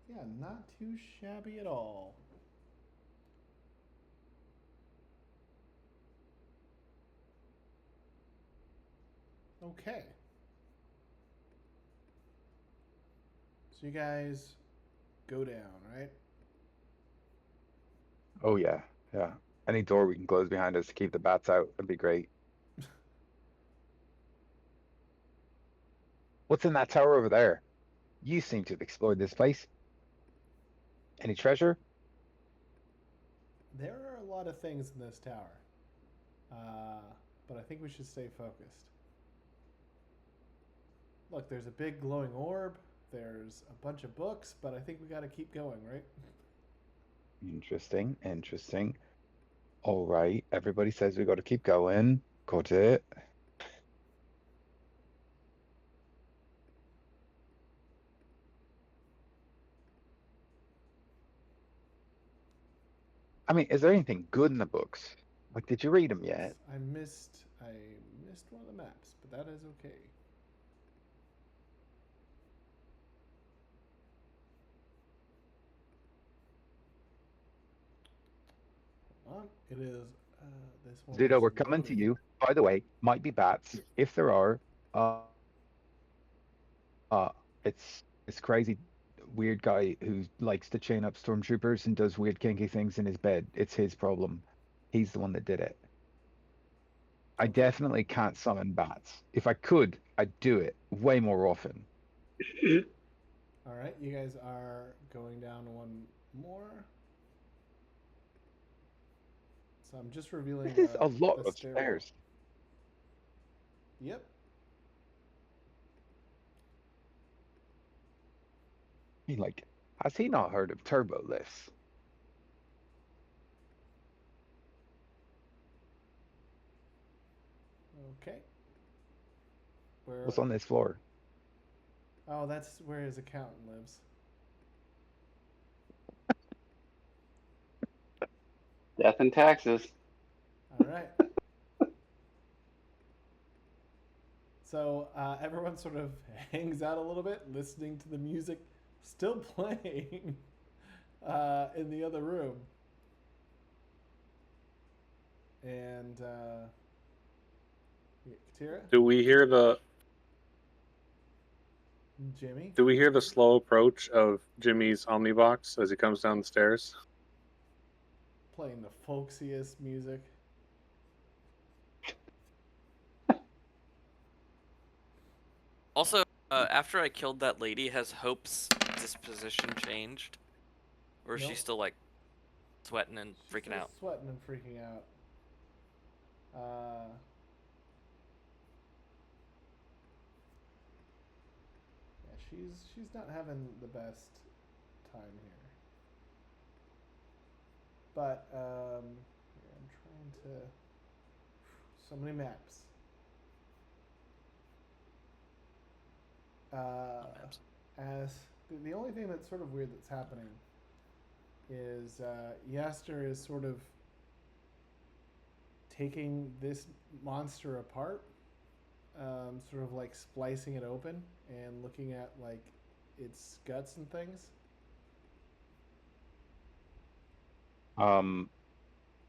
A: Yeah, not too shabby at all. Okay. So you guys go down, right?
B: Oh yeah, yeah. Any door we can close behind us to keep the bats out would be great. What's in that tower over there? You seem to have explored this place. Any treasure?
A: There are a lot of things in this tower. But I think we should stay focused. Look, there's a big glowing orb. There's a bunch of books, but I think we got to keep going, right?
B: Interesting, interesting. All right, everybody says we got to keep going. Got it. I mean, is there anything good in the books? Like, did you read them yet?
A: I missed one of the maps, but that is okay. Hold on. It is this one.
B: Zuda,
A: is
B: we're coming to
A: loading.
B: you. By the way, might be bats. If there are, it's this crazy, weird guy who likes to chain up stormtroopers and does weird kinky things in his bed. It's his problem. He's the one that did it. I
A: Okay.
B: definitely can't summon bats. If I could, I'd do it way more often.
A: All right, you guys are going down one more. So I'm just revealing
B: This is a lot
A: the
B: of stairs.
A: Yep.
B: I mean, like, has he not heard of turbo lifts?
A: Okay. Where?
B: What's on this floor?
A: Oh, that's where his accountant lives.
F: Death and taxes.
A: All right. So everyone sort of hangs out a little bit, listening to the music still playing in the other room. And Katira,
D: Do we hear the
A: Jimmy,
D: slow approach of Jimmy's Omnibox as he comes down the stairs?
A: playing the folksiest music.
C: Also, after I killed that lady, has Hope's disposition changed? Or is she
A: Nope.
C: still, like, sweating and
A: She's
C: freaking
A: still
C: out?
A: sweating and freaking out. Yeah, she's not having the best time here. But here, I'm trying to. So many maps.
C: Maps.
A: As the only thing that's sort of weird that's happening is Yaster is sort of taking this monster apart, sort of like splicing it open and looking at like its guts and things.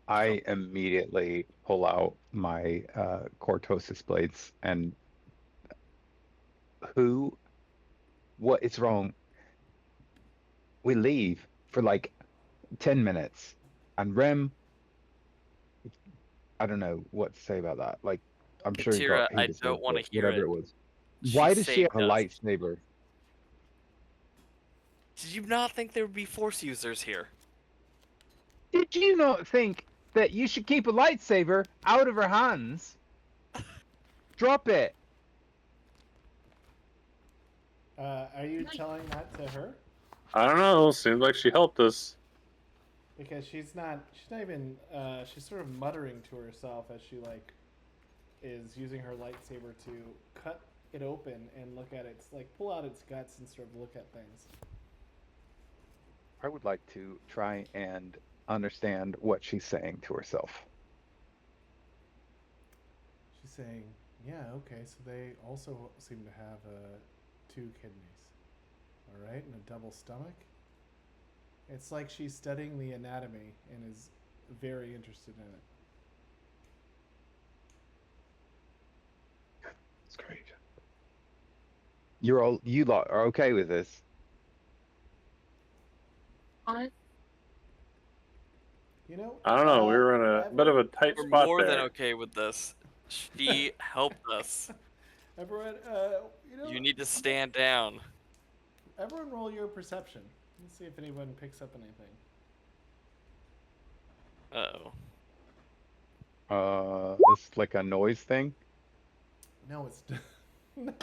B: I immediately pull out my cortosis blades and what is wrong? We leave for like 10 minutes and Rem, I don't know what to say about that. Like, I'm sure
C: Katira,
B: he
C: I
B: deserved
C: don't want
B: it,
C: to hear
B: whatever
C: it.
B: it was.
C: She
B: Why does she
C: saved
B: have a
C: us.
B: lightsaber?
C: Did you not think there would be Force users here?
B: Did you not think that you should keep a lightsaber out of her hands. Drop it.
A: Are you telling that to her?
D: I don't know. Seems like she helped us.
A: Because she's not even, she's sort of muttering to herself as she, like, is using her lightsaber to cut it open and look at it, like, pull out its guts and sort of look at things.
B: I would like to try and understand what she's saying to herself.
A: She's saying, yeah, okay, so they also seem to have 2 kidneys. All right, and a double stomach. It's like she's studying the anatomy and is very interested in it.
B: It's great. You lot are okay with this?
A: You know,
D: I don't know. We were in a bit of a tight
C: We're
D: spot
C: more
D: there.
C: than okay with this. She helped us.
A: Everyone, you know,
C: You need to stand down.
A: everyone roll your perception. Let's see if anyone picks up anything.
C: Uh-oh.
B: It's like a noise thing.
A: No, it's no.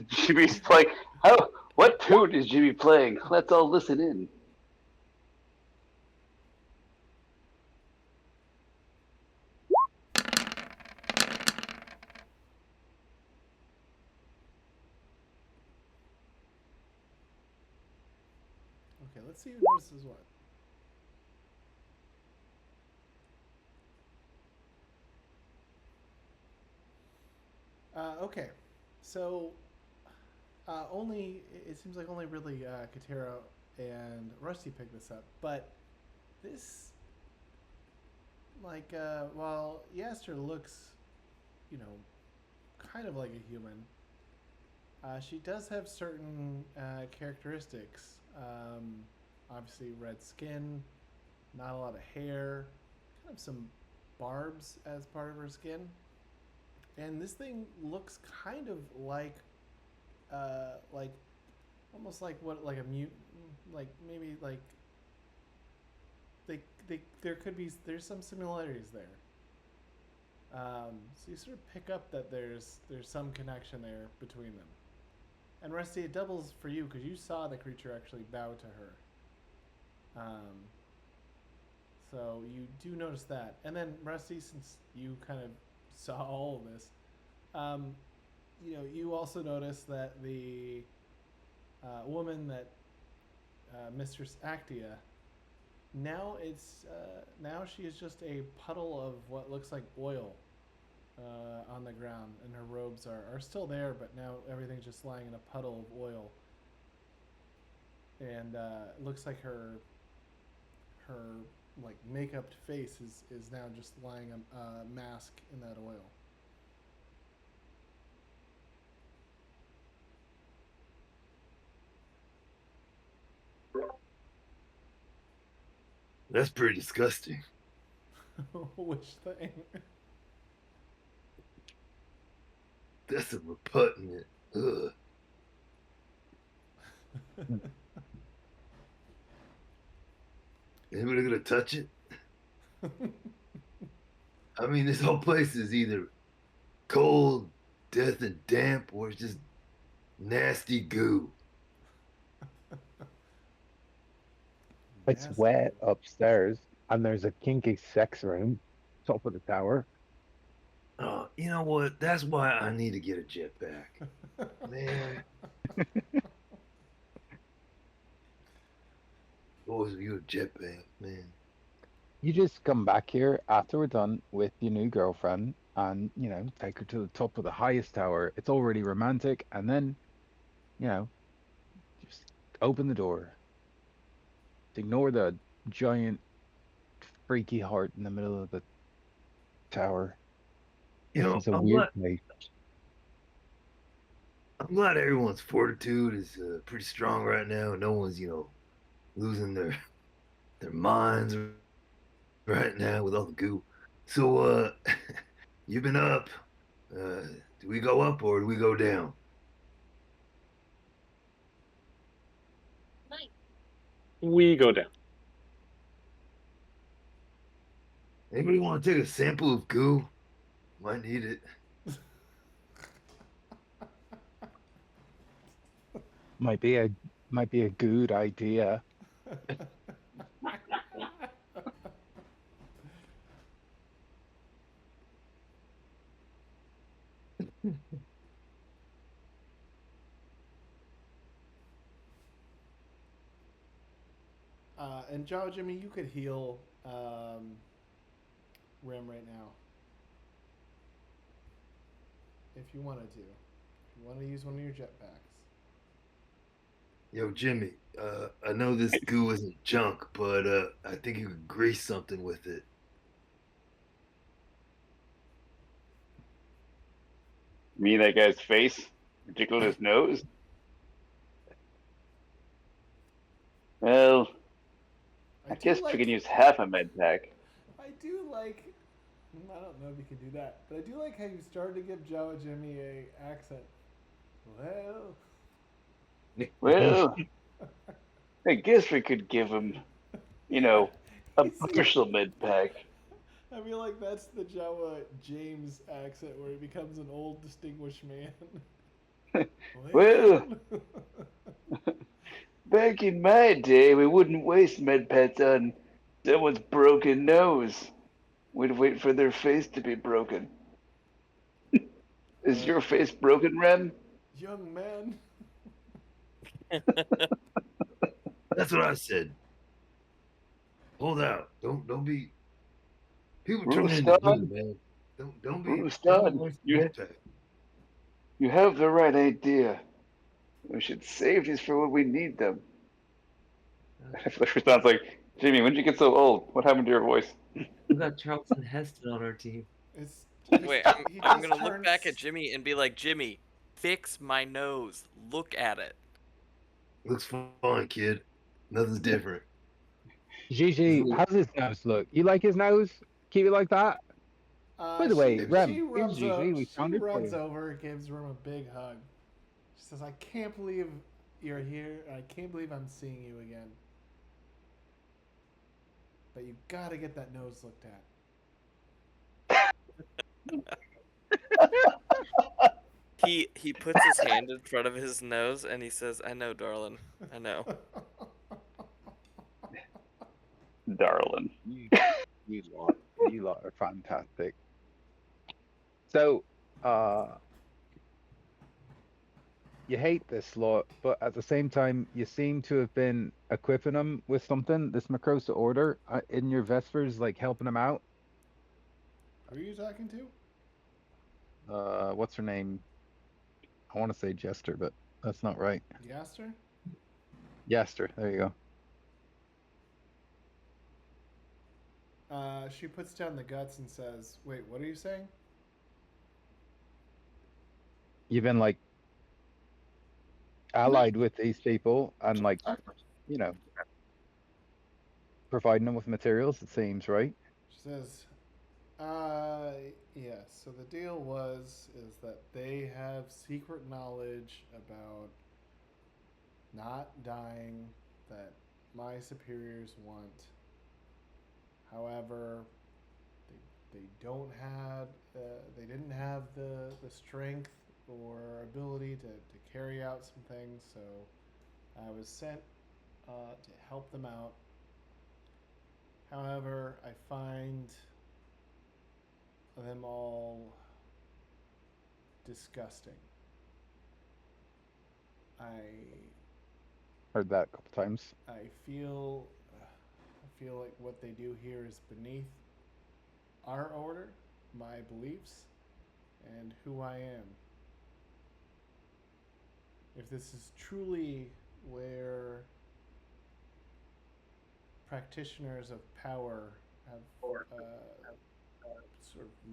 F: Jimmy's like, oh, what tune is Jimmy playing? Let's all listen in.
A: Okay, let's see who notices what. Okay, so it seems like only really Katira and Rusty picked this up, but this, like, while Yaster looks, you know, kind of like a human, she does have certain characteristics. Obviously, red skin, not a lot of hair, kind of some barbs as part of her skin. And this thing looks kind of like almost like what, like a mutant, like maybe like there's some similarities there. So you sort of pick up that there's some connection there between them. And Rusty, it doubles for you because you saw the creature actually bow to her. So you do notice that. And then Rusty, since you kind of saw all of this, you know, you also notice that the woman that Mistress Actea, now she is just a puddle of what looks like oil on the ground, and her robes are still there, but now everything's just lying in a puddle of oil. And it looks like her like makeup face is now just lying a mask in that oil.
G: That's pretty disgusting.
A: Which thing?
G: That's a repugnant. Ugh. Anybody gonna touch it? I mean, this whole place is either cold, death, and damp, or it's just nasty goo.
B: It's
A: Nasty.
B: wet upstairs, and there's a kinky sex room, top of the tower.
G: Oh, you know what? That's why I need to get a jetpack. Man. Boys, you a jetpack, man.
B: You just come back here after we're done with your new girlfriend and, you know, take her to the top of the highest tower. It's already romantic. And then, you know, just open the door. Ignore the giant freaky heart in the middle of the tower.
G: You know,
B: It's a weird place.
G: I'm glad everyone's fortitude is pretty strong right now. No one's, losing their minds right now with all the goo. So, you've been up. Do we go up or do we go down?
D: We go down.
G: Anybody want to take a sample of goo? Might need it.
B: Might be a good idea.
A: And Jawa Jimmy, you could heal Rim right now if you wanted to. If you want to use one of your jetpacks.
G: Yo, Jimmy, I know this goo isn't junk, but I think you could grease something with it.
F: You mean that guy's face? Particularly his nose? Well, I guess we can use half a med pack.
A: I do like. I don't know if you can do that, but I do like how you started to give Jawa Jimmy a accent.
F: Well, I guess we could give him, a partial med pack.
A: I feel like that's the Jawa James accent where he becomes an old distinguished man.
F: Well, back in my day, we wouldn't waste med packs on someone's broken nose. We'd wait for their face to be broken. Is your face broken, Rem?
A: Young man.
G: That's what I said. Hold out. Don't be. People turn into goo, man. Don't be.
F: Roostan, you have the right idea. We should save these for when we need them. Roostan like, Jimmy, when did you get so old? What happened to your voice?
E: We got Charlton Heston on our team.
C: Wait, I'm gonna look back at Jimmy and be like, Jimmy, fix my nose. Look at it.
G: Looks fine, kid. Nothing's different.
B: Gigi, how's his nose look? You like his nose? Keep it like that? By the way, Rem,
A: she
B: here's Gigi. We found it for
A: runs
B: you.
A: over, gives Rem a big hug. She says, I can't believe you're here. I can't believe I'm seeing you again. But you gotta get that nose looked at.
C: He puts his hand in front of his nose and he says, I know, darling. I know.
F: Darling.
B: You lot are fantastic. So, you hate this lot, but at the same time, you seem to have been equipping them with something. This Mecrosa Order in your Vespers, like helping them out.
A: Who are you talking to?
B: What's her name? I want to say Jester, but that's not right.
A: Yaster?
B: Yaster. There you go.
A: She puts down the guts and says, wait, what are you saying?
B: You've been like allied with these people and like, providing them with materials, it seems, right?
A: She says, yes. So the deal is that they have secret knowledge about not dying that my superiors want. However, they didn't have the strength or ability to carry out some things, so I was sent to help them out. However, I find them all disgusting. I
B: Heard that a couple times.
A: I feel like what they do here is beneath our order, my beliefs, and who I am. If this is truly where practitioners of power have sort of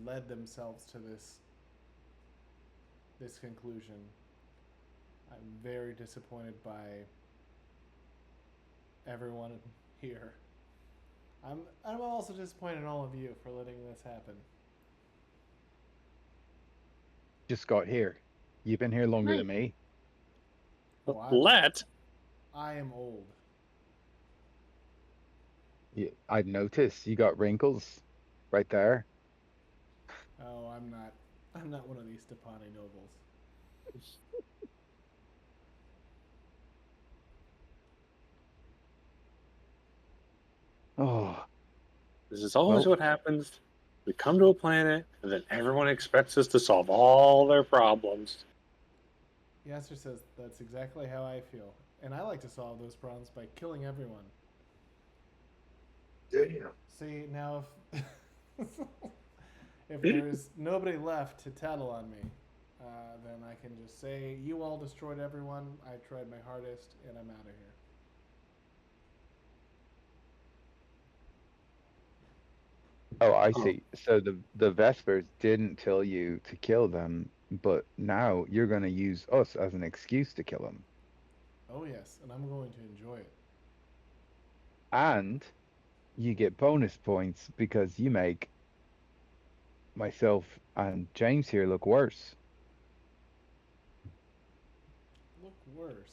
A: led themselves to this conclusion, I'm very disappointed by everyone here. I'm also disappointed in all of you for letting this happen.
B: Just got here. You've been here longer than me.
A: I am old.
B: I've noticed you got wrinkles right there.
A: Oh, I'm not. I'm not one of these Stepani nobles.
B: Oh,
D: This is always
B: well,
D: what happens. We come to a planet, and then everyone expects us to solve all their problems.
A: Yasser says that's exactly how I feel, and I like to solve those problems by killing everyone.
G: Damn.
A: See, now if if there's nobody left to tattle on me, then I can just say, you all destroyed everyone, I tried my hardest, and I'm out of here.
B: oh, I
D: Oh,
B: see. So the Vespers didn't tell you to kill them, but now you're gonna use us as an excuse to kill them.
A: Oh yes, and I'm going to enjoy it.
B: And you get bonus points because you make myself and James here look worse.
A: Look worse.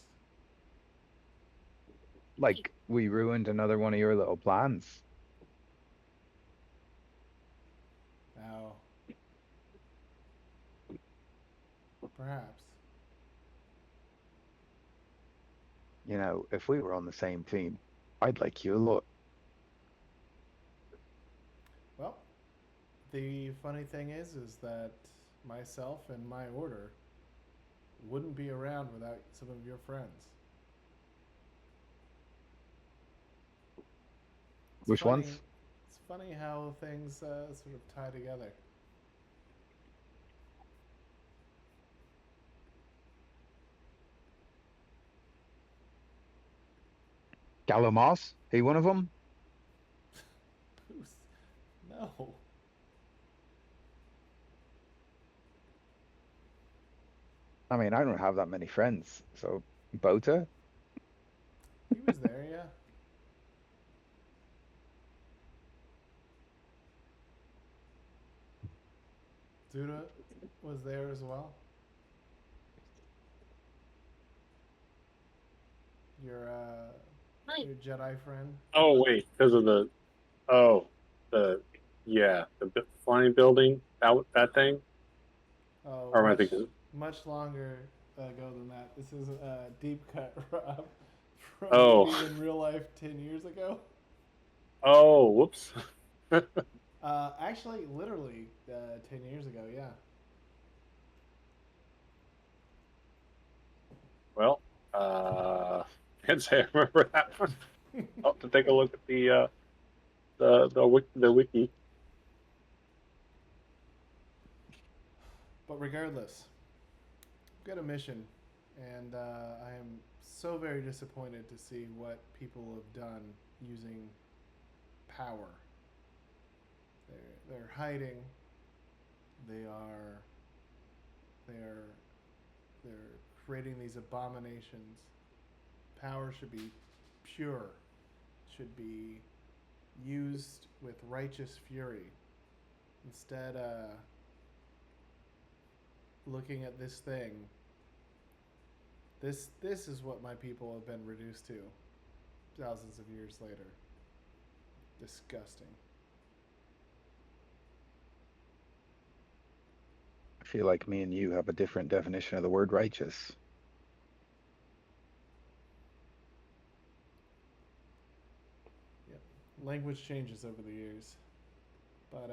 B: Like we ruined another one of your little plans.
A: Now, perhaps.
B: You know, if we were on the same team, I'd like you a lot.
A: Well, the funny thing is that myself and my order wouldn't be around without some of your friends. It's
B: Which
A: funny.
B: ones?
A: It's funny how things sort of tie together.
B: Galamas? He one of them?
A: Who's- No,
B: I mean, I don't have that many friends. So, Bota?
A: he was there. Yeah. Zuda was there as well. Your your Jedi friend.
D: oh wait, because of the the yeah the flying building that thing.
A: Oh,
D: Or am I
A: much
D: thinking?
A: much longer ago than that. This is a deep cut, Rob, from
D: Oh,
A: maybe in real life 10 years ago.
D: oh, whoops.
A: Actually, literally 10 years ago. Yeah.
D: Well, can't say I remember that one. I'll have to take a look at the wiki.
A: But regardless, I've got a mission, and I am so very disappointed to see what people have done using power. They're hiding. They are they're they're creating these abominations. Power should be pure. Should be used with righteous fury. Instead, looking at this thing, this is what my people have been reduced to thousands of years later. Disgusting.
B: I feel like me and you have a different definition of the word righteous.
A: Yep. Language changes over the years. But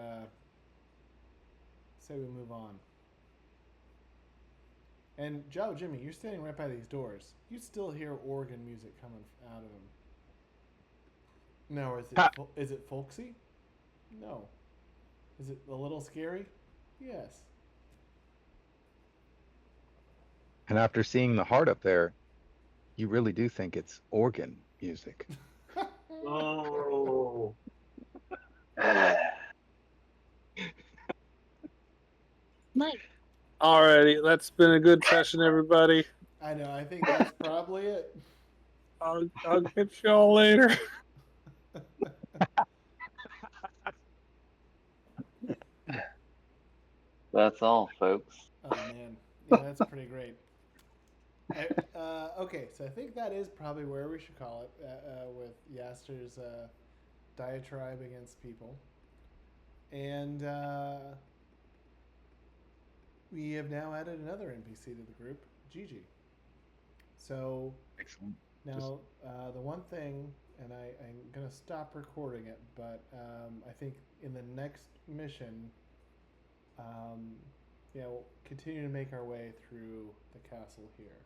A: say we move on. And Joe, Jimmy, you're standing right by these doors. You still hear organ music coming out of them. Now,
B: Ha!
A: is it folksy? No. Is it a little scary? Yes.
B: And after seeing the heart up there, you really do think it's organ music.
G: Oh.
D: Alrighty, that's been a good session, everybody.
A: I know. I think that's probably it.
D: I'll catch y'all later.
F: That's all, folks.
A: Oh man, yeah, that's pretty great. Okay, so I think that is probably where we should call it with Yaster's diatribe against people. And we have now added another NPC to the group, Gigi. So
B: Excellent.
A: now the one thing, and I'm going to stop recording it, but I think in the next mission, we'll continue to make our way through the castle here.